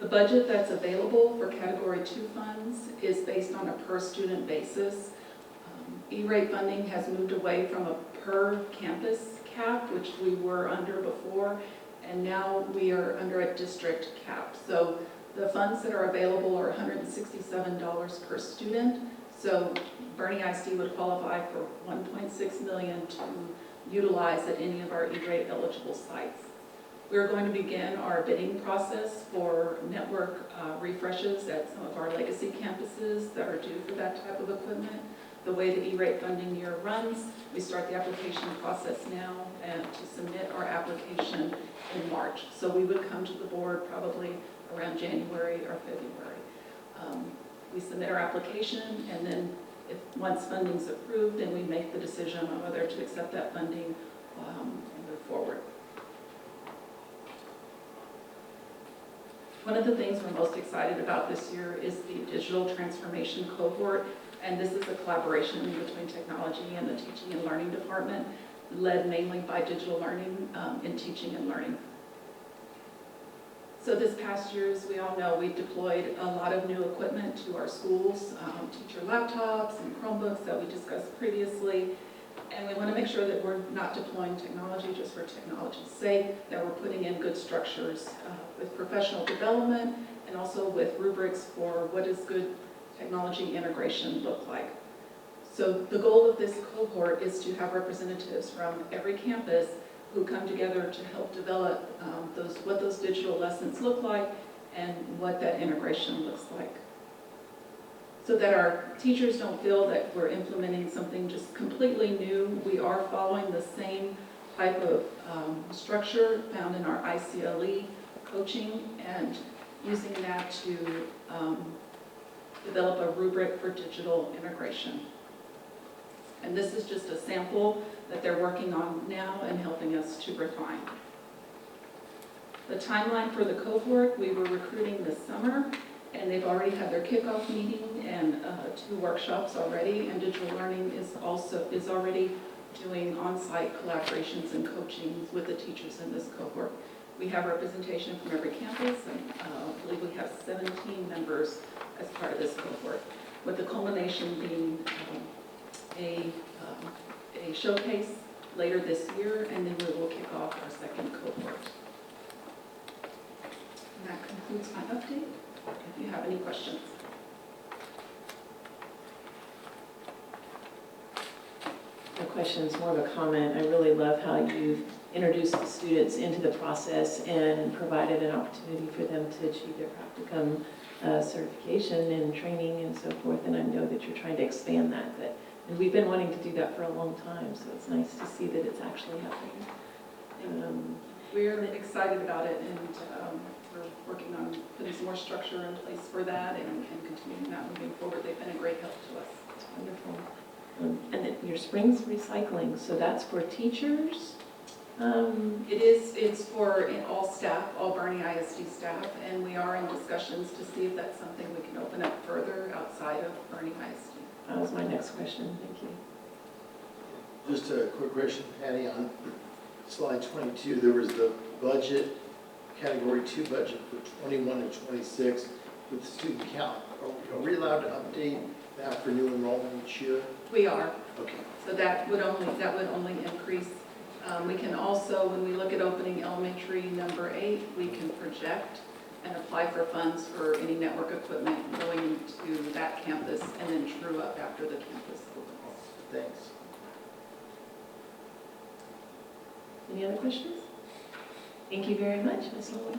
The budget that's available for Category 2 funds is based on a per-student basis. E-rate funding has moved away from a per-campus cap, which we were under before, and now we are under a district cap. So the funds that are available are $167 per student. So Bernie ISD would qualify for $1.6 million to utilize at any of our E-rate eligible sites. We're going to begin our bidding process for network refreshes at some of our legacy campuses that are due for that type of equipment. The way the E-rate funding year runs, we start the application process now and to submit our application in March. So we would come to the board probably around January or February. We submit our application, and then once funding's approved, then we make the decision on whether to accept that funding and move forward. One of the things we're most excited about this year is the digital transformation cohort, and this is a collaboration between technology and the teaching and learning department, led mainly by digital learning in teaching and learning. So this past year, as we all know, we deployed a lot of new equipment to our schools, teacher laptops and Chromebooks that we discussed previously. And we want to make sure that we're not deploying technology just for technology's sake, that we're putting in good structures with professional development and also with rubrics for what does good technology integration look like. So the goal of this cohort is to have representatives from every campus who come together to help develop what those digital lessons look like and what that integration looks like. So that our teachers don't feel that we're implementing something just completely new. We are following the same type of structure found in our ICLE coaching and using that to develop a rubric for digital integration. And this is just a sample that they're working on now and helping us to refine. The timeline for the cohort, we were recruiting this summer, and they've already had their kickoff meeting and 2 workshops already, and digital learning is already doing on-site collaborations and coaching with the teachers in this cohort. We have representation from every campus, and I believe we have 17 members as part of this cohort, with the culmination being a showcase later this year, and then we will kick off our second cohort. And that concludes my update. If you have any questions. No questions, more of a comment. I really love how you've introduced the students into the process and provided an opportunity for them to achieve their practicum certification and training and so forth. And I know that you're trying to expand that. And we've been wanting to do that for a long time, so it's nice to see that it's actually happening. We're excited about it, and we're working on putting some more structure in place for that and continuing that moving forward. They've been a great help to us. It's wonderful. And then your springs recycling, so that's for teachers? It's for all staff, all Bernie ISD staff, and we are in discussions to see if that's something we can open up further outside of Bernie ISD. That was my next question, thank you. Just a quick question, Patty, on slide 22, there was the budget, category 2 budget for 21 and 26 with the student count. Are we allowed to update that for new enrollment each year? We are. Okay. So that would only increase. We can also, when we look at opening elementary number 8, we can project and apply for funds for any network equipment going to that campus and then true up after the campus opens. Thanks. Any other questions? Thank you very much, Ms. Lloyd.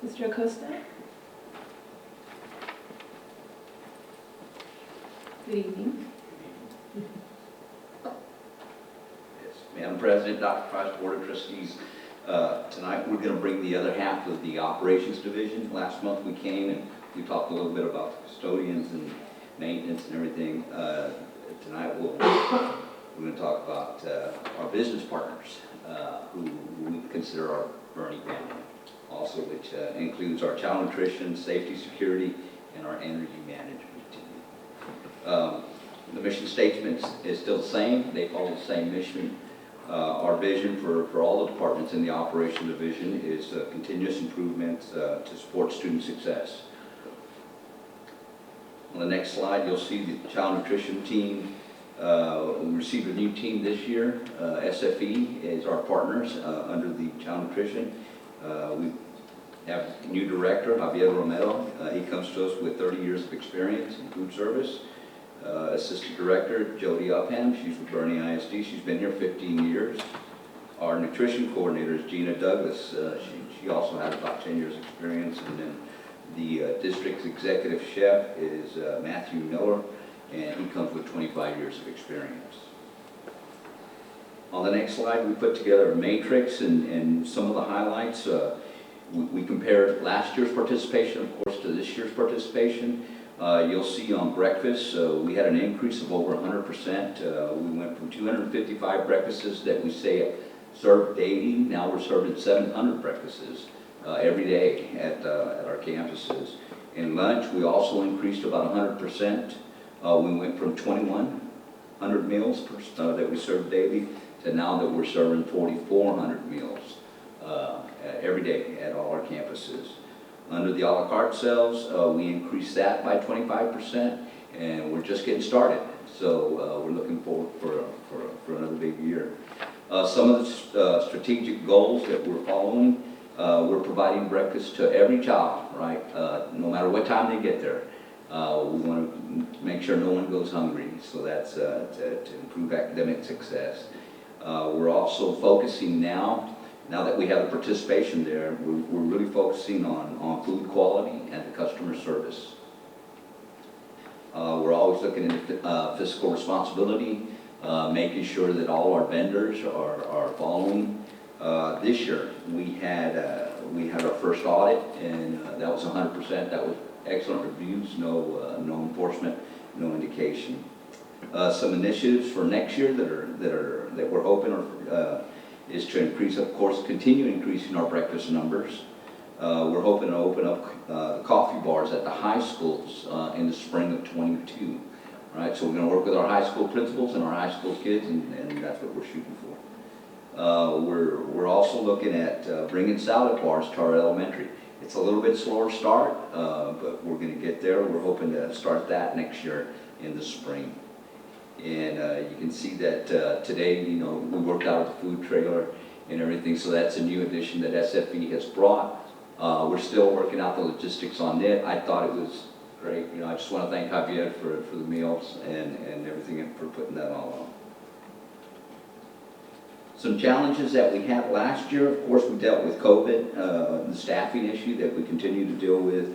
Mr. Acosta? Good evening. Madam President, Dr. Price, Board of Trustees, tonight we're going to bring the other half of the operations division. Last month we came and we talked a little bit about the custodians and maintenance and everything. Tonight we're going to talk about our business partners who we consider our Bernie family, also which includes our child nutrition, safety, security, and our energy management team. The mission statement is still the same. They follow the same mission. Our vision for all the departments in the operation division is continuous improvement to support student success. On the next slide, you'll see the child nutrition team. We received a new team this year. SFE is our partners under the child nutrition. We have a new director, Javier Romero. He comes to us with 30 years of experience in food service. Assistant Director, Jody Upham, she's with Bernie ISD. She's been here 15 years. Our nutrition coordinator is Gina Douglas. She also has about 10 years experience. And then the district's executive chef is Matthew Miller, and he comes with 25 years of experience. On the next slide, we put together a matrix and some of the highlights. We compared last year's participation, of course, to this year's participation. You'll see on breakfast, we had an increase of over 100%. We went from 255 breakfasts that we say served daily. Now we're serving 700 breakfasts every day at our campuses. In lunch, we also increased about 100%. We went from 2,100 meals that we serve daily to now that we're serving 4,400 meals every day at all our campuses. Under the a la carte sales, we increased that by 25%, and we're just getting started. So we're looking forward for another big year. Some of the strategic goals that we're following, we're providing breakfast to every child, right? No matter what time they get there. We want to make sure no one goes hungry, so that's to improve academic success. We're also focusing now that we have the participation there, we're really focusing on food quality and the customer service. We're always looking at fiscal responsibility, making sure that all our vendors are following. This year, we had our first audit, and that was 100%. That was excellent reviews, no enforcement, no indication. Some initiatives for next year that we're hoping is to increase, of course, continue increasing our breakfast numbers. We're hoping to open up coffee bars at the high schools in the spring of '22. Right, so we're going to work with our high school principals and our high school kids, and that's what we're shooting for. We're also looking at bringing salad bars to our elementary. It's a little bit slower start, but we're going to get there. We're hoping to start that next year in the spring. And you can see that today, we worked out of the food trailer and everything, so that's a new addition that SFE has brought. We're still working out the logistics on it. I thought it was great. I just want to thank Javier for the meals and everything and for putting that all on. Some challenges that we had last year, of course, we dealt with COVID, the staffing issue that we continue to deal with,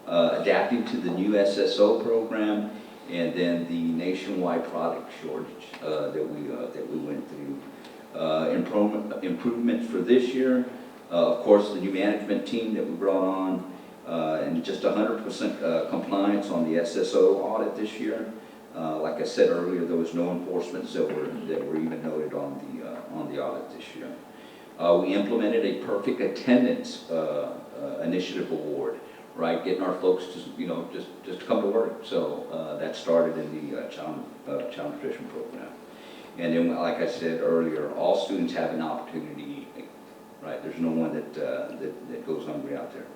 adapting to the new SSO program, and then the nationwide product shortage that we went through. Improvements for this year, of course, the new management team that we brought on, and just 100% compliance on the SSO audit this year. Like I said earlier, there was no enforcements that were even noted on the audit this year. We implemented a perfect attendance initiative award, right? Getting our folks to just come to work. So that started in the child nutrition program. And then, like I said earlier, all students have an opportunity to eat, right? There's no one that goes hungry out there.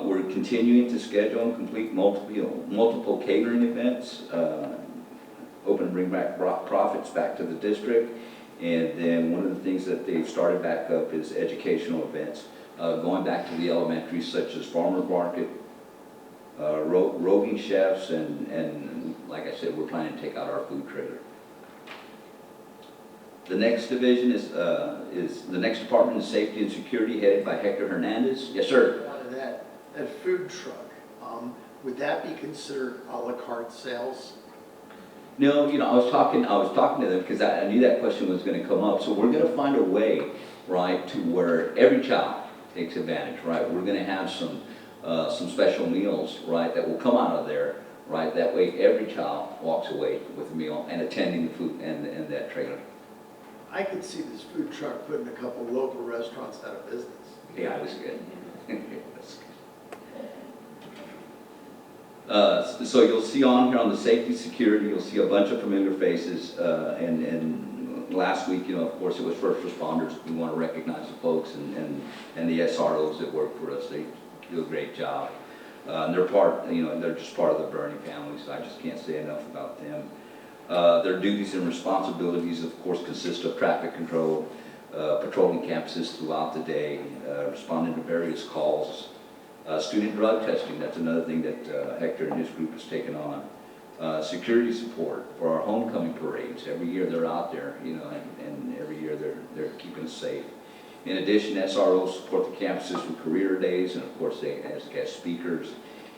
We're continuing to schedule and complete multiple catering events, hoping to bring back profits back to the district. And then one of the things that they've started back up is educational events, going back to the elementaries such as farmers market, roving chefs, and like I said, we're planning to take out our food trailer. The next division is the next department is safety and security, headed by Hector Hernandez. Yes, sir. That food truck, would that be considered a la carte sales? No, I was talking to them because I knew that question was going to come up. So we're going to find a way, right, to where every child takes advantage, right? We're going to have some special meals, right, that will come out of there, right? That way every child walks away with a meal and attending the food and that trailer. I could see this food truck putting a couple local restaurants out of business. Yeah, it was good. So you'll see on here on the safety security, you'll see a bunch of familiar faces. And last week, of course, it was first responders. We want to recognize the folks and the SROs that work for us. They do a great job. They're they're just part of the Bernie family, so I just can't say enough about them. Their duties and responsibilities, of course, consist of traffic control, patrolling campuses throughout the day, responding to various calls, student drug testing. That's another thing that Hector and his group has taken on. Security support for our homecoming parades. Every year they're out there, and every year they're keeping us safe. In addition, SROs support the campuses with career days, and of course they as guest speakers.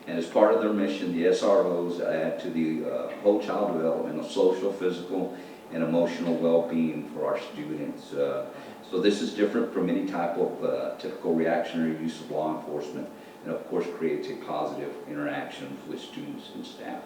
And as part of their mission, the SROs add to the whole child development of social, physical, and emotional well-being for our students. So this is different from any type of typical reactionary use of law enforcement, and of course creates a positive interaction with students and staff.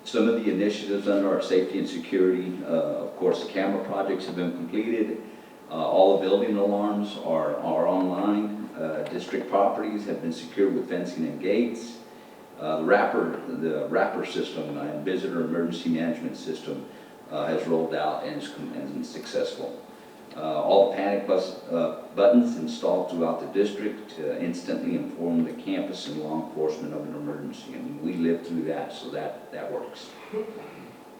Some of the initiatives under our safety and security, of course, the camera projects have been completed. All the building alarms are online. District properties have been secured with fencing and gates. The wrapper system and visitor emergency management system has rolled out and is successful. All the panic buttons installed throughout the district to instantly inform the campus and law enforcement of an emergency. And we lived through that, so that works.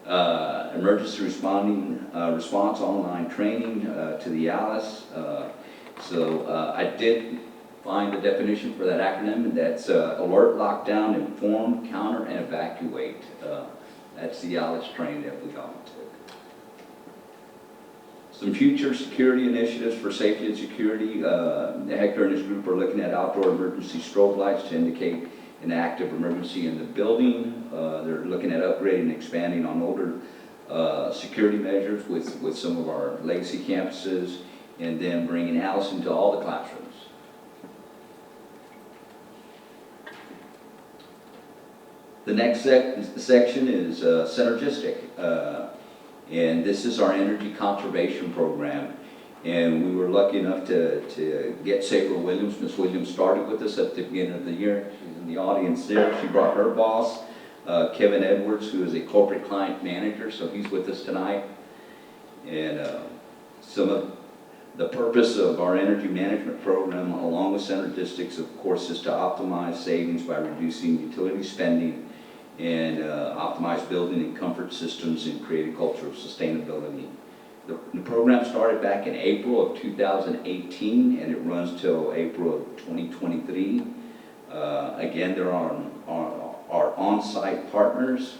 Emergency response online training to the ALICE. I did find the definition for that acronym, and that's alert, lockdown, inform, counter, and evacuate. That's the ALICE training that we all took. Some future security initiatives for safety and security. Hector and his group are looking at outdoor emergency strobe lights to indicate an active emergency in the building. They're looking at upgrading and expanding on older security measures with some of our legacy campuses, and then bringing ALICE into all the classrooms. The next section is synergistic. And this is our energy conservation program. And we were lucky enough to get Sabra Williams. Ms. Williams started with us at the beginning of the year. She's in the audience there. She brought her boss, Kevin Edwards, who is a corporate client manager, so he's with us tonight. And some of the purpose of our energy management program, along with synergistics, of course, is to optimize savings by reducing utility spending and optimize building and comfort systems and create a culture of sustainability. The program started back in April of 2018 and it runs till April of 2023. Again, there are our on-site partners.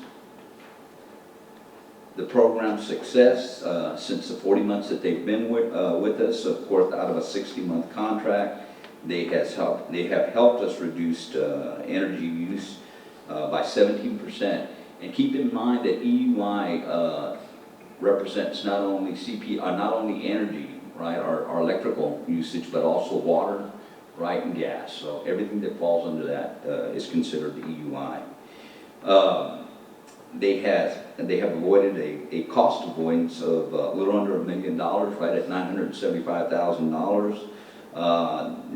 The program's success since the 40 months that they've been with us, of course, out of a 60-month contract, they have helped us reduce energy use by 17%. And keep in mind that EUI represents not only not only energy, right, our electrical usage, but also water, right, and gas. So everything that falls under that is considered the EUI. They have avoided a cost avoidance of a little under $1 million, right at $975,000.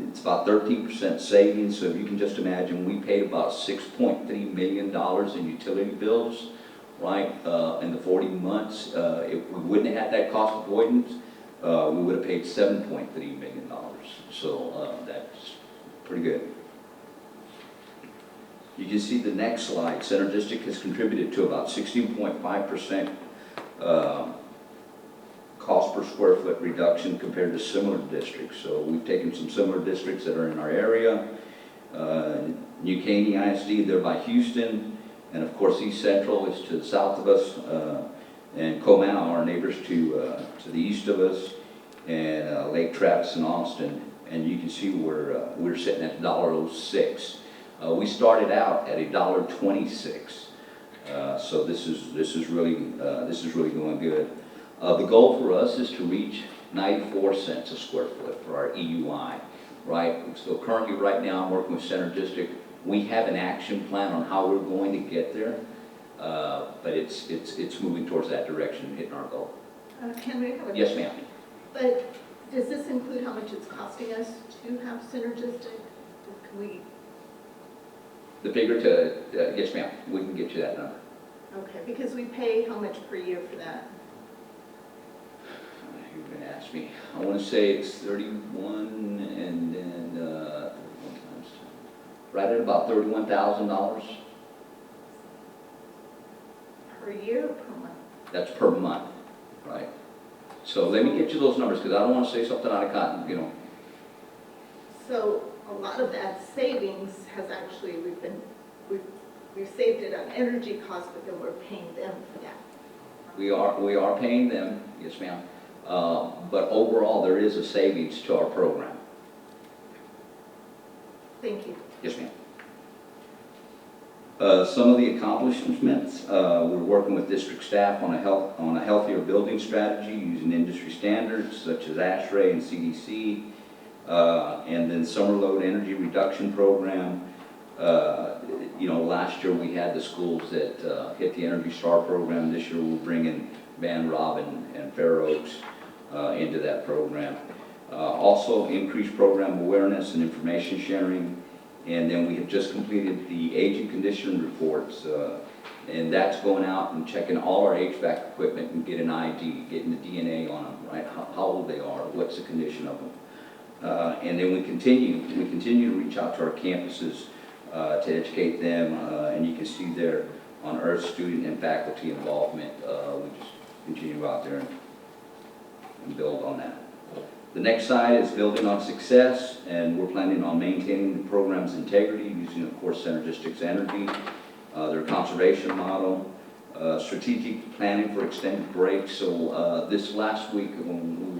It's about 13% savings, so if you can just imagine, we paid about $6.3 million in utility bills, right, in the 40 months. If we wouldn't have had that cost avoidance, we would have paid $7.3 million. So that's pretty good. You can see the next slide. Synergistic has contributed to about 16.5% cost per square foot reduction compared to similar districts. So we've taken some similar districts that are in our area. New Caney ISD, they're by Houston, and of course East Central is to the south of us, and Comal, our neighbors to the east of us, and Lake Travis and Austin. And you can see we're sitting at $1.06. We started out at $1.26, so this is really going good. The goal for us is to reach 94 cents a square foot for our EUI, right? So currently, right now, I'm working with Synergistic. We have an action plan on how we're going to get there, but it's moving towards that direction, hitting our goal. Can we have a... Yes, ma'am. But does this include how much it's costing us to have Synergistic? Can we... The figure to, yes, ma'am, we can get you that number. Okay, because we pay how much per year for that? You're going to ask me. I want to say it's 31 and then right at about $31,000. Per year or per month? That's per month, right? So let me get you those numbers because I don't want to say something out of cotton, you know. So a lot of that savings has actually, we've saved it on energy costs, but then we're paying them for that. We are paying them, yes ma'am. But overall, there is a savings to our program. Thank you. Yes, ma'am. Some of the accomplishments, we're working with district staff on a healthier building strategy using industry standards such as ASHRAE and CDC, and then summer load energy reduction program. You know, last year we had the schools that hit the Energy Star program. This year we're bringing Van Robin and Fair Oaks. into that program. Also increased program awareness and information sharing. And then we have just completed the age and condition reports, and that's going out and checking all our HVAC equipment and getting ID, getting the DNA on them, right? How old they are, what's the condition of them. And then we continue to reach out to our campuses to educate them, and you can see there on Earth student and faculty involvement. We just continue to go out there and build on that. The next side is building on success, and we're planning on maintaining the program's integrity using, of course, Center District's energy, their conservation model, strategic planning for extended breaks. So this last week when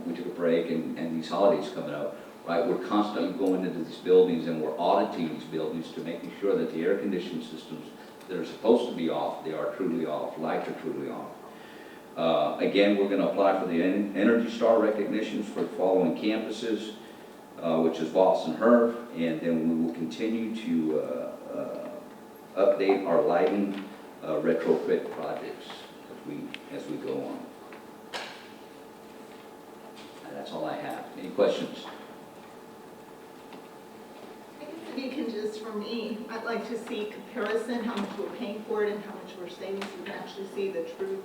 we took a break and these holidays coming up, right, we're constantly going into these buildings and we're auditing these buildings to making sure that the air conditioning systems that are supposed to be off, they are truly off, lights are truly off. Again, we're going to apply for the Energy Star recognitions for the following campuses, which is Voss and Herb, and then we will continue to update our lighting retrofit projects as we go on. And that's all I have. Any questions? If you can just, for me, I'd like to see comparison, how much we're paying for it and how much we're saving, so we can actually see the true.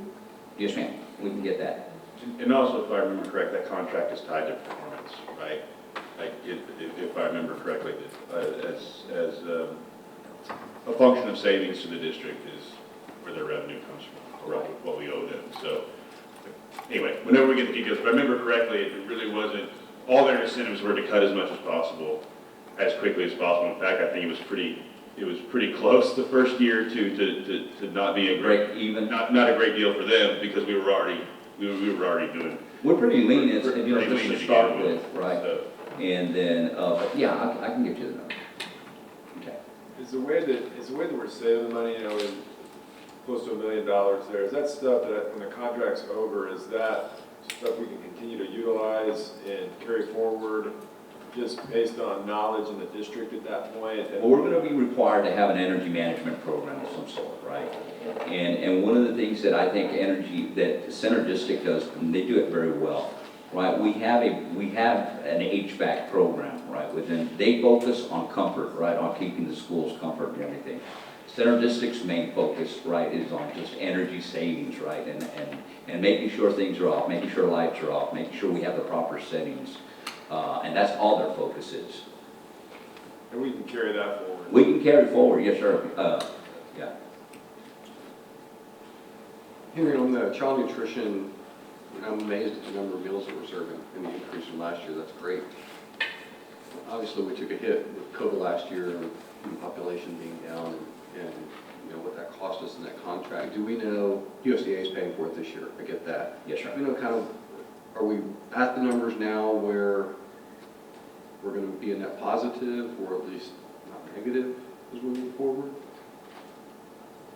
Yes, ma'am. We can get that. And also, if I remember correct, that contract is tied to performance, right? Like, if I remember correctly, as a function of savings to the district is where their revenue comes from, or what we owe them. So, anyway, whenever we get the details, if I remember correctly, it really wasn't, all their incentives were to cut as much as possible, as quickly as possible. In fact, I think it was pretty close the first year to not be a great, even not a great deal for them, because we were already doing. We're pretty lean, just pretty to lean start begin with, right? So, And then, but yeah, I can get you the number. Okay. Is the way that we're saving the money, you know, close to $1 million there, is that stuff that when the contract's over, is that stuff we can continue to utilize and carry forward just based on knowledge in the district at that point? Well, we're going to be required to have an energy management program of some sort, right? And one of the things that I think that Center District does, and they do it very well, right? We have an HVAC program, right? They focus on comfort, right? On keeping the schools comfort and everything. Center District's main focus, right, is on just energy savings, right? And making sure things are off, making sure lights are off, making sure we have the proper settings. And that's all their focus is. And we can carry that forward. We can carry forward, yes, sir. Yeah. Henry, on the child nutrition, I'm amazed at the number of meals that we're serving and the increase from last year. That's great. Obviously, we took a hit with COVID last year and the population being down and you know what that cost us in that contract. Do we know USDA is paying for it this year? I get that. Yes, sir. Do we know kind of, are we at the numbers now where we're going to be a net positive or at least not negative as we move forward?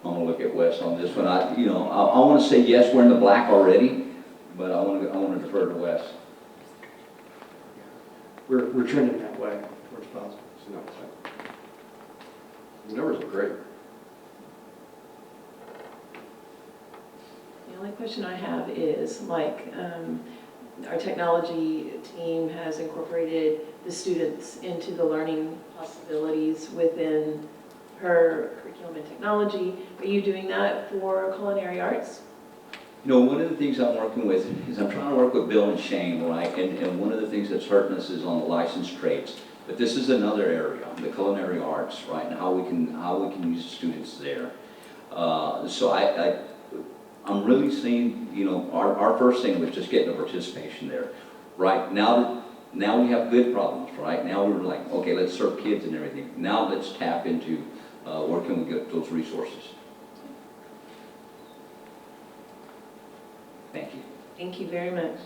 I'm gonna look at Wes on this one. I want to say yes, we're in the black already, but I want to defer to Wes. We're trending that way towards positive. So no, the numbers are great. The only question I have is, like, our technology team has incorporated the students into the learning possibilities within her curriculum and technology. Are you doing that for culinary arts? You know, one of the things I'm working with is I'm trying to work with Bill and Shane, right? And one of the things that's hurting us is on the licensed trades. But this is another area, the culinary arts, right? And how we can use students there. So I'm really seeing, you know, our first thing was just getting the participation there. Right now we have good problems, right? Now we're like, okay, let's serve kids and everything. Now let's tap into where can we get those resources. Thank you. Thank you very much.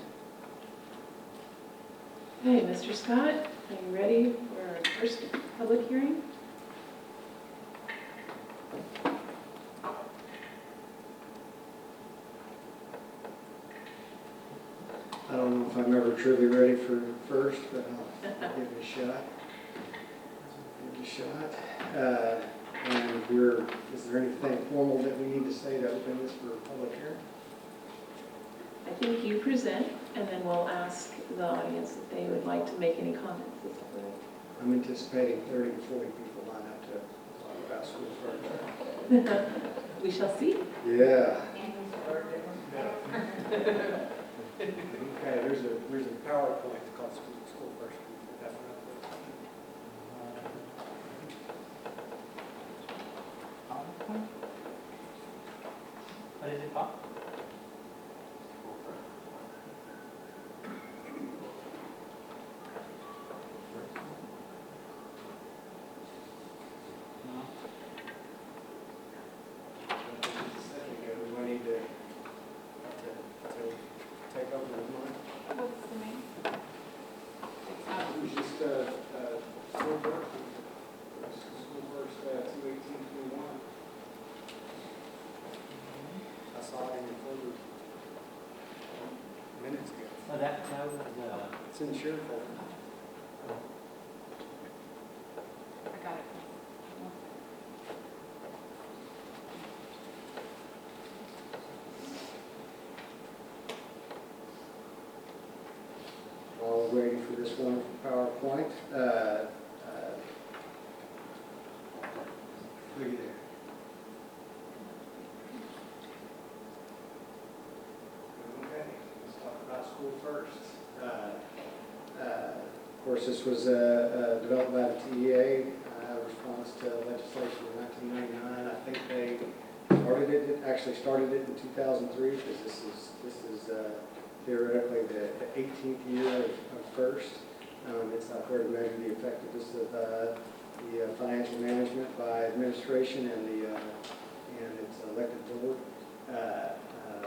Okay, Mr. Scott, are you ready for our first public hearing? I don't know if I'm ever truly ready for first, but I'll give it a shot. And is there anything formal that we need to say to open this for public hearing? I think you present, and then we'll ask the audience if they would like to make any comments. Is that right? I'm anticipating 30 to 40 people line up to talk about school first. We shall see. Yeah. Okay, there's a PowerPoint called School First. What is it called? We need to take over the month. What's the name? It was just School First, School First 2/18/21. I saw it in your folder minutes ago. Oh, that was, It's in the share folder. I got it. While we're waiting for this wonderful PowerPoint, look at there. Okay, let's talk about School First. Of course, this was developed by the TEA in response to legislation in 1999. I think they started it in 2003 because this is theoretically the 18th year of First. It's out there to measure the effectiveness of the financial management by administration and its elected board.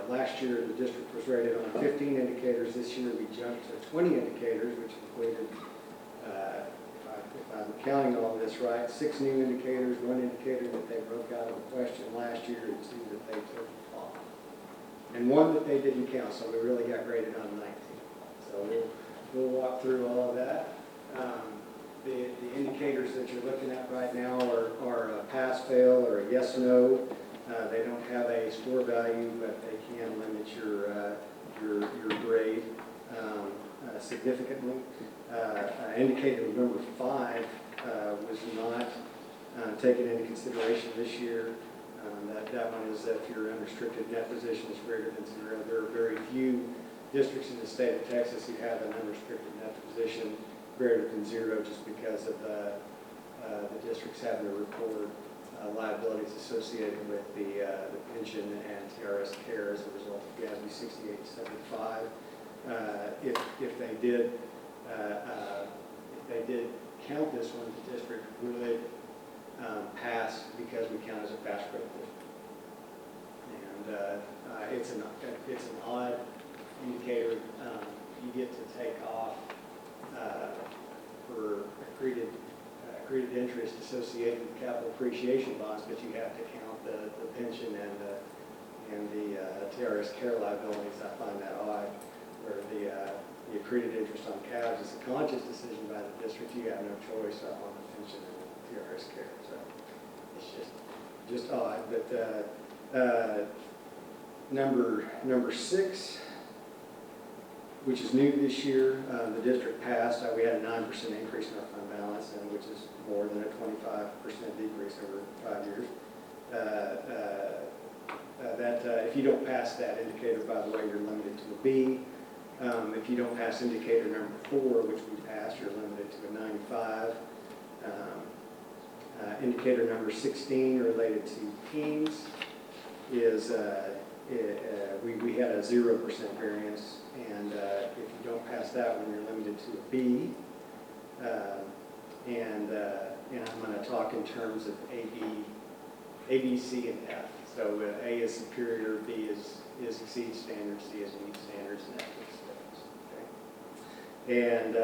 Last year, the district was rated on 15 indicators. This year, we jumped to 20 indicators, which included, if I'm counting all of this right, 6 new indicators, 1 indicator that they broke out of a question last year, and 2 that they took off, and 1 that they didn't count, so we really got graded on 19. So we'll walk through all of that. The indicators that you're looking at right now are a pass, fail, or a yes, no. They don't have a score value, but they can limit your grade significantly. Indicator number 5 was not taken into consideration this year. That one is if your unrestricted net position is greater than 0. There are very few districts in the state of Texas who have an unrestricted net position greater than 0, just because of the districts having to record liabilities associated with the pension and TRS care as a result of GASB 6875. If they did count this one, the district would pass because we count as a fast growth district. And it's an odd indicator. You get to take off for accreted interest associated with capital appreciation bonds, but you have to count the pension and the TRS care liabilities. I find that odd, where the accreted interest on CABs is a conscious decision by the district. You have no choice on the pension and the TRS care. So it's just odd. But number 6, which is new this year, the district passed. We had a 9% increase in our fund balance, and which is more than a 25% decrease over 5 years. If you don't pass that indicator, by the way, you're limited to a B. If you don't pass indicator number 4, which we passed, you're limited to a 95. Indicator number 16, related to teens, is we had a 0% variance, and if you don't pass that one, you're limited to a B. And I'm going to talk in terms of A, B, C, and F. So A is superior, B is exceeds standards, C is meet standards, and F is fails. Okay. And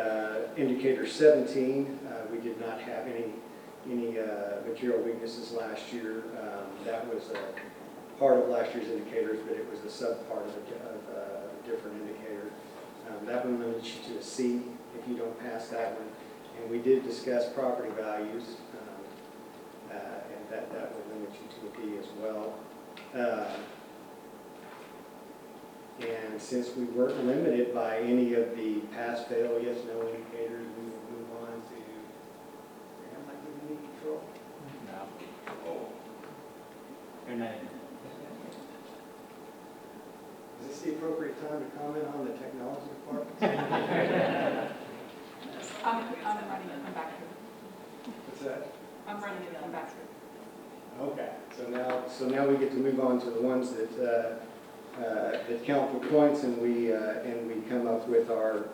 indicator 17, we did not have any material weaknesses last year. That was part of last year's indicators, but it was a sub-part of a different indicator. That one limits you to a C if you don't pass that one. And we did discuss property values, and that would limit you to a D as well. And And since we weren't limited by any of the pass, fail, yes, no indicators, we will move on to, am I giving you control? No. They're not in. Is this the appropriate time to comment on the technology department? I'm running it, come back here. What's that? I'm running it, come back here. Okay, so now we get to move on to the ones that count for points, and we come up with our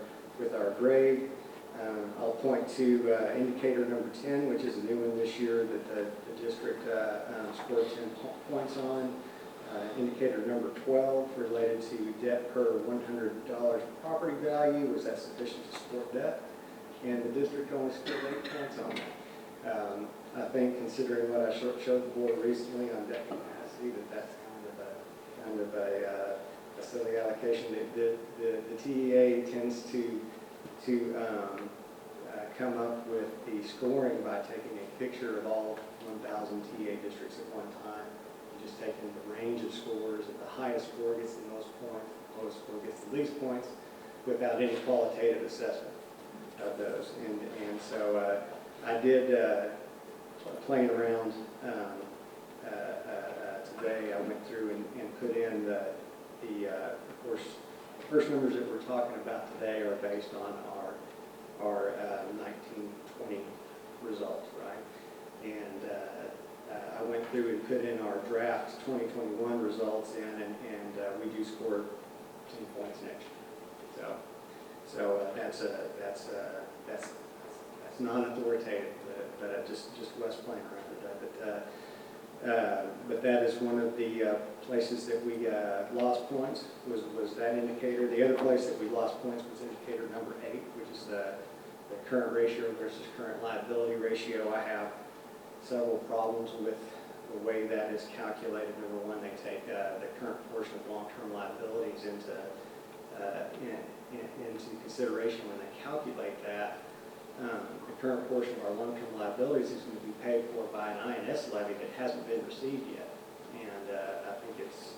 grade. I'll point to indicator number 10, which is a new one this year that the district scored 10 points on. Indicator number 12 related to debt per $100 property value. Was that sufficient to support debt? And the district only scored 8 points on that. I think, considering what I showed the board recently on debt capacity, that's kind of a silly allocation. The TEA tends to come up with the scoring by taking a picture of all 1,000 TEA districts at one time. You just taking the range of scores, and the highest score gets the most points, the lowest score gets the least points, without any qualitative assessment of those. And so I did, playing around today, I went through and put in of course, the first numbers that we're talking about today are based on our 1920 results, right? And I went through and put in our draft 2021 results in, and we do score 10 points next year. So that's non-authoritative, but just was playing around with that. But that is one of the places that we lost points, was that indicator. The other place that we lost points was indicator number 8, which is the current ratio versus current liability ratio. I have several problems with the way that is calculated. Number one, they take the current portion of long-term liabilities into consideration when they calculate that. The current portion of our long-term liabilities is going to be paid for by an INS levy that hasn't been received yet, and I think it's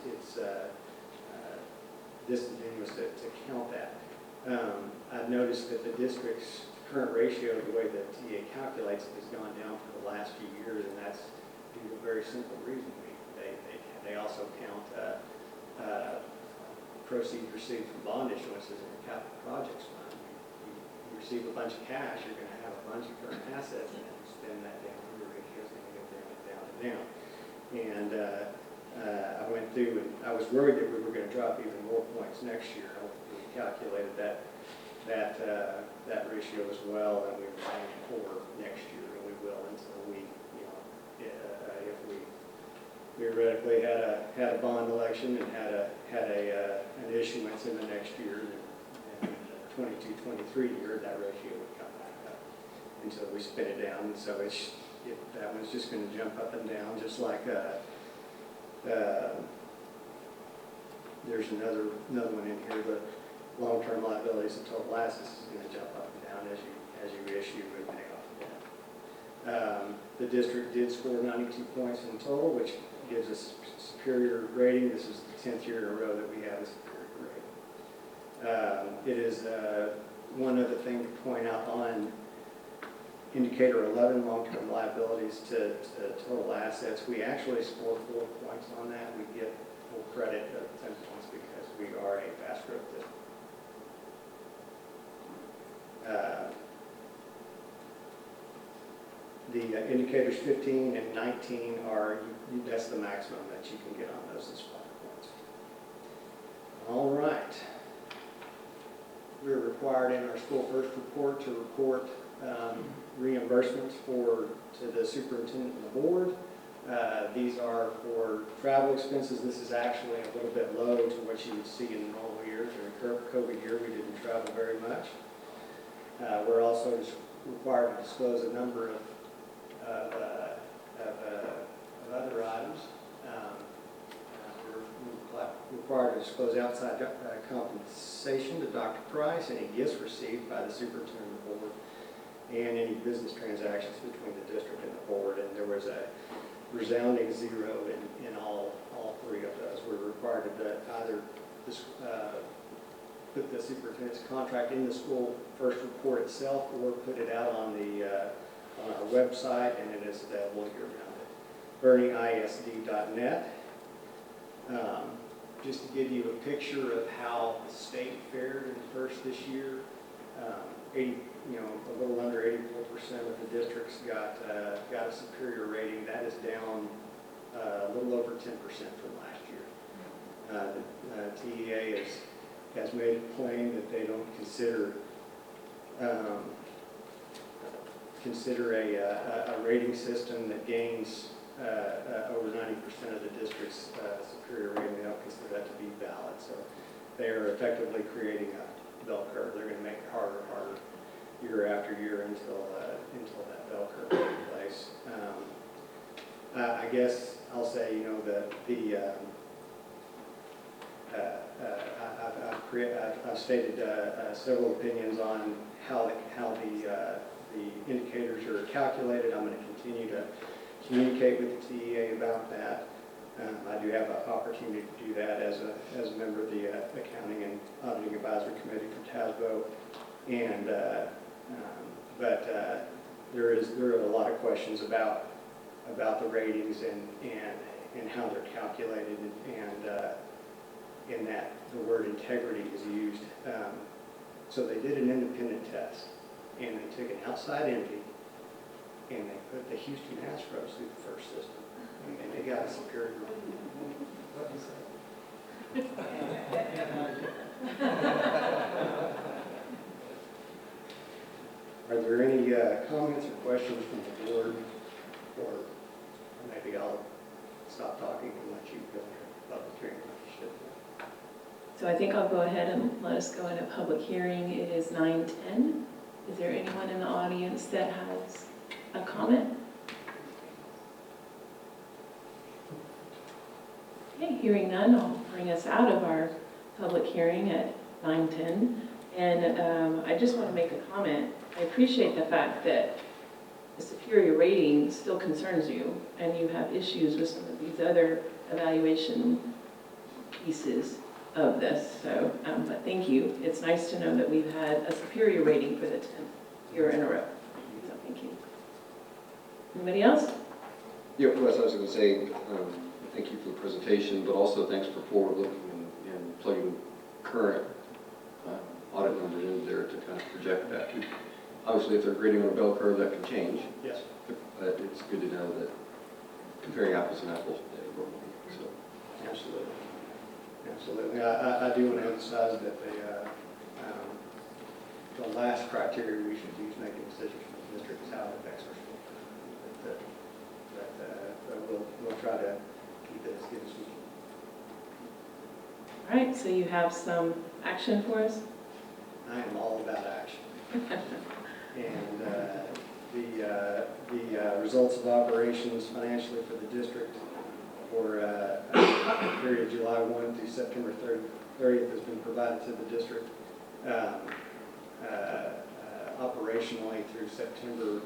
disingenuous to count that. I've noticed that the district's current ratio, the way that TA calculates it, has gone down for the last few years, and that's due to a very simple reason. They also count proceeds received from bond issuances in the capital projects fund. You receive a bunch of cash, you're going to have a bunch of current assets, and then you spend that down, your ratio is going to go down and down and down. And I went through, and I was worried that we were going to drop even more points next year. We calculated that ratio as well, and we were planning for next year, and we will until we, if we theoretically had a bond election and had an issuance in the next year, and the 22-23 year, that ratio would come back up until we spin it down. And so that one's just going to jump up and down, just like there's another one in here, the long-term liabilities and total assets is going to jump up and down as you issue and pay off the debt. The district did score 92 points in total, which gives us superior rating. This is the 10th year in a row that we have a superior rating. It is one other thing to point out on indicator 11, long-term liabilities to total assets. We actually score 4 points on that. We get full credit of 10 points because we are a fast growth district. The indicators 15 and 19 are, that's the maximum that you can get on those is 5 points. All right. We're required in our school first report to report reimbursements to the superintendent and the board. These are for travel expenses. This is actually a little bit low to what you would see in normal years. During COVID year, we didn't travel very much. We're also required to disclose a number of other items. We're required to disclose outside compensation to Dr. Price, any gifts received by the superintendent and the board, and any business transactions between the district and the board. And there was a resounding 0 in all 3 of those. We're required to either this, put the superintendent's contract in the school first report itself or put it out on our website, and it is available year-round at burningISD.net. Just to give you a picture of how the state fared in first this year, a little under 84% of the districts got a superior rating. That is down a little over 10% from last year. The TEA has made it plain that they don't consider a rating system that gains over 90% of the district's superior rating. They don't consider that to be valid. So they are effectively creating a bell curve. They're going to make it harder and harder year after year until that bell curve is in place. I guess I'll say, I've stated several opinions on how the indicators are calculated. I'm going to continue to communicate with the TEA about that. I do have an opportunity to do that as a member of the Accounting and Auditing Advisory Committee for TASBO. And there are a lot of questions about the ratings and how they're calculated, and in that the word integrity is used. So they did an independent test, and they took an outside entity, and they put the Houston Astros through the first system, and they got a superior rating. Are there any comments or questions from the board? Or maybe I'll stop talking and let you go into public hearing. So I think I'll go ahead and let us go into public hearing. It is 9:10. Is there anyone in the audience that has a comment? Okay, hearing none, I'll bring us out of our public hearing at 9:10. And I just want to make a comment. I appreciate the fact that the superior rating still concerns you, and you have issues with some of these other evaluation pieces of this. So, but thank you. It's nice to know that we've had a superior rating for the 10th year in a row. So thank you. Anybody else? Yeah, Wes, I was going to say, thank you for the presentation, but also thanks for forward-looking and plugging current audit numbers in there to kind of project that. Obviously, if they're grading on a bell curve, that can change. Yes. But it's good to know that comparing apples and apples. So. Absolutely. Absolutely. I do want to emphasize that the last criteria we should use making decisions for the district is how it affects our school. But we'll try to keep it as good as we can. All right, so you have some action for us? I am all about action. And the results of operations financially for the district for the period July 1 through September 30th has been provided to the district. Operationally through September,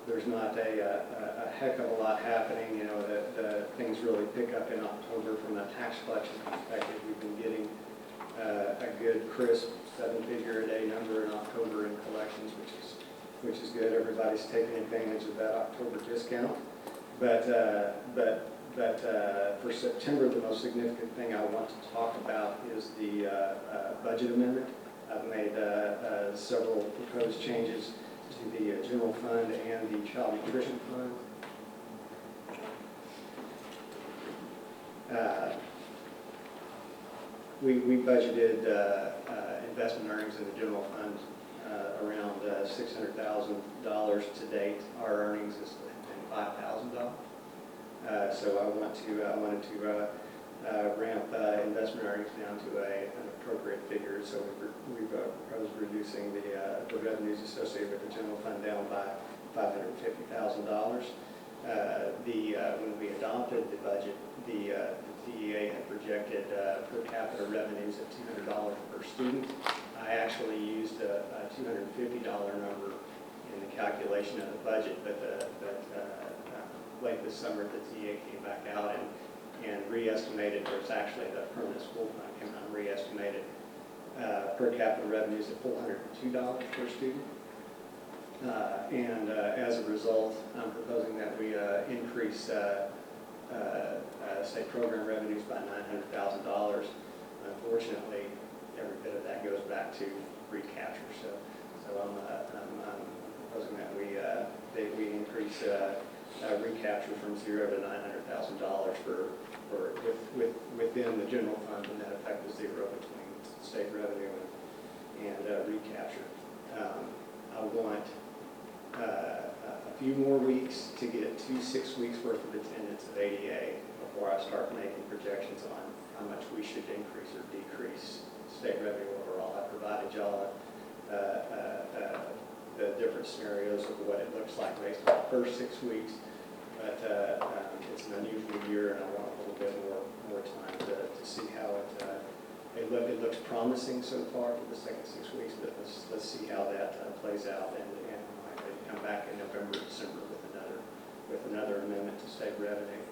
there's not a heck of a lot happening. The things really pick up in October from a tax collection perspective. We've been getting a good crisp 7-figure-a-day number in October in collections, which is good. Everybody's taking advantage of that October discount. But for September, the most significant thing I want to talk about is the budget amendment. I've made several proposed changes to the general fund and the child nutrition fund. We budgeted investment earnings in the general fund around $600,000 to date. Our earnings has been $5,000. So I wanted to ramp investment earnings down to an appropriate figure. So we proposed reducing the revenues associated with the general fund down by $550,000. When we adopted the budget, the TEA had projected per capita revenues at $200 per student. I actually used a $250 number in the calculation of the budget, but late this summer the TEA came back out and and re-estimated, there's actually the permanent school fund came out and re-estimated per capita revenues at $402 per student. And as a result, I'm proposing that we increase state program revenues by $900,000. Unfortunately, every bit of that goes back to recapture. So I'm proposing that we increase recapture from $0 to $900,000 within the general fund, and that effect is zero between state revenue and recapture. I want a few more weeks to get 6 weeks worth of attendance at ADA before I start making projections on how much we should increase or decrease state revenue overall. I provided y'all the different scenarios of what it looks like based on the first 6 weeks, but it's an unusual year, and I want a little bit more time to see how it looks promising so far for the second 6 weeks, but let's see how that plays out, and I might come back in November, December with another amendment to state revenue.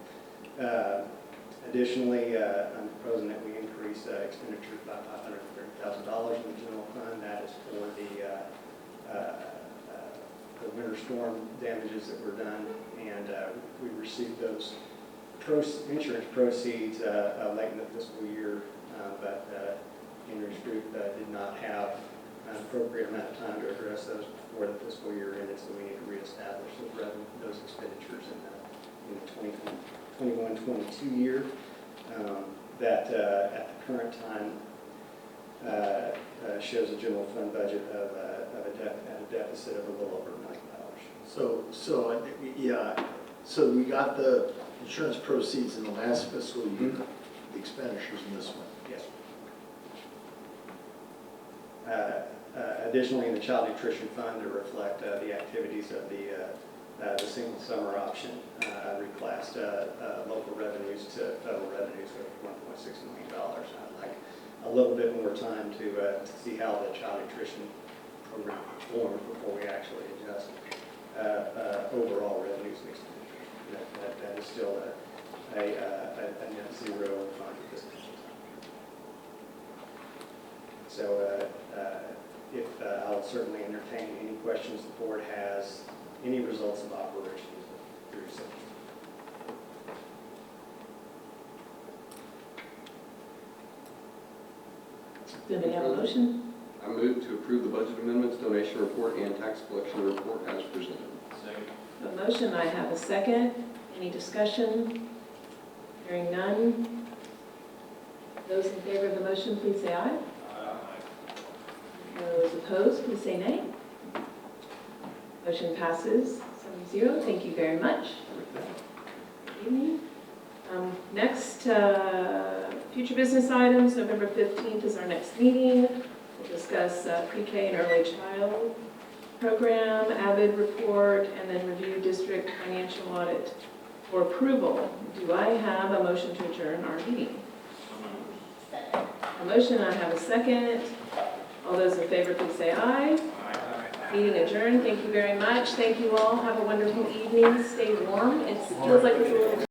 Additionally, I'm proposing that we increase expenditures by $530,000 in the general fund. That is for the winter storm damages that were done, and we received those insurance proceeds late in the fiscal year, but Henry's group did not have an appropriate amount of time to address those before the fiscal year ended, so we need to reestablish those expenditures in the 2021-22 year. That at the current time shows a general fund budget of a deficit of a little over $1 million. So we got the insurance proceeds in the last fiscal year, the expenditures in this one. Yes. Additionally, in the child nutrition fund to reflect the activities of the single summer option, I reclassed local revenues to federal revenues of $1.6 million. I'd like a little bit more time to see how the child nutrition program performs before we actually adjust overall revenues and expenditures. That is still a net zero fund at this point. So I'll certainly entertain any questions the board has, any results of operations through such. Do they have a motion? I move to approve the budget amendments, donation report, and tax collection report as presented. Second. A motion, I have a second. Any discussion? Hearing none. Those in favor of the motion, please say aye. Those opposed, please say nay. Motion passes 7-0. Thank you very much. Good evening. Next, future business items. November 15th is our next meeting. We'll discuss pre-K and early child program, AVID report, and then review district financial audit for approval. Do I have a motion to adjourn our meeting? A motion, I have a second. All those in favor, please say aye. Aye. Meeting adjourned. Thank you very much. Thank you all. Have a wonderful evening. Stay warm. It feels like it's a little